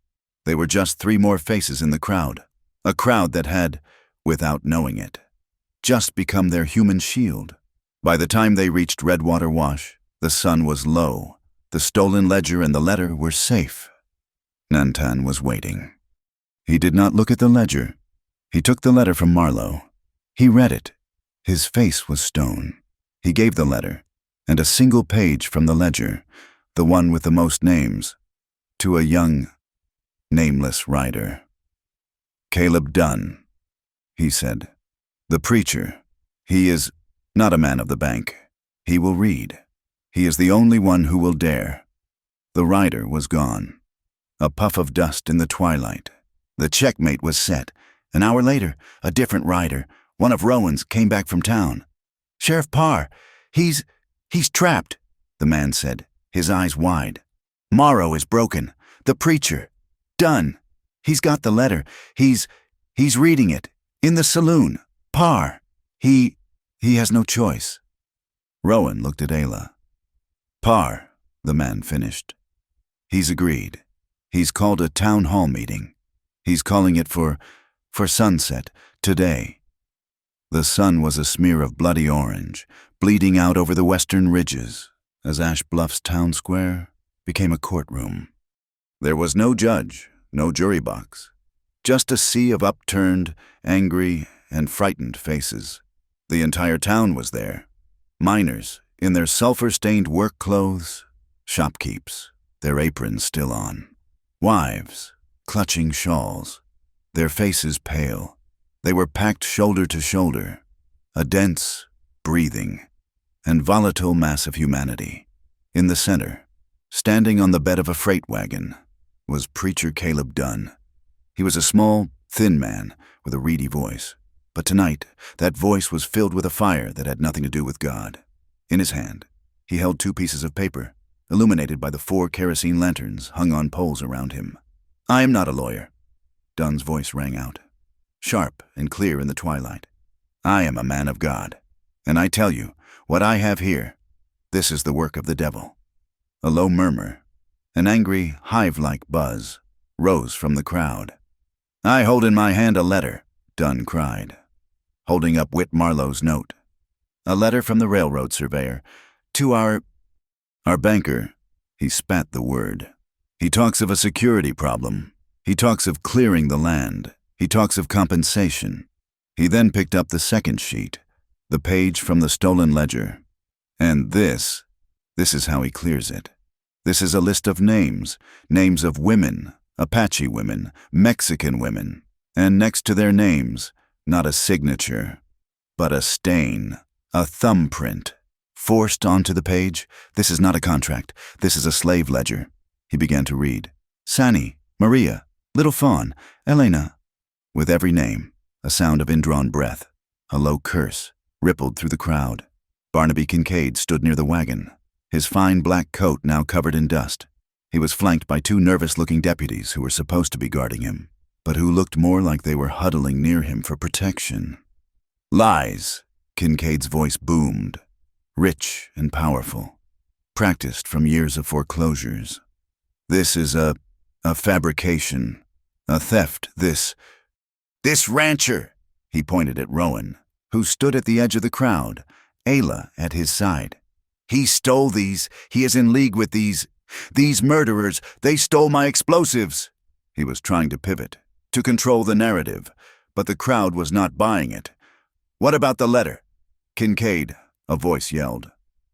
They were just three more faces in the crowd, a crowd that had, without knowing it, just become their human shield. By the time they reached Redwater Wash, the sun was low. The stolen ledger and the letter were safe. Nantan was waiting. He did not look at the ledger. He took the letter from Marlowe. He read it. His face was stone. He gave the letter, and a single page from the ledger, the one with the most names, to a young, nameless rider. "Caleb Dunn," he said. "The preacher. He is not a man of the bank. He will read. He is the only one who will dare." The rider was gone. A puff of dust in the twilight. The checkmate was set. An hour later, a different rider, one of Rowan's, came back from town. "Sheriff Parr, he's trapped," the man said, his eyes wide. "Morrow is broken. The preacher. Dunn. He's got the letter. He's reading it. In the saloon. Parr. He has no choice." Rowan looked at Ayla. "Parr," the man finished. "He's agreed. He's called a town hall meeting. He's calling it for sunset, today." The sun was a smear of bloody orange, bleeding out over the western ridges, as Ash Bluff's town square became a courtroom. There was no judge, no jury box, just a sea of upturned, angry, and frightened faces. The entire town was there. Miners, in their sulfur-stained work clothes, shopkeepers, their aprons still on. Wives, clutching shawls, their faces pale. They were packed shoulder to shoulder, a dense, breathing, and volatile mass of humanity. In the center, standing on the bed of a freight wagon, was Preacher Caleb Dunn. He was a small, thin man with a reedy voice. But tonight, that voice was filled with a fire that had nothing to do with God. In his hand, he held 2 pieces of paper, illuminated by the 4 kerosene lanterns hung on poles around him. "I am not a lawyer," Dunn's voice rang out, sharp and clear in the twilight. "I am a man of God, and I tell you, what I have here, this is the work of the devil." A low murmur, an angry, hive-like buzz, rose from the crowd. "I hold in my hand a letter," Dunn cried, holding up Whit Marlowe's note. "A letter from the railroad surveyor to our banker." He spat the word. "He talks of a security problem. He talks of clearing the land. He talks of compensation." He then picked up the second sheet, the page from the stolen ledger. "And this is how he clears it. This is a list of names of women, Apache women, Mexican women, and next to their names, not a signature, but a stain, a thumbprint, forced onto the page. This is not a contract. This is a slave ledger." He began to read. "Sani, Maria, Little Fawn, Elena." With every name, a sound of indrawn breath, a low curse, rippled through the crowd. Barnaby Kincaid stood near the wagon, his fine black coat now covered in dust. He was flanked by 2 nervous-looking deputies who were supposed to be guarding him, but who looked more like they were huddling near him for protection. "Lies," Kincaid's voice boomed, rich and powerful, practiced from years of foreclosures. "This is a fabrication, a theft. This rancher," he pointed at Rowan, who stood at the edge of the crowd, Ayla at his side. "He stole these. He is in league with these murderers. They stole my explosives." He was trying to pivot, to control the narrative, but the crowd was not buying it. "What about the letter?" "Kincaid," a voice yelled.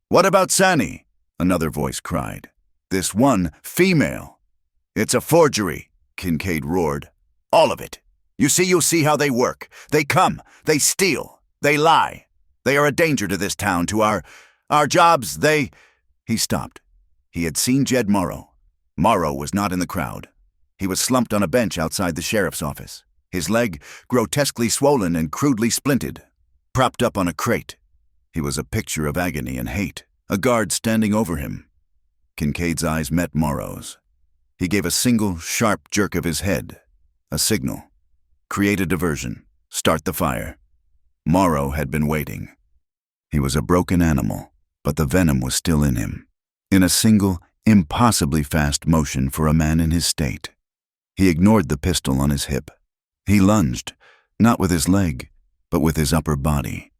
"What about Sani?" another voice cried. "This one female." "It's a forgery," Kincaid roared. "All of it. You'll see how they work. They come, they steal, they lie. They are a danger to this town, to our jobs. He stopped. He had seen Jed Morrow. Morrow was not in the crowd. He was slumped on a bench outside the sheriff's office, his leg grotesquely swollen and crudely splinted, propped up on a crate. He was a picture of agony and hate, a guard standing over him. Kincaid's eyes met Morrow's. He gave a single, sharp jerk of his head, a signal. Create a diversion. Start the fire. Morrow had been waiting. He was a broken animal, but the venom was still in him. In a single, impossibly fast motion for a man in his state. He ignored the pistol on his hip. He lunged, not with his leg, but with his upper body,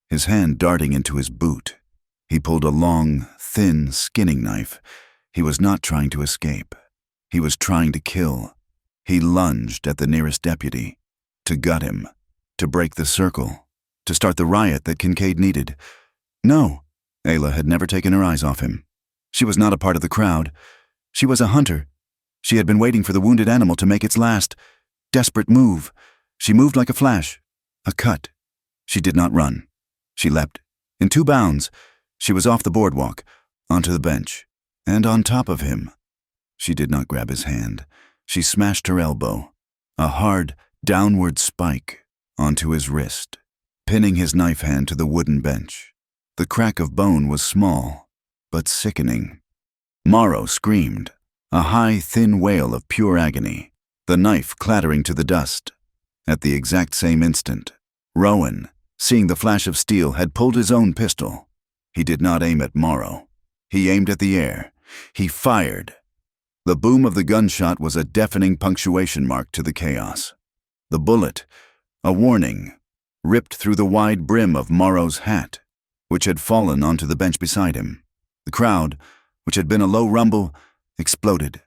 his hand darting into his boot. He pulled a long, thin skinning knife. He was not trying to escape. He was trying to kill. He lunged at the nearest deputy, to gut him, to break the circle, to start the riot that Kincaid needed. No, Ayla had never taken her eyes off him. She was not a part of the crowd. She was a hunter. She had been waiting for the wounded animal to make its last, desperate move. She moved like a flash, a cut. She did not run. She leapt. In 2 bounds, she was off the boardwalk, onto the bench, and on top of him. She did not grab his hand. She smashed her elbow, a hard, downward spike, onto his wrist, pinning his knife hand to the wooden bench. The crack of bone was small, but sickening. Morrow screamed, a high, thin wail of pure agony, the knife clattering to the dust. At the exact same instant, Rowan, seeing the flash of steel, had pulled his own pistol. He did not aim at Morrow. He aimed at the air. He fired. The boom of the gunshot was a deafening punctuation mark to the chaos. The bullet, a warning, ripped through the wide brim of Morrow's hat, which had fallen onto the bench beside him. The crowd, which had been a low rumble, exploded.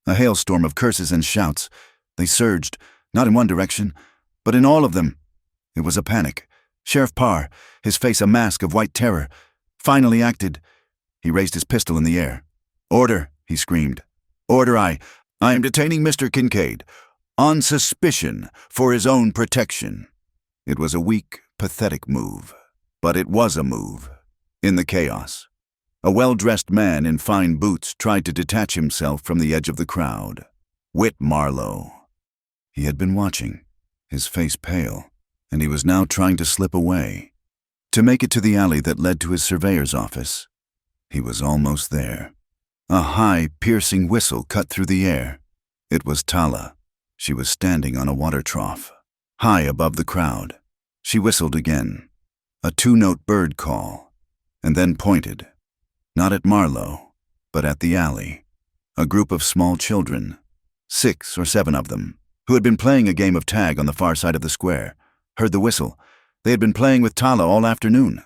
A hailstorm of curses and shouts. They surged, not in one direction, but in all of them. It was a panic. Sheriff Parr, his face a mask of white terror, finally acted. He raised his pistol in the air. "Order," he screamed. "Order, I am detaining Mr. Kincaid, on suspicion, for his own protection." It was a weak, pathetic move, but it was a move. In the chaos, a well-dressed man in fine boots tried to detach himself from the edge of the crowd. Whit Marlowe. He had been watching. his face pale, and he was now trying to slip away, to make it to the alley that led to his surveyor's office. He was almost there. A high, piercing whistle cut through the air. It was Tala. She was standing on a water trough, high above the crowd. She whistled again, a two-note bird call, and then pointed, not at Marlowe, but at the alley. A group of small children, 6 or 7 of them, who had been playing a game of tag on the far side of the square, heard the whistle. They had been playing with Tala all afternoon.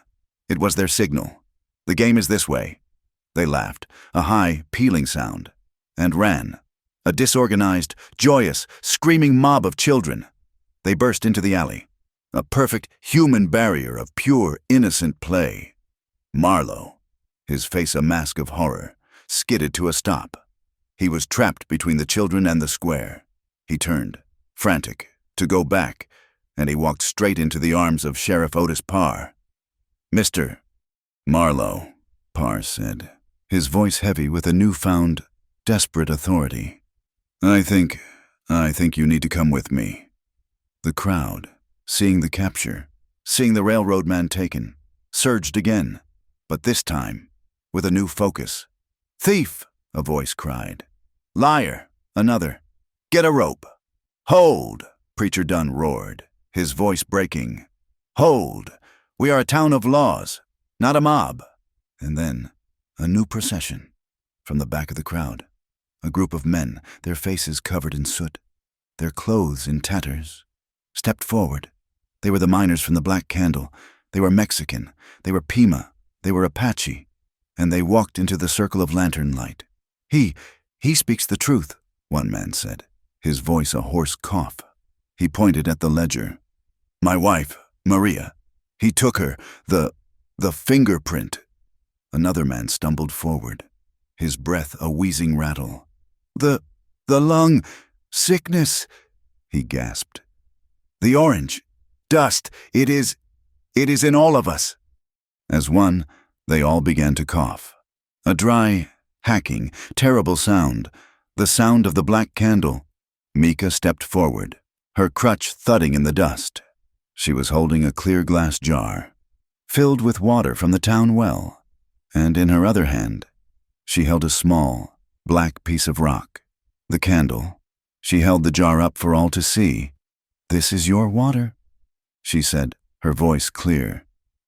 It was their signal. The game is this way. They laughed, a high, pealing sound, and ran. A disorganized, joyous, screaming mob of children. They burst into the alley, a perfect human barrier of pure, innocent play. Marlowe, his face a mask of horror, skidded to a stop. He was trapped between the children and the square. He turned, frantic, to go back, and he walked straight into the arms of Sheriff Otis Parr. "Mr. Marlowe," Parr said, his voice heavy with a newfound, desperate authority. I think you need to come with me." The crowd, seeing the capture, seeing the railroad man taken, surged again, but this time with a new focus. "Thief!" a voice cried. "Liar!" another. "Get a rope!" "Hold!" Preacher Dunn roared, his voice breaking. "Hold! We are a town of laws, not a mob." And then, a new procession. From the back of the crowd, a group of men, their faces covered in soot, their clothes in tatters, stepped forward. They were the miners from the Black Candle. They were Mexican. They were Pima. They were Apache. And they walked into the circle of lantern light. He speaks the truth," one man said, his voice a hoarse cough. He pointed at the ledger. "My wife, Maria. He took her, the fingerprint." Another man stumbled forward, his breath a wheezing rattle. The lung sickness," he gasped. "The orange dust, it is in all of us." As one, they all began to cough. A dry, hacking, terrible sound, the sound of the Black Candle. Mika stepped forward, her crutch thudding in the dust. She was holding a clear glass jar, filled with water from the town well, and in her other hand, she held a small, black piece of rock, the candle. She held the jar up for all to see. "This is your water," she said, her voice clear.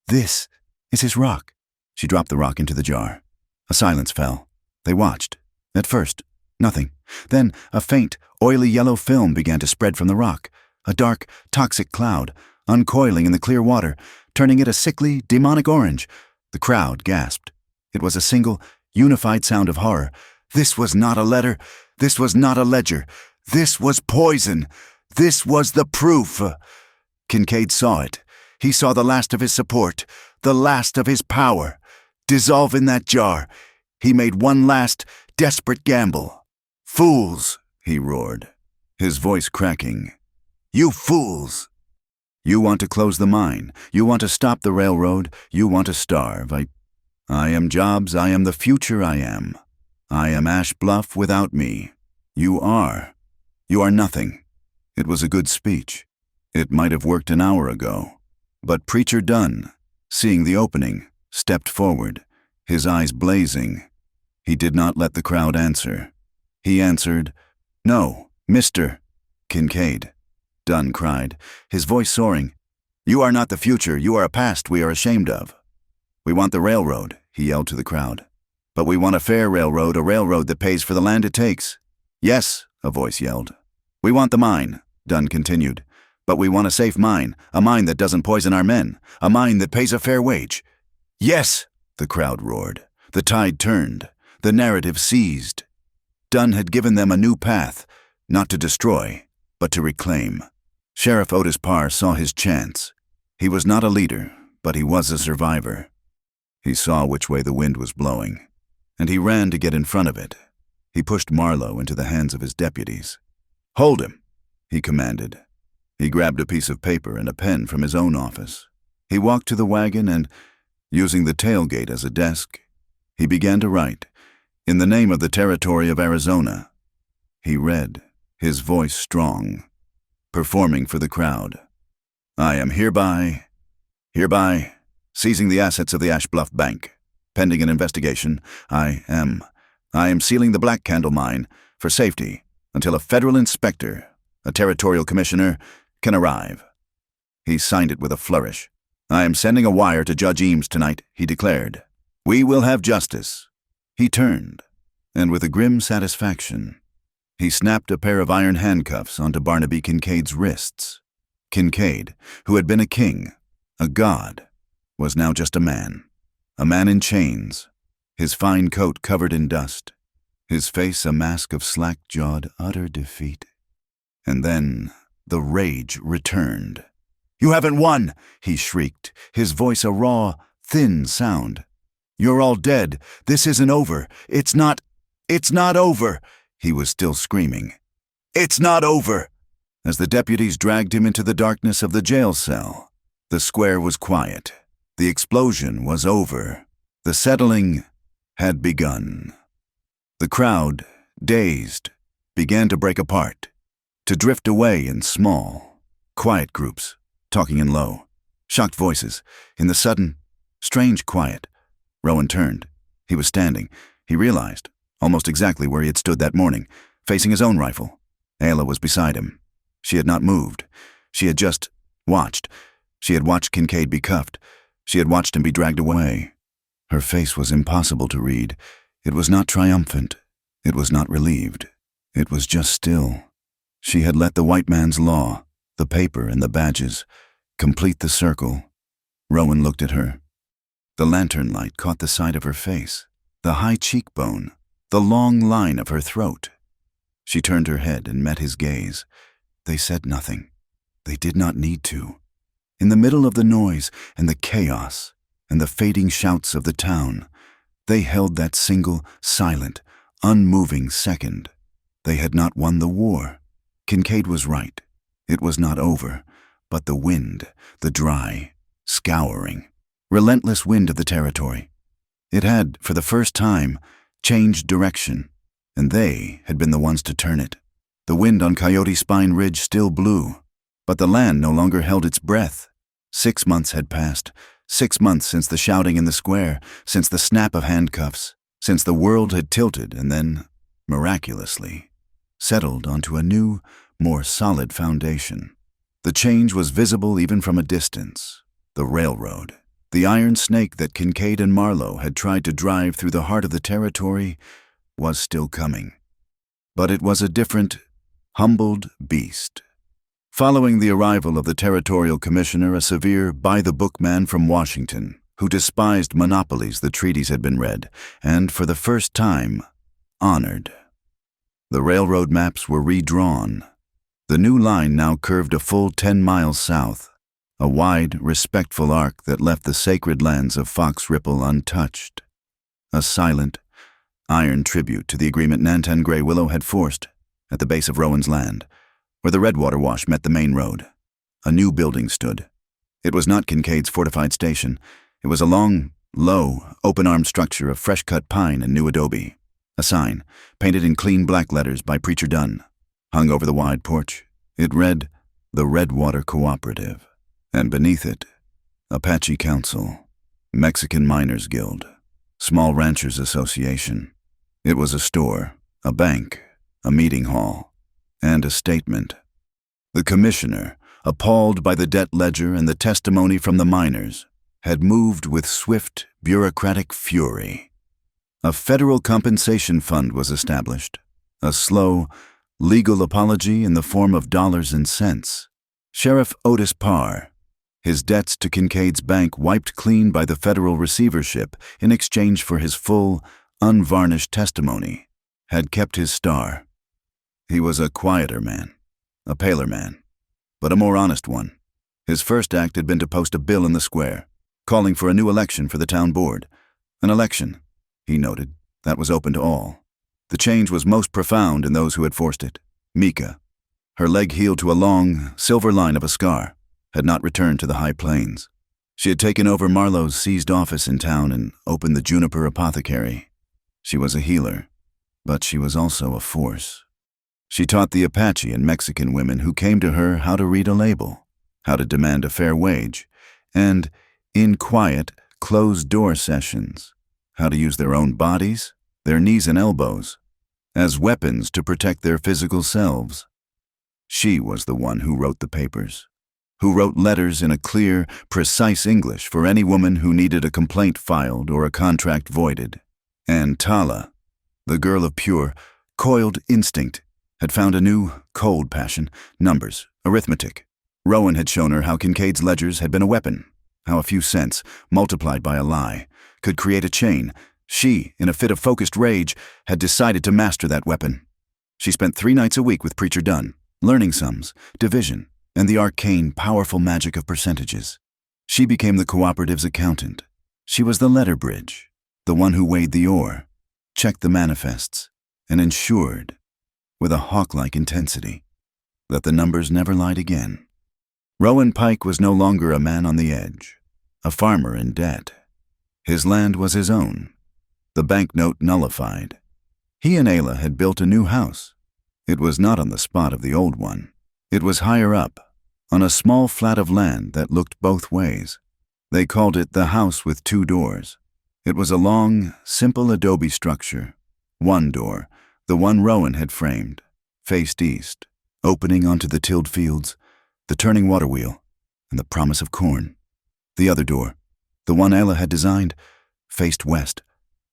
"This is his rock." She dropped the rock into the jar. A silence fell. They watched. At first, nothing. Then a faint, oily yellow film began to spread from the rock, a dark, toxic cloud, uncoiling in the clear water, turning it a sickly, demonic orange. The crowd gasped. It was a single, unified sound of horror. This was not a letter. This was not a ledger. This was poison. This was the proof. Kincaid saw it. He saw the last of his support, the last of his power, dissolve in that jar. He made one last, desperate gamble. "Fools!" he roared, his voice cracking. "You fools! You want to close the mine. You want to stop the railroad. You want to starve. I am jobs. I am the future. I am Ash Bluff without me. You are nothing." It was a good speech. It might have worked an hour ago. But Preacher Dunn, seeing the opening, stepped forward, his eyes blazing. He did not let the crowd answer. He answered, "No, Mr. Kincaid," Dunn cried, his voice soaring. "You are not the future. You are a past we are ashamed of. We want the railroad," he yelled to the crowd. "But we want a fair railroad, a railroad that pays for the land it takes." "Yes," a voice yelled. "We want the mine," Dunn continued. "But we want a safe mine, a mine that doesn't poison our men, a mine that pays a fair wage." "Yes," the crowd roared. The tide turned. The narrative seized. Dunn had given them a new path, not to destroy, but to reclaim. Sheriff Otis Parr saw his chance. He was not a leader, but he was a survivor. He saw which way the wind was blowing, and he ran to get in front of it. He pushed Marlowe into the hands of his deputies. "Hold him," he commanded. He grabbed a piece of paper and a pen from his own office. He walked to the wagon and, using the tailgate as a desk, he began to write, "In the name of the territory of Arizona." He read, his voice strong. performing for the crowd. I am hereby seizing the assets of the Ash Bluff Bank. Pending an investigation, I am sealing the Black Candle Mine for safety until a federal inspector, a territorial commissioner, can arrive. He signed it with a flourish. I am sending a wire to Judge Eames tonight, he declared. We will have justice. He turned, and with a grim satisfaction, he snapped a pair of iron handcuffs onto Barnaby Kincaid's wrists. Kincaid, who had been a king, a god, was now just a man in chains, his fine coat covered in dust, his face a mask of slack-jawed utter defeat. And then the rage returned. You haven't won, he shrieked, his voice a raw, thin sound. You're all dead. This isn't over. It's not over. He was still screaming. It's not over. As the deputies dragged him into the darkness of the jail cell, the square was quiet. The explosion was over. The settling had begun. The crowd, dazed, began to break apart, to drift away in small, quiet groups, talking in low, shocked voices. In the sudden, strange quiet, Rowan turned. He was standing, he realized, almost exactly where he had stood that morning, facing his own rifle. Ayla was beside him. She had not moved. She had just watched. She had watched Kincaid be cuffed. She had watched him be dragged away. Her face was impossible to read. It was not triumphant. It was not relieved. It was just still. She had let the white man's law, the paper and the badges, complete the circle. Rowan looked at her. The lantern light caught the side of her face, the high cheekbone, the long line of her throat. She turned her head and met his gaze. They said nothing. They did not need to. In the middle of the noise and the chaos and the fading shouts of the town, they held that single, silent, unmoving second. They had not won the war. Kincaid was right. It was not over, but the wind, the dry, scouring, relentless wind of the territory. It had, for the first time, changed direction, and they had been the ones to turn it. The wind on Coyote Spine Ridge still blew, but the land no longer held its breath. 6 months had passed, 6 months since the shouting in the square, since the snap of handcuffs, since the world had tilted and then, miraculously, settled onto a new, more solid foundation. The change was visible even from a distance. The railroad, the iron snake that Kincaid and Marlowe had tried to drive through the heart of the territory, was still coming. But it was a different, humbled beast. Following the arrival of the territorial commissioner, a severe, by-the-book man from Washington, who despised monopolies the treaties had been read, and, for the first time, honored. The railroad maps were redrawn. The new line now curved a full 10 miles south, a wide, respectful arc that left the sacred lands of Fox Ripple untouched. A silent, iron tribute to the agreement Nantan Grey Willow had forced at the base of Rowan's land, where the Redwater Wash met the main road. A new building stood. It was not Kincaid's fortified station. It was a long, low, open-armed structure of fresh-cut pine and new adobe. A sign, painted in clean black letters by Preacher Dunn, hung over the wide porch. It read, The Redwater Cooperative, and beneath it, Apache Council, Mexican Miners Guild, Small Ranchers Association. It was a store, a bank, a meeting hall, and a statement. The commissioner, appalled by the debt ledger and the testimony from the miners, had moved with swift, bureaucratic fury. A federal compensation fund was established, a slow, legal apology in the form of dollars and cents. Sheriff Otis Parr, his debts to Kincaid's bank wiped clean by the federal receivership in exchange for his full, unvarnished testimony, had kept his star. He was a quieter man, a paler man, but a more honest one. His first act had been to post a bill in the square, calling for a new election for the town board. An election, he noted, that was open to all. The change was most profound in those who had forced it. Mika, her leg healed to a long, silver line of a scar, had not returned to the high plains. She had taken over Marlowe's seized office in town and opened the Juniper Apothecary. She was a healer, but she was also a force. She taught the Apache and Mexican women who came to her how to read a label, how to demand a fair wage, and, in quiet, closed-door sessions, how to use their own bodies, their knees and elbows, as weapons to protect their physical selves. She was the one who wrote the papers, who wrote letters in a clear, precise English for any woman who needed a complaint filed or a contract voided. And Tala, the girl of pure, coiled instinct, had found a new, cold passion: numbers, arithmetic. Rowan had shown her how Kincaid's ledgers had been a weapon, how a few cents, multiplied by a lie, could create a chain. She, in a fit of focused rage, had decided to master that weapon. She spent 3 nights a week with Preacher Dunn, learning sums, division, and the arcane, powerful magic of percentages. She became the cooperative's accountant. She was the letter bridge, the one who weighed the ore, checked the manifests, and ensured, with a hawk-like intensity, that the numbers never lied again. Rowan Pike was no longer a man on the edge, a farmer in debt. His land was his own, the banknote nullified. He and Ayla had built a new house. It was not on the spot of the old one. It was higher up, on a small flat of land that looked both ways. They called it the house with 2 doors. It was a long, simple adobe structure. One door, the one Rowan had framed, faced east, opening onto the tilled fields, the turning water wheel, and the promise of corn. The other door, the one Ayla had designed, faced west,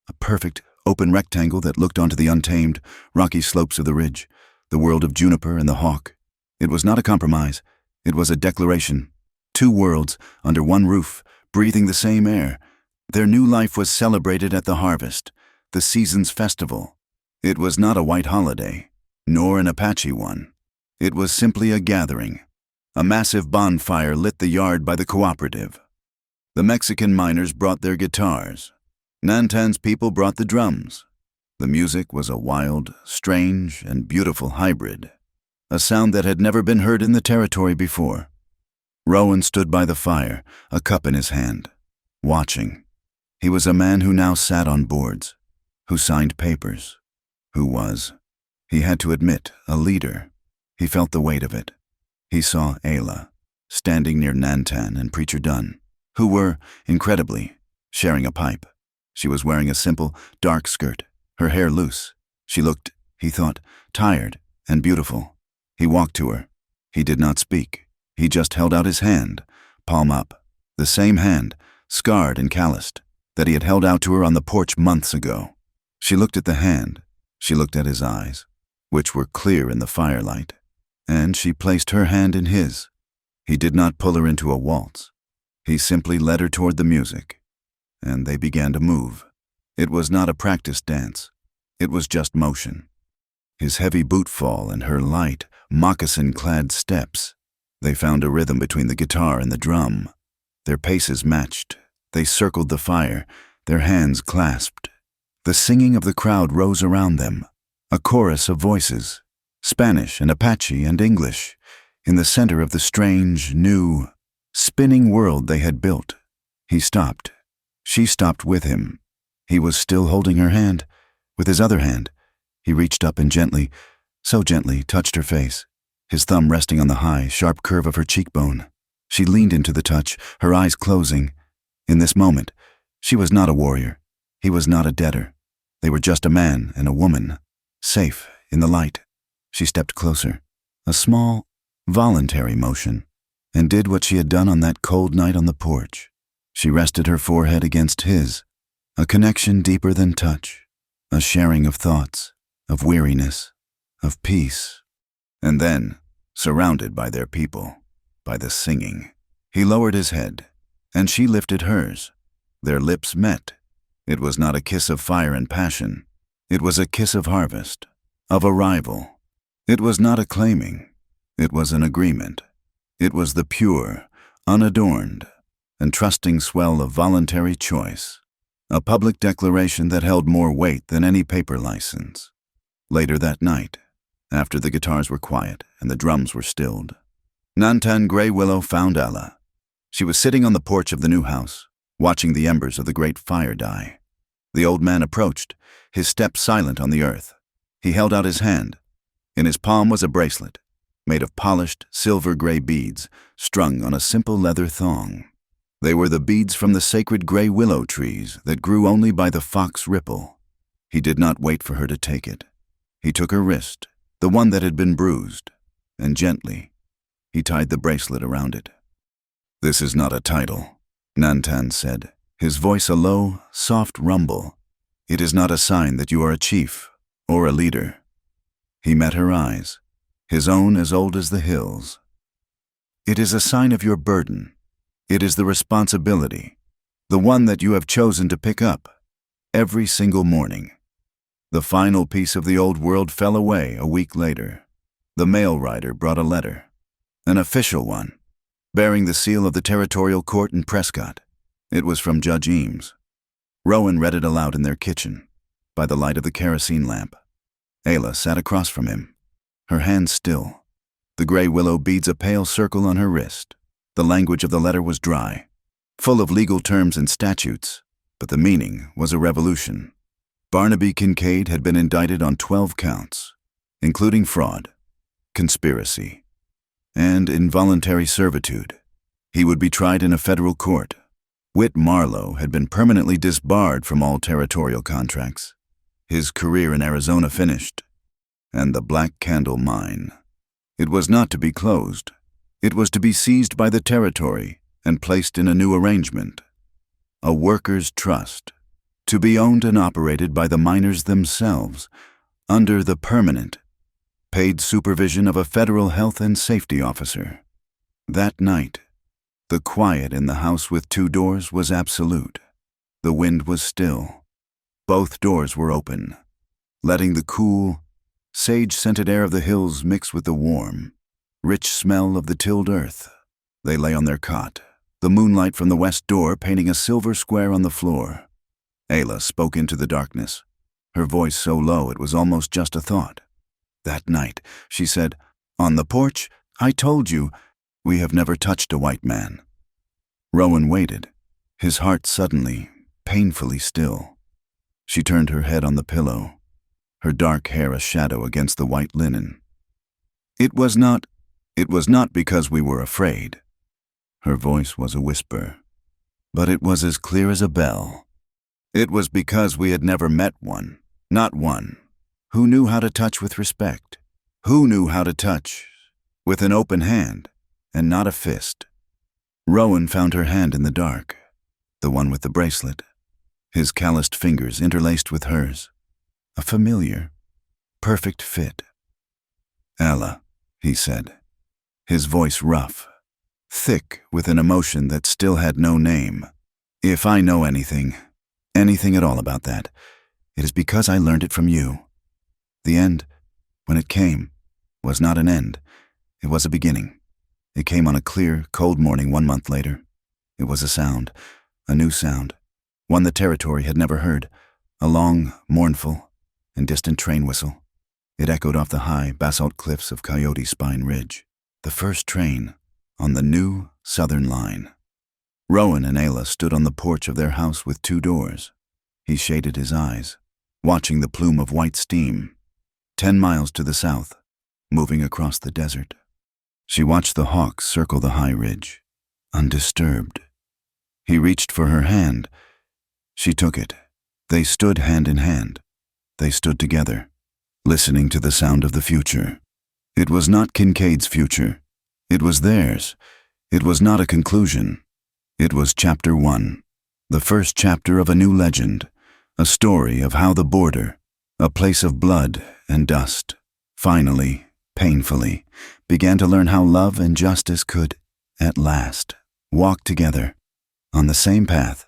a perfect, open rectangle that looked onto the untamed, rocky slopes of the ridge, the world of juniper and the hawk. It was not a compromise. It was a declaration. 2 worlds, under one roof, breathing the same air. Their new life was celebrated at the harvest, the season's festival. It was not a white holiday, nor an Apache one. It was simply a gathering. A massive bonfire lit the yard by the cooperative. The Mexican miners brought their guitars. Nantan's people brought the drums. The music was a wild, strange, and beautiful hybrid, a sound that had never been heard in the territory before. Rowan stood by the fire, a cup in his hand, watching. He was a man who now sat on boards, who signed papers, who was, he had to admit, a leader. He felt the weight of it. He saw Ayla, standing near Nantan and Preacher Dunn, who were, incredibly, sharing a pipe. She was wearing a simple, dark skirt, her hair loose. She looked, he thought, tired and beautiful. He walked to her. He did not speak. He just held out his hand, palm up, the same hand, scarred and calloused, that he had held out to her on the porch months ago. She looked at the hand. She looked at his eyes, which were clear in the firelight, and she placed her hand in his. He did not pull her into a waltz. He simply led her toward the music, and they began to move. It was not a practiced dance. It was just motion. His heavy boot fall and her light, moccasin-clad steps. They found a rhythm between the guitar and the drum. Their paces matched. They circled the fire, their hands clasped. The singing of the crowd rose around them, a chorus of voices, Spanish and Apache and English, in the center of the strange, new, spinning world they had built. He stopped. She stopped with him. He was still holding her hand. With his other hand, he reached up and gently, so gently, touched her face, his thumb resting on the high, sharp curve of her cheekbone. She leaned into the touch, her eyes closing. In this moment, she was not a warrior. He was not a debtor. They were just a man and a woman, safe in the light. She stepped closer, a small, voluntary motion, and did what she had done on that cold night on the porch. She rested her forehead against his, a connection deeper than touch, a sharing of thoughts, of weariness, of peace. And then, surrounded by their people, by the singing, he lowered his head, and she lifted hers. Their lips met. It was not a kiss of fire and passion. It was a kiss of harvest, of arrival. It was not a claiming. It was an agreement. It was the pure, unadorned, and trusting swell of voluntary choice, a public declaration that held more weight than any paper license. Later that night, after the guitars were quiet and the drums were stilled, Nantan Grey Willow found Ayla. She was sitting on the porch of the new house, watching the embers of the great fire die. The old man approached, his step silent on the earth. He held out his hand. In his palm was a bracelet, made of polished, silver-gray beads, strung on a simple leather thong. They were the beads from the sacred gray willow trees that grew only by the Fox Ripple. He did not wait for her to take it. He took her wrist, the one that had been bruised, and gently, he tied the bracelet around it. "This is not a title," Nantan said, his voice a low, soft rumble. "It is not a sign that you are a chief or a leader." He met her eyes, his own as old as the hills. "It is a sign of your burden. It is the responsibility, the one that you have chosen to pick up every single morning." The final piece of the old world fell away a week later. The mail rider brought a letter, an official one, bearing the seal of the territorial court in Prescott. It was from Judge Eames. Rowan read it aloud in their kitchen, by the light of the kerosene lamp. Ayla sat across from him, her hands still, the gray willow beads a pale circle on her wrist. The language of the letter was dry, full of legal terms and statutes, but the meaning was a revolution. Barnaby Kincaid had been indicted on 12 counts, including fraud, conspiracy, and involuntary servitude. He would be tried in a federal court. Whit Marlowe had been permanently disbarred from all territorial contracts. His career in Arizona finished, and the Black Candle Mine. It was not to be closed. It was to be seized by the territory and placed in a new arrangement, a workers' trust, to be owned and operated by the miners themselves, under the permanent, paid supervision of a federal health and safety officer. That night, the quiet in the house with 2 doors was absolute. The wind was still. Both doors were open, letting the cool, sage-scented air of the hills mix with the warm, rich smell of the tilled earth. They lay on their cot, the moonlight from the west door painting a silver square on the floor. Ayla spoke into the darkness, her voice so low it was almost just a thought. "That night," she said, "on the porch, I told you, we have never touched a white man." Rowan waited, his heart suddenly, painfully still. She turned her head on the pillow, her dark hair a shadow against the white linen. It was not because we were afraid." Her voice was a whisper, but it was as clear as a bell. "It was because we had never met one, not one, who knew how to touch with respect, who knew how to touch with an open hand and not a fist." Rowan found her hand in the dark, the one with the bracelet, his calloused fingers interlaced with hers, a familiar, perfect fit. "Ella," he said, his voice rough, thick with an emotion that still had no name. "If I know anything at all about that, it is because I learned it from you. The end, when it came, was not an end. It was a beginning. It came on a clear, cold morning 1 month later. It was a sound, a new sound, one the territory had never heard, a long, mournful, and distant train whistle. It echoed off the high, basalt cliffs of Coyote Spine Ridge, the first train on the new Southern line. Rowan and Ayla stood on the porch of their house with 2 doors. He shaded his eyes, watching the plume of white steam, 10 miles to the south, moving across the desert. She watched the hawks circle the high ridge, undisturbed. He reached for her hand. She took it. They stood hand in hand. They stood together, listening to the sound of the future. It was not Kincaid's future. It was theirs. It was not a conclusion. It was chapter 1, the first chapter of a new legend, a story of how the border, a place of blood and dust, finally, painfully, began to learn how love and justice could, at last, walk together on the same path.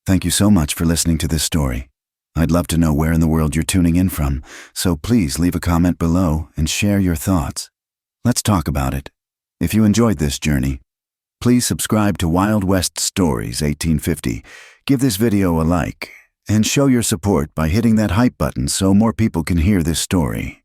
Thank you so much for listening to this story. I'd love to know where in the world you're tuning in from, so please leave a comment below and share your thoughts. Let's talk about it. If you enjoyed this journey, please subscribe to Wild West Stories 1850, give this video a like, and show your support by hitting that hype button so more people can hear this story.